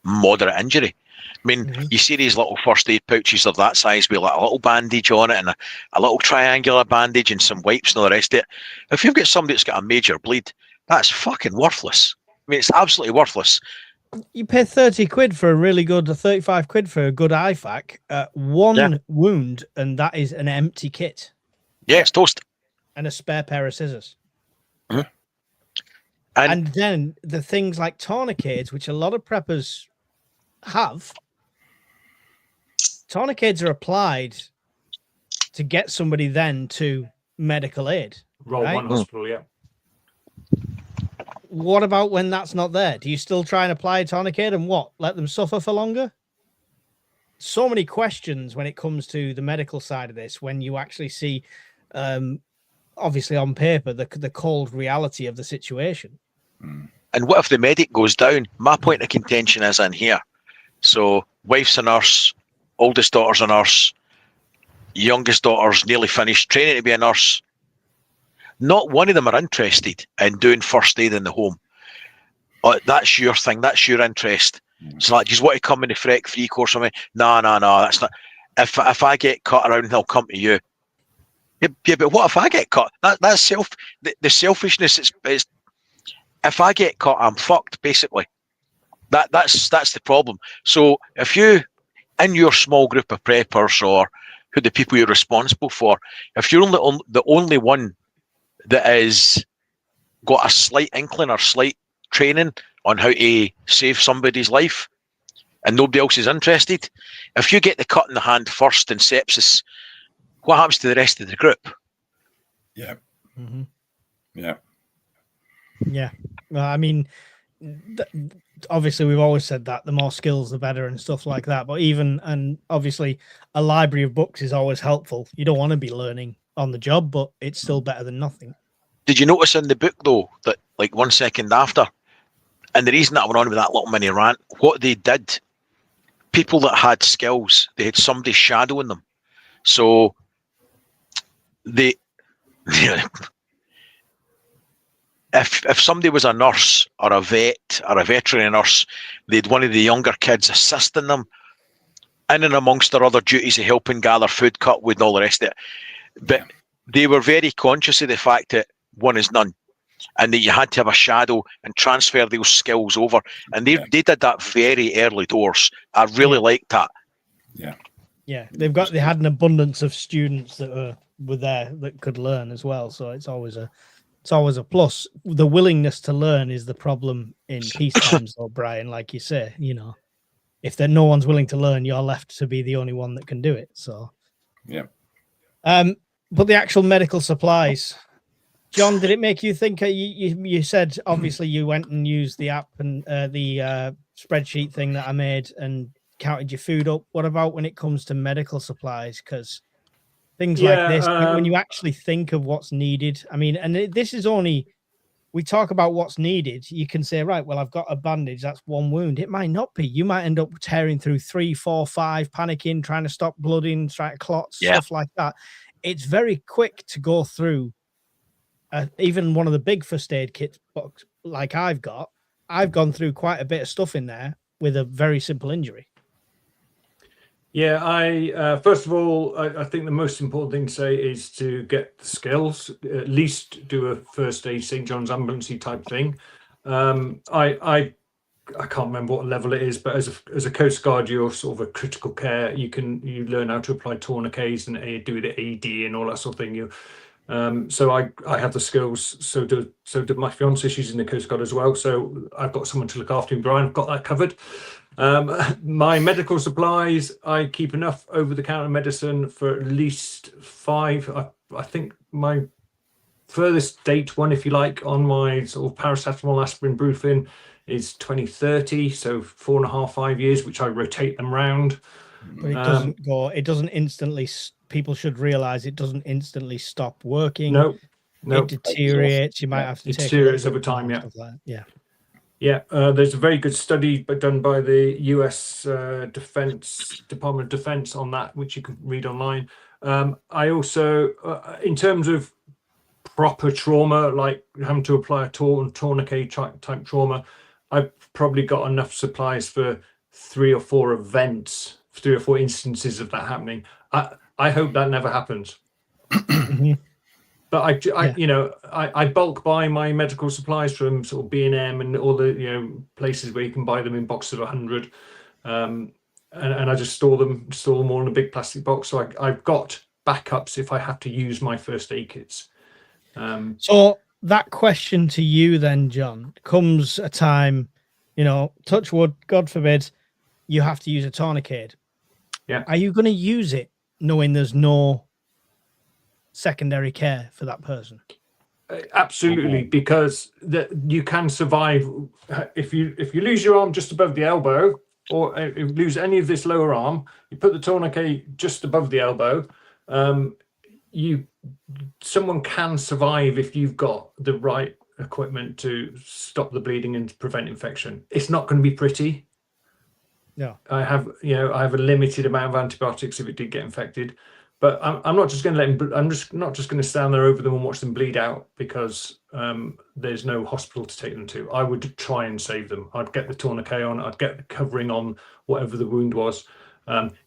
moderate injury. I mean, Mhm. you see these little first aid pouches of that size with like a little bandage on it and a little triangular bandage and some wipes and all the rest of it. If you've got somebody that's got a major bleed, that's fucking worthless. I mean, it's absolutely worthless. You pay 30 quid for a really good, 35 quid for a good IFAC, one Yeah. wound, and that is an empty kit Yeah, it's toast. and a spare pair of scissors. And, And then the things like tourniquets, which a lot of preppers have, tourniquets are applied to get somebody then to medical aid. Roll Right. one hospital, yeah. What about when that's not there? Do you still try and apply a tourniquet and what? Let them suffer for longer? So many questions when it comes to the medical side of this, when you actually see, obviously on paper, the cold reality of the situation. and what if the medic goes down? My point of contention is in here. So, wife's a nurse, oldest daughter's a nurse, youngest daughter's nearly finished training to be a nurse. Not one of them are interested in doing first aid in the home. That's your thing. That's your interest. It's like, do you want to come in the FREC 3 course with me? No, that's not. If I get cut around, they'll come to you. Yeah, but what if I get cut? That's the selfishness. Is if I get caught, I'm fucked, basically. That's the problem. So if you, in your small group of preppers or who the people you're responsible for, if you're the only one that is got a slight inkling or slight training on how to save somebody's life and nobody else is interested, if you get the cut in the hand first in sepsis, what happens to the rest of the group? Yeah. Mm-hmm. Yeah. Yeah. Well, I mean, obviously we've always said that the more skills the better and stuff like that, but and obviously a library of books is always helpful. You don't want to be learning on the job, but it's still better than nothing. Did you notice in the book though that like 1 second after, and the reason that I went on with that little mini rant, what they did, people that had skills, they had somebody shadowing them. So they if somebody was a nurse or a vet or a veterinary nurse, they'd one of the younger kids assisting them in and amongst their other duties of helping gather food, cut wood and all the rest of it. But they were very conscious of the fact that one is none and that you had to have a shadow and transfer those skills over. And they did that very early doors. I really liked that. Yeah, they had an abundance of students that were there that could learn as well. So it's always a plus. The willingness to learn is the problem in peace times, though, Brian. Like you say, if no one's willing to learn, you're left to be the only one that can do it. So yeah. But the actual medical supplies, John, did it make you think? You said obviously you went and used the app and the spreadsheet thing that I made and counted your food up. What about when it comes to medical supplies? Because things like this, when you actually think of what's needed, I mean, and this is only, we talk about what's needed. You can say, right, well, I've got a bandage. That's one wound. It might not be. You might end up tearing through 3, 4, 5, panicking, trying to stop blooding, trying to clot, stuff like that. It's very quick to go through even one of the big first aid kit box like I've gone through quite a bit of stuff in there with a very simple injury. Yeah, I first of all, I think the most important thing to say is to get the skills, at least do a first aid St. John's ambulance type thing. I can't remember what level it is, but as a Coast Guard, you're sort of a critical care. You learn how to apply tourniquets and do the AD and all that sort of thing. So I have the skills. So do my fiance. She's in the Coast Guard as well. So I've got someone to look after me. Brian, I've got that covered. My medical supplies, I keep enough over-the-counter medicine for at least 5. I think my furthest date one, if you like, on my sort of paracetamol, aspirin, brufen is 2030, so 4.5, 5 years, which I rotate them round. But it doesn't instantly, people should realize it doesn't instantly stop working. No. It deteriorates. You might have to it take deteriorates over time. Yeah. There's a very good study done by the US Department of Defense on that, which you can read online. I also, in terms of proper trauma, like having to apply a tourniquet type trauma, I've probably got enough supplies for 3 or 4 events, 3 or 4 instances of that happening. I hope that never happens. Mhm. But Yeah. I bulk buy my medical supplies from sort of B&M and all the places where you can buy them in boxes of 100, and I just store them all in a big plastic box. So I've got backups if I have to use my first aid kits. So that question to you then, John, comes a time, touch wood, God forbid, you have to use a tourniquet. Yeah. Are you going to use it knowing there's no secondary care for that person? Absolutely, because you can survive if you lose your arm just above the elbow, or if you lose any of this lower arm, you put the tourniquet just above the elbow. Someone can survive if you've got the right equipment to stop the bleeding and prevent infection. It's not going to be pretty. Yeah. I have a limited amount of antibiotics if it did get infected, but I'm not just going to let them. I'm just not just going to stand there over them and watch them bleed out because there's no hospital to take them to. I would try and save them. I'd get the tourniquet on. I'd get the covering on whatever the wound was.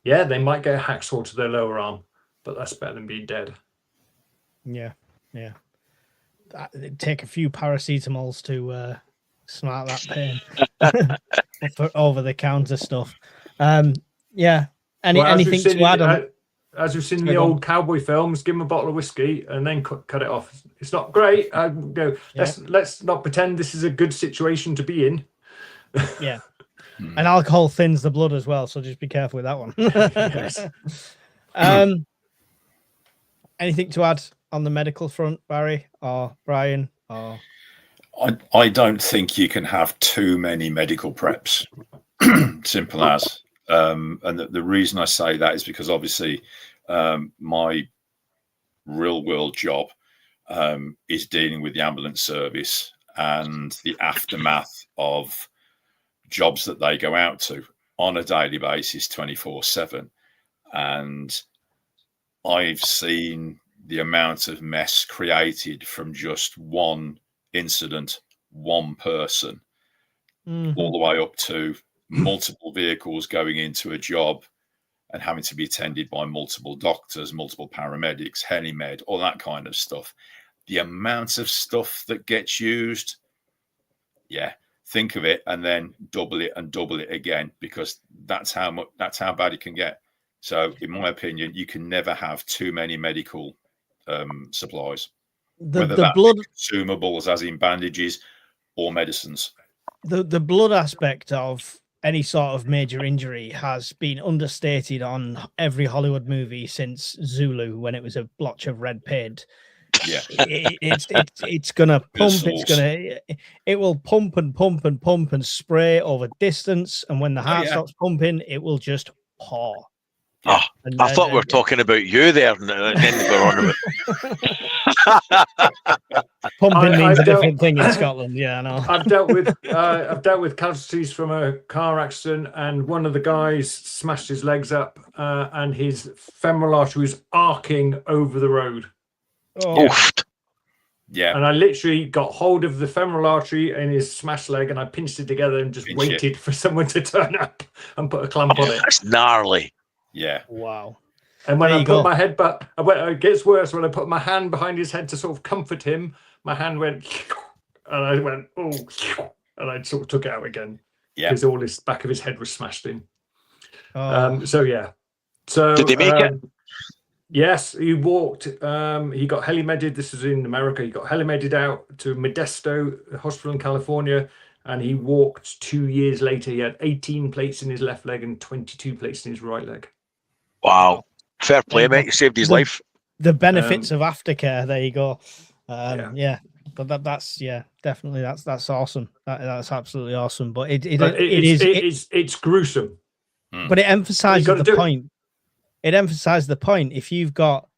Yeah, they might get a hacksaw to their lower arm, but that's better than being dead. Yeah. It'd take a few paracetamols to smart that pain for over-the-counter stuff. Yeah. Anything to add on? As we've seen in the old cowboy films, give them a bottle of whiskey and then cut it off. It's not great. Let's not pretend this is a good situation to be in. Yeah. And alcohol thins the blood as well, so just be careful with that one. Yes. Anything to add on the medical front, Barry or Brian? Or I don't think you can have too many medical preps. Simple as. And the reason I say that is because obviously my real world job is dealing with the ambulance service and the aftermath of jobs that they go out to on a daily basis 24/7. And I've seen the amount of mess created from just one incident, one person, all the way up to multiple vehicles going into a job and having to be attended by multiple doctors, multiple paramedics, helimed, all that kind of stuff. The amount of stuff that gets used, think of it and then double it and double it again, because that's how bad it can get. So in my opinion, you can never have too many medical supplies, whether that's consumables as in bandages or medicines. The blood aspect of any sort of major injury has been understated on every Hollywood movie since Zulu, when it was a blotch of red paint. Yeah, it's gonna pump. It will pump and pump and pump and spray over distance, and when the heart stops pumping, it will just pour. Oh, I thought we were talking about you there, and then we're on about pumping means a different thing in Scotland. Yeah, I know. I've dealt with casualties from a car accident, and one of the guys smashed his legs up, and his femoral artery was arcing over the road. Oh. Yeah. And I literally got hold of the femoral artery in his smashed leg, and I pinched it together and just waited for someone to turn up and put a clamp on it. That's gnarly. Yeah. Wow. And when I put my head back, it gets worse. When I put my hand behind his head to sort of comfort him, my hand went, and I went, oh, and I sort of took it out again. Yeah. Because all his back of his head was smashed in. Oh. So did they make it? Yes, he walked. He got helimedded. This was in America. He got helimedded out to Modesto Hospital in California, and he walked 2 years later. He had 18 plates in his left leg and 22 plates in his right leg. Wow. Fair play, mate. You saved his life. The benefits of aftercare. There you go. Yeah. But that's definitely that's awesome. That's absolutely awesome. But it's gruesome. But it emphasizes the point. It emphasizes the point. If you've got,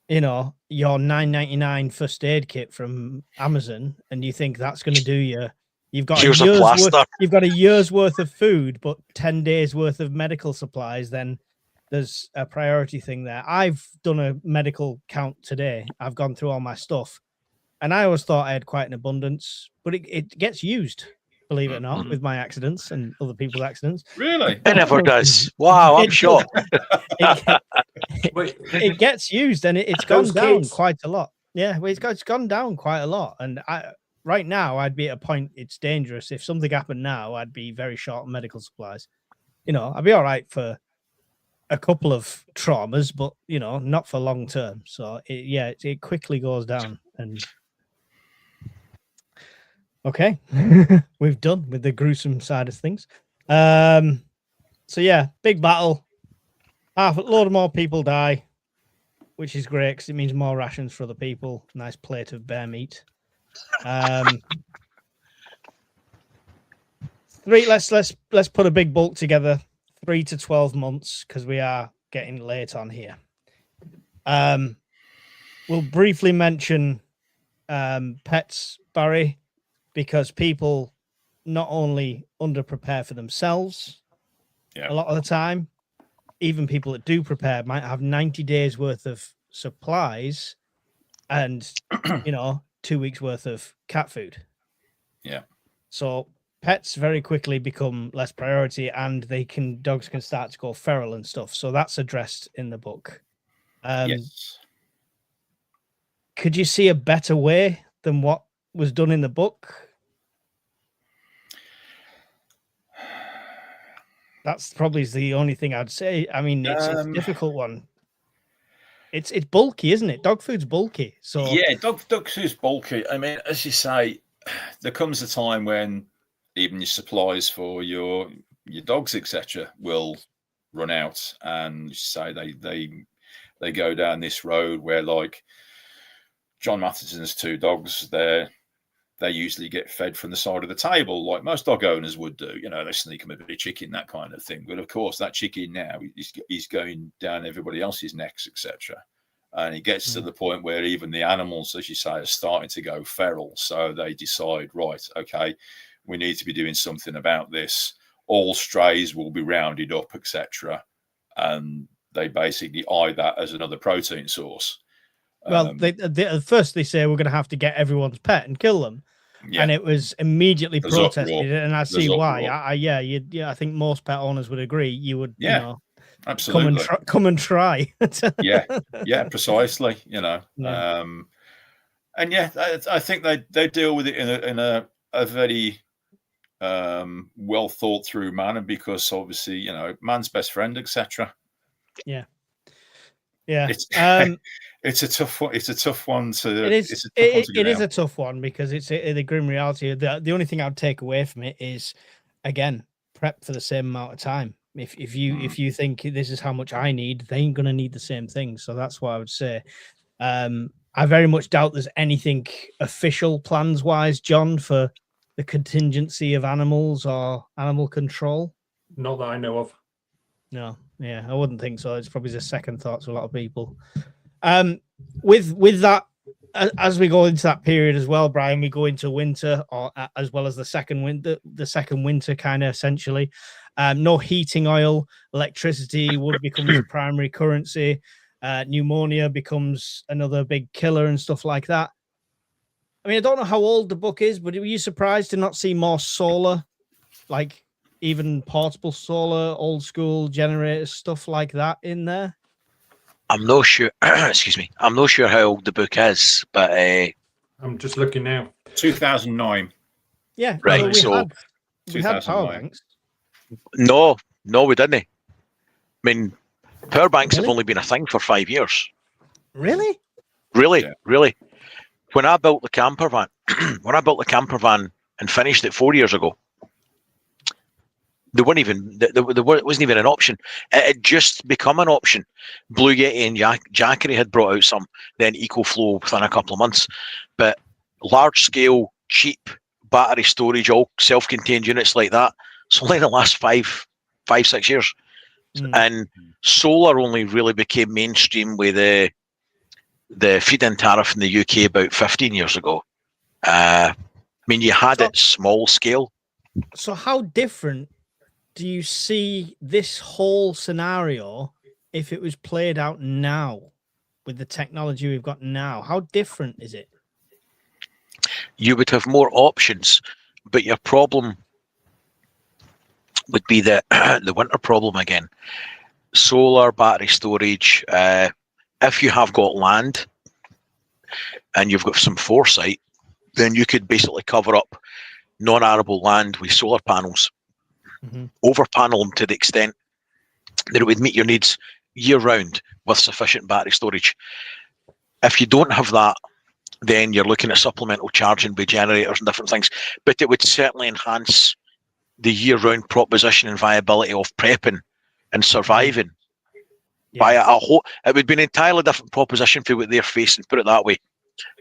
your $9.99 first aid kit from Amazon, and you think that's going to do you, you've got a year's worth of food, but 10 days worth of medical supplies, then there's a priority thing there. I've done a medical count today. I've gone through all my stuff, and I always thought I had quite an abundance, but it gets used, believe it or not, with my accidents and other people's accidents. Really? It never does. Wow, I'm It shocked. It gets used, and it's gone down quite a lot. Yeah, well, it's gone down quite a lot, and right now I'd be at a point it's dangerous. If something happened now, I'd be very short on medical supplies. You know, I'd be all right for a couple of traumas, but you know, not for long term. So it quickly goes down. And okay, we've done with the gruesome side of things. So yeah, big battle. A load of more people die, which is great because it means more rations for other people. Nice plate of bear meat. Let's put a big bulk together. 3 to 12 months, because we are getting late on here. We'll briefly mention pets, Barry, because people not only underprepare for themselves a lot of the time, even people that do prepare might have 90 days worth of supplies and 2 weeks worth of cat food. Yeah. So pets very quickly become less priority, and dogs can start to go feral and stuff. So that's addressed in the book. Yes. Could you see a better way than what was done in the book? That's probably the only thing I'd say. I mean, it's a difficult one. It's bulky, isn't it? Dog food's bulky. So yeah, dog food's bulky. I mean, as you say, there comes a time when even your supplies for your dogs, etc., will run out, and you say they go down this road where, like John Matheson's 2 dogs, they usually get fed from the side of the table, like most dog owners would do. You know, they sneak them a bit of chicken, that kind of thing. But of course, that chicken now is going down everybody else's necks, etc. And it gets to the point where even the animals, as you say, are starting to go feral. So they decide, right, okay, we need to be doing something about this. All strays will be rounded up, etc. And they basically eye that as another protein source. Well, at first they say we're going to have to get everyone's pet and kill them, and it was immediately protested, and I see why. I think most pet owners would agree. You would, absolutely come and try. yeah, precisely. And I think they deal with it in a very well thought through manner, because obviously man's best friend, etc. It's a tough one. It's a tough one to. It is a tough one because it's the grim reality. The only thing I'd take away from it is, again, prep for the same amount of time. If you think this is how much I need, they ain't gonna need the same thing. So that's what I would say. I very much doubt there's anything official plans wise, John, for the contingency of animals or animal control. Not that I know of. No, I wouldn't think so. It's probably a second thought to a lot of people. With that, as we go into that period as well, Brian, we go into winter, or as well as the second winter, kind of essentially. No heating oil, electricity would become the primary currency. Pneumonia becomes another big killer and stuff like that. I mean, I don't know how old the book is, but were you surprised to not see more solar, like even portable solar, old school generators, stuff like that in there? I'm not sure. Excuse me. I'm not sure how old the book is, but I'm just looking now. 2009. Yeah, right. We had power banks. No, we didn't. I mean, power banks have only been a thing for 5 years. Really? Really. When I built the camper van, and finished it 4 years ago, there wasn't even an option. It had just become an option. Blue Yeti and Jackery had brought out some, then EcoFlow within a couple of months. But large scale, cheap battery storage, all self-contained units like that, it's only in the last 5-6 years. And solar only really became mainstream with the feed-in tariff in the UK about 15 years ago. I mean, you had it small scale. So how different do you see this whole scenario if it was played out now with the technology we've got now? How different is it? You would have more options, but your problem would be the the winter problem again. Solar, battery storage. If you have got land and you've got some foresight, then you could basically cover up non-arable land with solar panels, over panel them to the extent that it would meet your needs year round with sufficient battery storage. If you don't have that, then you're looking at supplemental charging with generators and different things, but it would certainly enhance the year-round proposition and viability of prepping and surviving. By a whole, it would be an entirely different proposition for what they're facing, put it that way,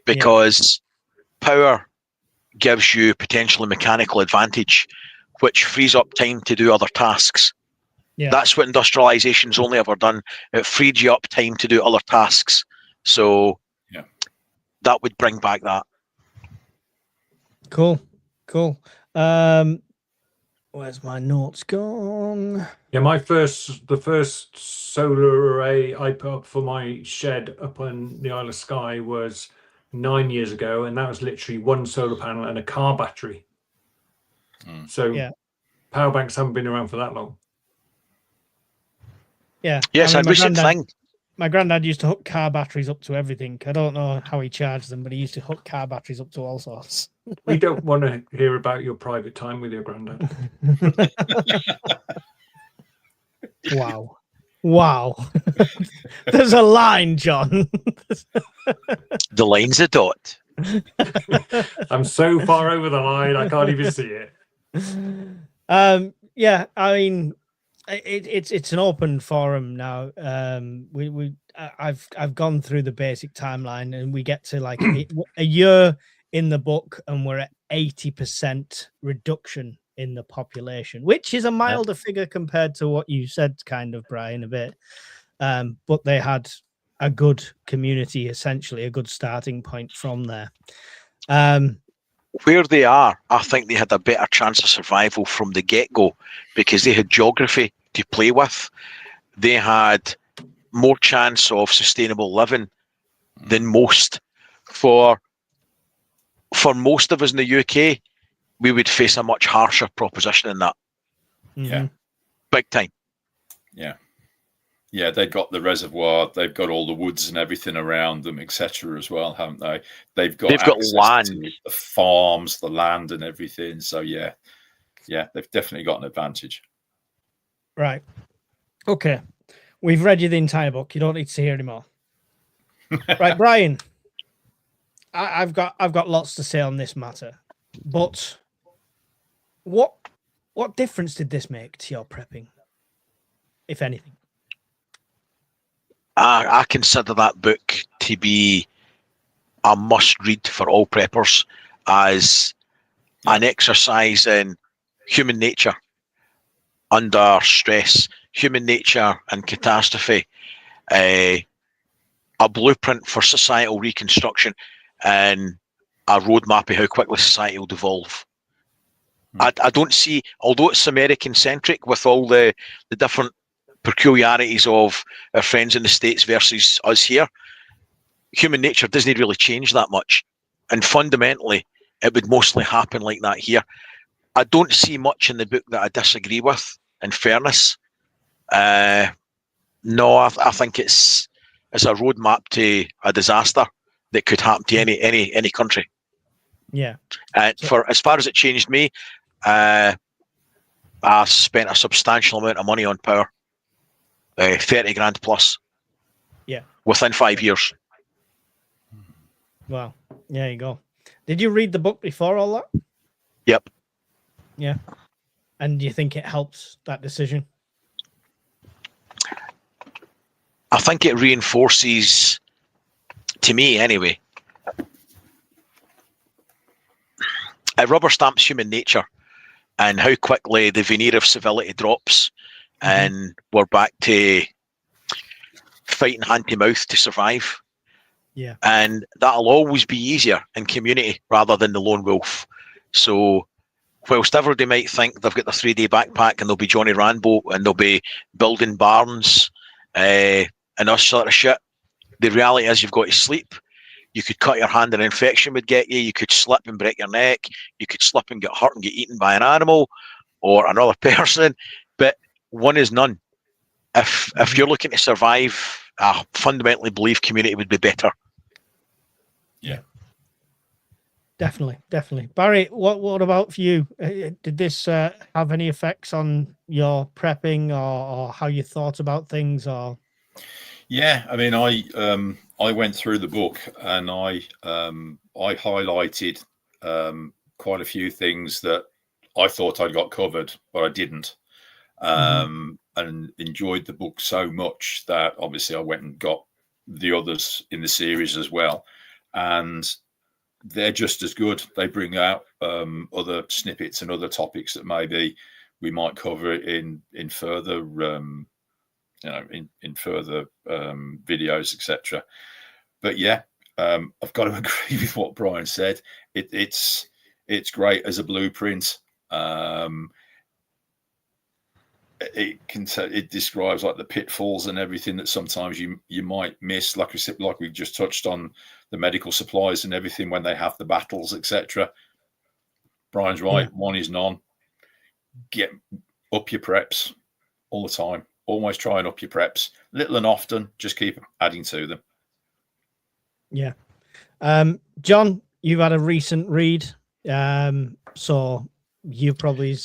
because power gives you potentially mechanical advantage, which frees up time to do other tasks. That's what industrialization's only ever done. It freed you up time to do other tasks. So that would bring back that. Cool. Where's my notes gone? Yeah, the first solar array I put up for my shed up on the Isle of Skye was 9 years ago, and that was literally one solar panel and a car battery. So power banks haven't been around for that long. Yeah. Yes, I mean, a recent thing. My granddad used to hook car batteries up to everything. I don't know how he charged them, but he used to hook car batteries up to all sorts. We don't want to hear about your private time with your granddad. Wow. There's a line, John. The line's a dot. I'm so far over the line, I can't even see it. Yeah, I mean, it's an open forum now. I've gone through the basic timeline, and we get to like a year in the book, and we're at 80% reduction in the population, which is a milder figure compared to what you said, kind of, Brian, a bit. But they had a good community, essentially a good starting point from there. Where they are, I think they had a better chance of survival from the get-go because they had geography to play with. They had more chance of sustainable living than most. For most of us in the UK, we would face a much harsher proposition in that. Yeah. Big time. Yeah. Yeah, they've got the reservoir, they've got all the woods and everything around them, etc. as well, haven't they? They've got land, to the farms, the land and everything. So yeah, they've definitely got an advantage. Right. Okay. We've read you the entire book. You don't need to hear anymore. Right, Brian. I've got lots to say on this matter, but what difference did this make to your prepping, if anything? I consider that book to be a must-read for all preppers as an exercise in human nature under stress, human nature and catastrophe, a blueprint for societal reconstruction, and a roadmap of how quickly society will devolve. I don't see, although it's American-centric with all the different peculiarities of our friends in the States versus us here, human nature doesn't really change that much. And fundamentally, it would mostly happen like that here. I don't see much in the book that I disagree with, in fairness. No, I think it's a roadmap to a disaster that could happen to any country. Yeah. For as far as it changed me, I spent a substantial amount of money on power. 30 grand plus. Yeah. Within 5 years. Wow. There you go. Did you read the book before all that? Yep. Yeah. And do you think it helps that decision? I think it reinforces, to me anyway, it rubber stamps human nature and how quickly the veneer of civility drops. And we're back to fighting hand to mouth to survive. Yeah. And that'll always be easier in community rather than the lone wolf. So whilst everybody might think they've got the 3-day backpack and they'll be Johnny Rambo and they'll be building barns and that sort of shit. The reality is you've got to sleep. You could cut your hand and an infection would get you. You could slip and break your neck. You could slip and get hurt and get eaten by an animal or another person. But one is none. If you're looking to survive, I fundamentally believe community would be better. Yeah. Definitely. Barry, what about for you? Did this have any effects on your prepping or how you thought about things? Or Yeah, I mean, I went through the book and I highlighted quite a few things that I thought I'd got covered, but I didn't. And enjoyed the book so much that obviously I went and got the others in the series as well, and they're just as good. They bring out other snippets and other topics that maybe we might cover in further in further videos, etc. But yeah, I've got to agree with what Brian said. It's great as a blueprint. It describes like the pitfalls and everything that sometimes you might miss, like we just touched on the medical supplies and everything when they have the battles, etc. Brian's right. Yeah. One is none. Get up your preps all the time. Always try and up your preps, little and often. Just keep adding to them. Yeah. John, you've had a recent read, so you probably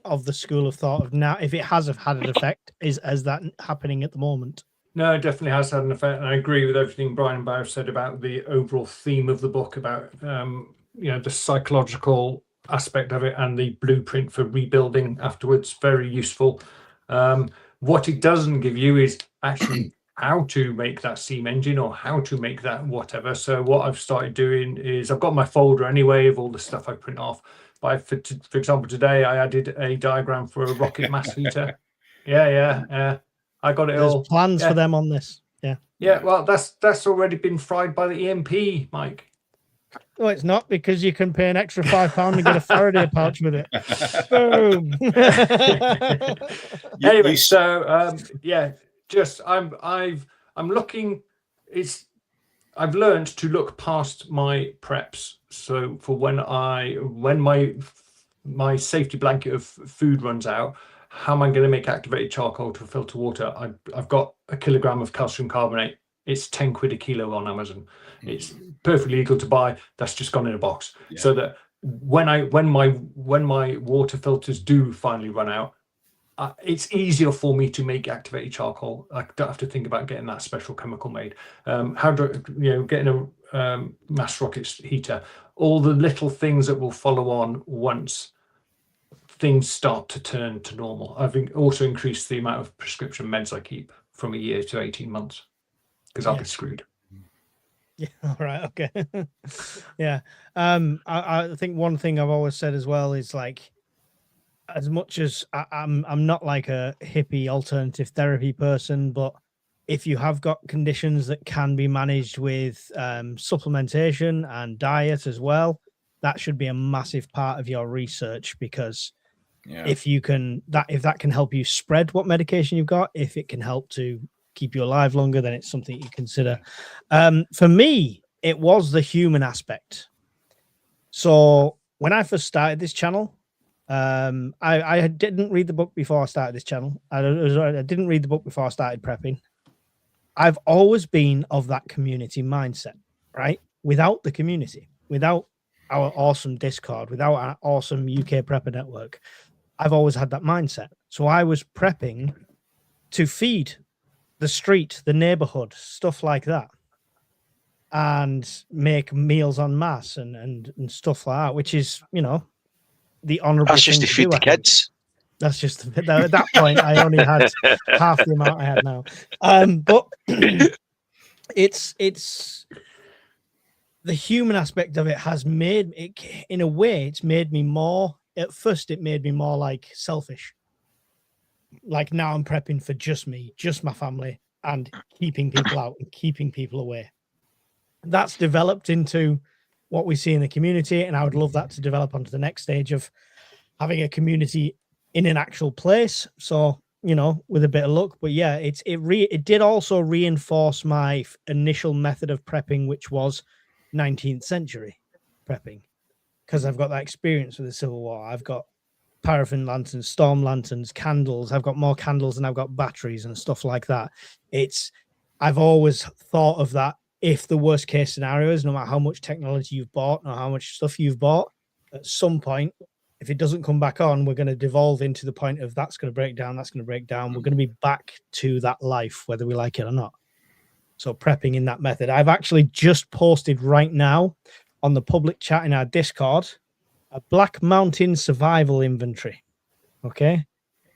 of the school of thought of now, if it has had an effect, is that happening at the moment? No, it definitely has had an effect, and I agree with everything Brian and Barry said about the overall theme of the book, about the psychological aspect of it and the blueprint for rebuilding afterwards. Very useful. What it doesn't give you is actually how to make that steam engine or how to make that whatever. So what I've started doing is I've got my folder anyway of all the stuff I print off. But for example, today I added a diagram for a rocket mass heater. Yeah. I got it. There's all. Plans for them on this. Yeah. Yeah. Well, that's already been fried by the EMP, Mike. No, it's not, because you can pay an extra £5 and get a Faraday pouch with it. Boom. Anyway, so just I'm looking. I've learned to look past my preps. So for when my safety blanket of food runs out, how am I going to make activated charcoal to filter water? I've got a kilogram of calcium carbonate. It's 10 quid a kilo on Amazon. It's perfectly legal to buy. That's just gone in a box. Yeah. So that when my water filters do finally run out, it's easier for me to make activated charcoal. I don't have to think about getting that special chemical made. Getting a mass rocket heater, all the little things that will follow on once things start to turn to normal. I've also increased the amount of prescription meds I keep from a year to 18 months because I'll be screwed. Yeah. All right. Okay. Yeah. I think one thing I've always said as well is, like, as much as I'm not like a hippie alternative therapy person, but if you have got conditions that can be managed with supplementation and diet as well, that should be a massive part of your research, because if that can help you spread what medication you've got, if it can help to keep you alive longer, then it's something you consider. For me, it was the human aspect. So when I first started this channel, I didn't read the book before I started this channel. I didn't read the book before I started prepping. I've always been of that community mindset, right? Without the community, without our awesome Discord, without our awesome UK Prepper Network, I've always had that mindset. So I was prepping to feed the street, the neighborhood, stuff like that, and make meals en masse and stuff like that, which is, the honorable. That's just to feed the kids. That's just at that point I only had half the amount I had now. But it's the human aspect of it has made it, in a way, it's made me more. At first, it made me more like selfish. Like, now I'm prepping for just me, just my family, and keeping people out and keeping people away. That's developed into what we see in the community, and I would love that to develop onto the next stage of having a community in an actual place. So you know, with a bit of luck. But yeah, it did also reinforce my initial method of prepping, which was 19th century prepping, because I've got that experience with the Civil War. I've got paraffin lanterns, storm lanterns, candles. I've got more candles than I've got batteries and stuff like that. I've always thought of that. If the worst case scenario is, no matter how much technology you've bought or how much stuff you've bought, at some point, if it doesn't come back on, we're going to devolve into the point of that's going to break down, that's going to break down. We're going to be back to that life, whether we like it or not. So prepping in that method. I've actually just posted right now on the public chat in our Discord a Black Mountain survival inventory. Okay.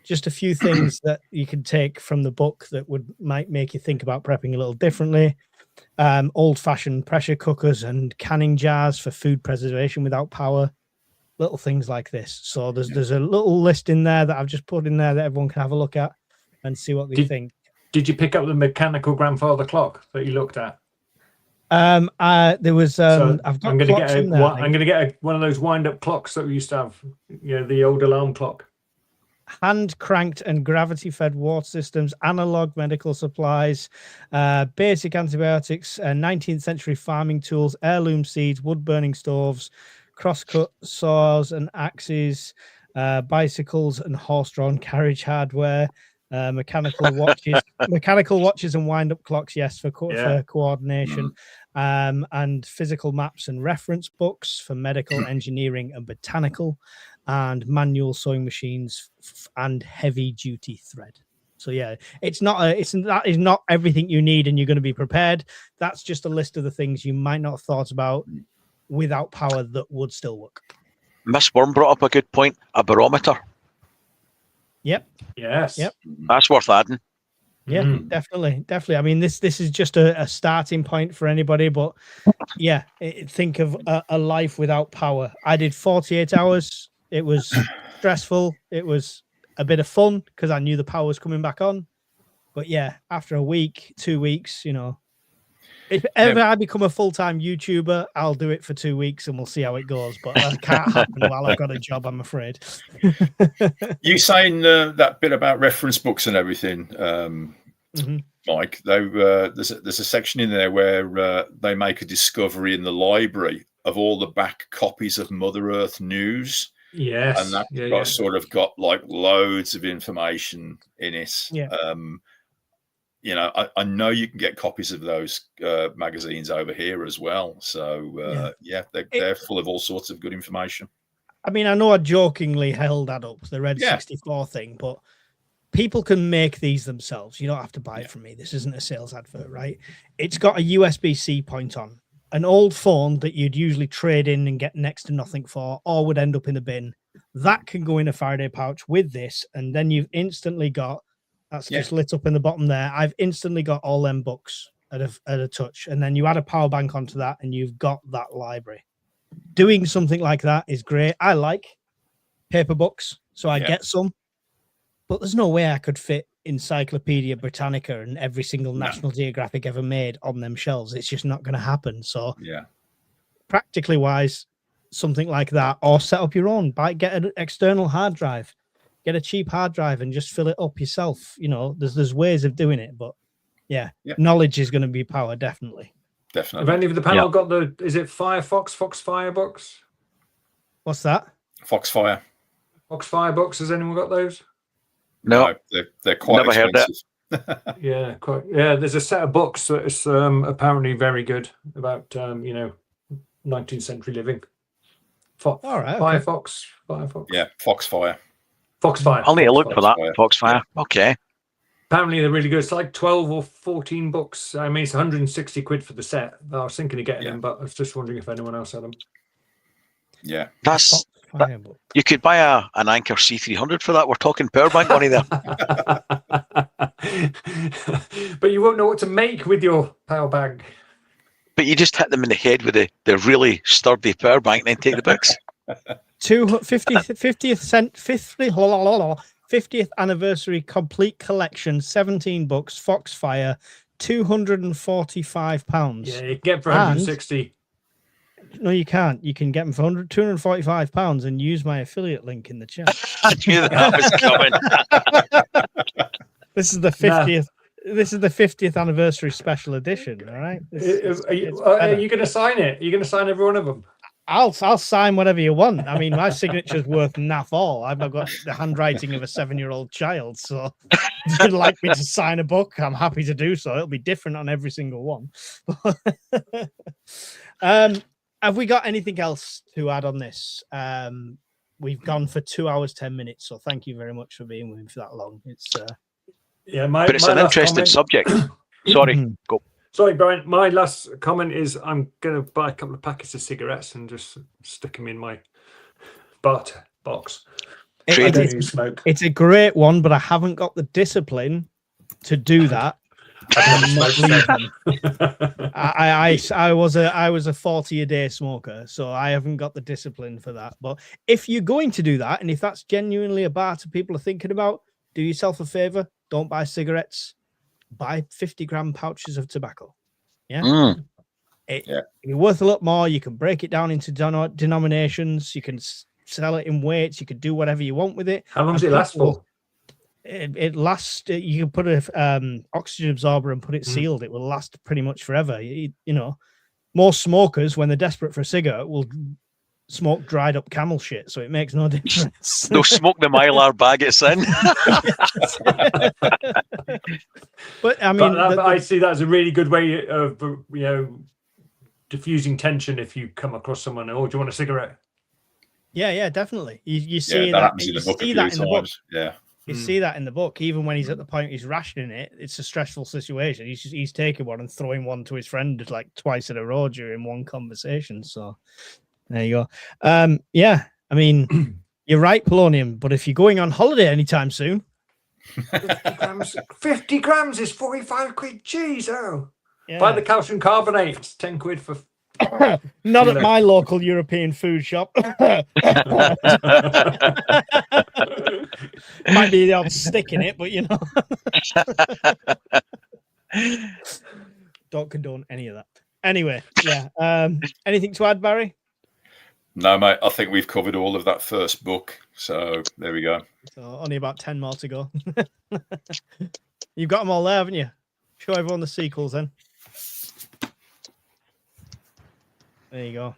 Just a few things that you can take from the book that might make you think about prepping a little differently. Old-fashioned pressure cookers and canning jars for food preservation without power. Little things like this. So there's a little list in there that I've just put in there that everyone can have a look at and see what they think. Did you pick up the mechanical grandfather clock that you looked at? There was I'm going to get one of those wind-up clocks that we used to have. You know, the old alarm clock. Hand cranked and gravity fed water systems, analog medical supplies, basic antibiotics, 19th century farming tools, heirloom seeds, wood burning stoves, crosscut saws and axes, bicycles and horse-drawn carriage hardware, mechanical watches and wind-up clocks, yes, for coordination, and physical maps and reference books for medical, engineering, and botanical, and manual sewing machines and heavy-duty thread. So yeah, that is not everything you need, and you're going to be prepared. That's just a list of the things you might not have thought about without power that would still work. Miss Worm brought up a good point, a barometer. Yep. Yes. Yep. That's worth adding. Yeah, definitely. I mean, this is just a starting point for anybody, but yeah, think of a life without power. I did 48 hours. It was stressful. It was a bit of fun because I knew the power was coming back on. But yeah, after a week, 2 weeks, you know, if ever I become a full-time YouTuber, I'll do it for 2 weeks and we'll see how it goes. But that can't happen while I've got a job, I'm afraid. You saying that bit about reference books and everything, Mike? There's a section in there where they make a discovery in the library of all the back copies of Mother Earth News. Yes, and that sort of got like loads of information in it. Yeah. You know, I know you can get copies of those magazines over here as well. So they're full of all sorts of good information. I mean, I know I jokingly held that up, the Red 64 thing, but people can make these themselves. You don't have to buy it from me. This isn't a sales advert, right? It's got a USB-C point on. An old phone that you'd usually trade in and get next to nothing for, or would end up in the bin. That can go in a Faraday pouch with this, and then you've instantly got, that's just lit up in the bottom there. I've instantly got all them books at a touch, and then you add a power bank onto that, and you've got that library. Doing something like that is great. I like paper books, so I get some, but there's no way I could fit Encyclopedia Britannica and every single National Geographic ever made on them shelves. It's just not going to happen. So practically wise, something like that, or set up your own. Get an external hard drive, get a cheap hard drive and just fill it up yourself. You know, there's ways of doing it, but knowledge is going to be power, definitely. Definitely. Have any of the panel got is it Foxfire books? What's that? Foxfire books. Has anyone got those? No, they're quite expensive. Quite. Yeah, there's a set of books that is apparently very good about 19th century living. All right. Firefox. Yeah, Foxfire. I'll need to look for that. Foxfire. Okay. Apparently they're really good. It's like 12 or 14 books. I mean, it's 160 quid for the set. I was thinking of getting them, but I was just wondering if anyone else had them. Yeah. You could buy an Anker C300 for that. We're talking power bank money there. But you won't know what to make with your power bank. But you just hit them in the head with the really sturdy power bank and then take the books. 50th anniversary complete collection, 17 books, Foxfire, £245. Yeah, you get for 160. No, you can't. You can get them for £245 and use my affiliate link in the chat. I knew that was coming. This is the 50th. This is the 50th anniversary special edition. All right. Are you going to sign it? Are you going to sign every one of them? I'll sign whatever you want. I mean, my signature's worth naff all. I've got the handwriting of a 7-year-old child. So if you'd like me to sign a book, I'm happy to do so. It'll be different on every single one. Have we got anything else to add on this? We've gone for 2 hours, 10 minutes. So thank you very much for being with me for that long. It's but it's an interesting subject. Sorry, go. Sorry, Brian. My last comment is I'm going to buy a couple of packets of cigarettes and just stick them in my box. Smoke. It's a great one, but I haven't got the discipline to do that. I was a 40-a-day smoker, so I haven't got the discipline for that. But if you're going to do that, and if that's genuinely a bar people are thinking about, do yourself a favor. Don't buy cigarettes. Buy 50-gram pouches of tobacco. Yeah. It'll be worth a lot more. You can break it down into denominations. You can sell it in weights. You can do whatever you want with it. How long does it last for? It lasts. You can put a oxygen absorber and put it sealed. It will last pretty much forever. You know, most smokers, when they're desperate for a cigarette, will smoke dried up camel shit, so it makes no difference. They'll smoke the Mylar bag it's in. But I mean, I see that as a really good way of diffusing tension. If you come across someone, oh, do you want a cigarette? Yeah, definitely. You see that that, happens in the book a few times. Yeah. You see that in the book, even when he's at the point he's rationing it, it's a stressful situation. He's taking one and throwing one to his friend like twice in a row during one conversation. So there you go. Yeah, I mean, you're right, Polonium, but if you're going on holiday anytime soon, 50 grams is 45 quid. Jeez, oh. Yeah. Buy the calcium carbonate. It's 10 quid for. Not at my local European food shop. Might be the odd stick in it, but you know. Don't condone any of that. Anyway, yeah. Anything to add, Barry? No, mate. I think we've covered all of that first book. So there we go. So only about 10 more to go. You've got them all there, haven't you? Show everyone the sequels then. There you go.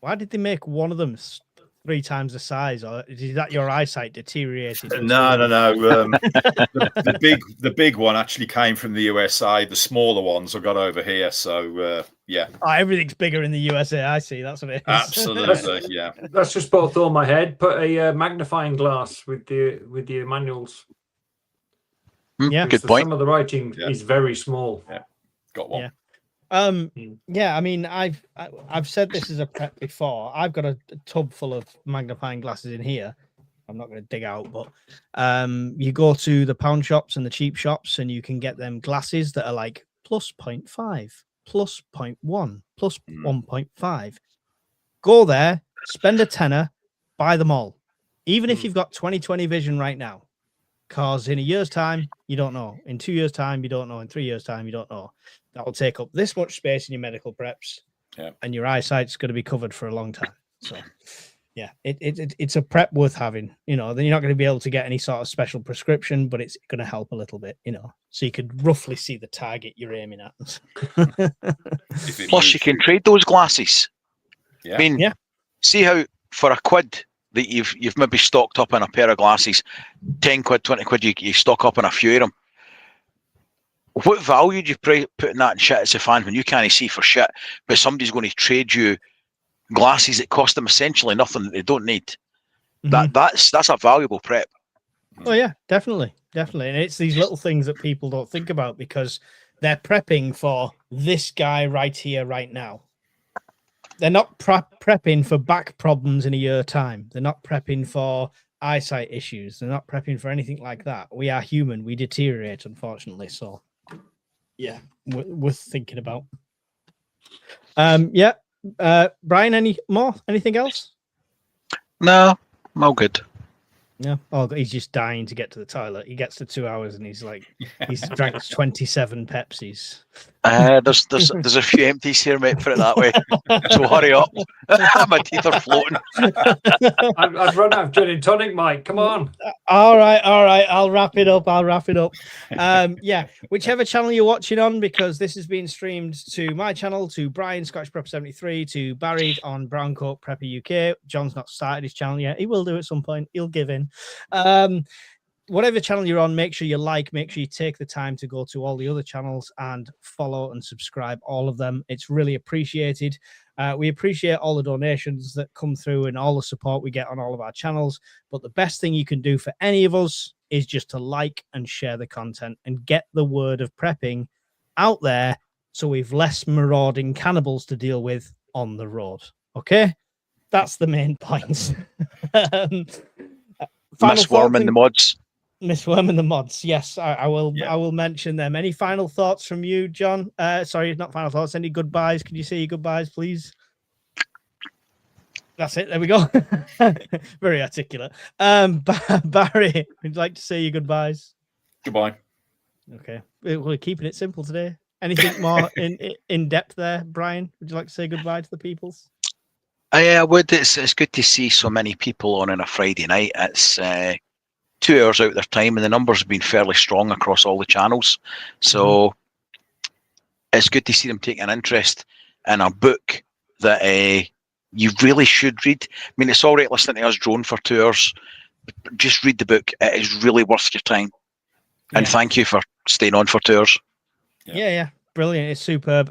Why did they make one of them 3 times the size? Or is that your eyesight deteriorated? No. The big one actually came from the USA. The smaller ones I got over here. So yeah. Oh, everything's bigger in the USA. I see. That's what it is. Absolutely, yeah. That's just put a thought in my head. Put a magnifying glass with the manuals. Yeah, good point. Some of the writing is very small. Yeah, got one. Yeah. Yeah, I mean, I've said this as a prep before. I've got a tub full of magnifying glasses in here. I'm not going to dig out, but you go to the pound shops and the cheap shops, and you can get them glasses that are like plus 0.5, plus 0.1, plus 1.5. Go there, spend a tenner, buy them all, even if you've got 20/20 vision right now. Because in a year's time, you don't know. In 2 years' time, you don't know. In 3 years' time, you don't know. That will take up this much space in your medical preps, and your eyesight's going to be covered for a long time. So, yeah, it's a prep worth having. You know, then you're not going to be able to get any sort of special prescription, but it's going to help a little bit. You know, so you could roughly see the target you're aiming at. Plus, you can trade those glasses. Yeah. I mean, see how for £1 that you've maybe stocked up on a pair of glasses, 10 quid, 20 quid, you stock up on a few of them. What value do you put in that shit as a fan when you can't see for shit, but somebody's going to trade you glasses that cost them essentially nothing that they don't need? That's a valuable prep. Oh yeah, definitely. And it's these little things that people don't think about because they're prepping for this guy right here, right now. They're not prepping for back problems in a year's time. They're not prepping for eyesight issues. They're not prepping for anything like that. We are human. We deteriorate, unfortunately. So, yeah, worth thinking about. Brian, anything else? No, I'm all good. Yeah. Oh, he's just dying to get to the toilet. He gets to 2 hours and he's like, he's drank 27 Pepsis. There's a few empties here, mate. Put it that way. So hurry up. My teeth are floating. I've run out of gin and tonic, Mike. Come on. All right. I'll wrap it up. Yeah, whichever channel you're watching on, because this is being streamed to my channel, to Brian Scottish Prep 73, to Barry on Brown Coat Prepper UK. John's not started his channel yet. He will do at some point. He'll give in. Whatever channel you're on, make sure you like, make sure you take the time to go to all the other channels and follow and subscribe all of them. It's really appreciated. We appreciate all the donations that come through and all the support we get on all of our channels. But the best thing you can do for any of us is just to like and share the content and get the word of prepping out there so we've less marauding cannibals to deal with on the road. Okay? That's the main point. Miss Worm in the mods. Miss Worm and the mods. Yes, I will. Yeah. I will mention them. Any final thoughts from you, John? Sorry, not final thoughts. Any goodbyes? Could you say your goodbyes, please? That's it. There we go. Very articulate. Barry, would you like to say your goodbyes? Goodbye. Okay, we're keeping it simple today. Anything more in depth there, Brian? Would you like to say goodbye to the peoples? I would. It's good to see so many people on a Friday night. It's 2 hours out of their time, and the numbers have been fairly strong across all the channels. So it's good to see them take an interest in a book that you really should read. I mean, it's all right listening to us drone for 2 hours. Just read the book. It is really worth your time. And thank you for staying on for 2 hours. Yeah. Brilliant. It's superb.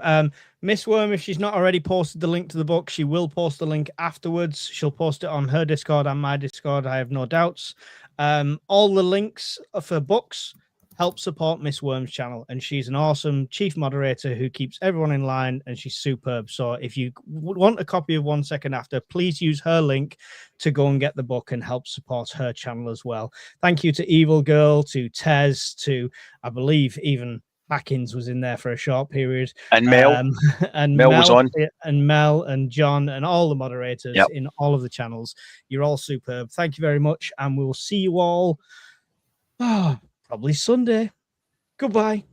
Miss Worm, if she's not already posted the link to the book, she will post the link afterwards. She'll post it on her Discord and my Discord. I have no doubts. All the links for books help support Miss Worm's channel, and she's an awesome chief moderator who keeps everyone in line, and she's superb. So if you want a copy of 1 Second After, please use her link to go and get the book and help support her channel as well. Thank you to Evil Girl, to Tez, to, I believe, even Atkins was in there for a short period, and Mel was on, and Mel and John and all the moderators in all of the channels. You're all superb. Thank you very much, and we'll see you all probably Sunday. Goodbye.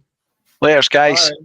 Laters, guys. Bye.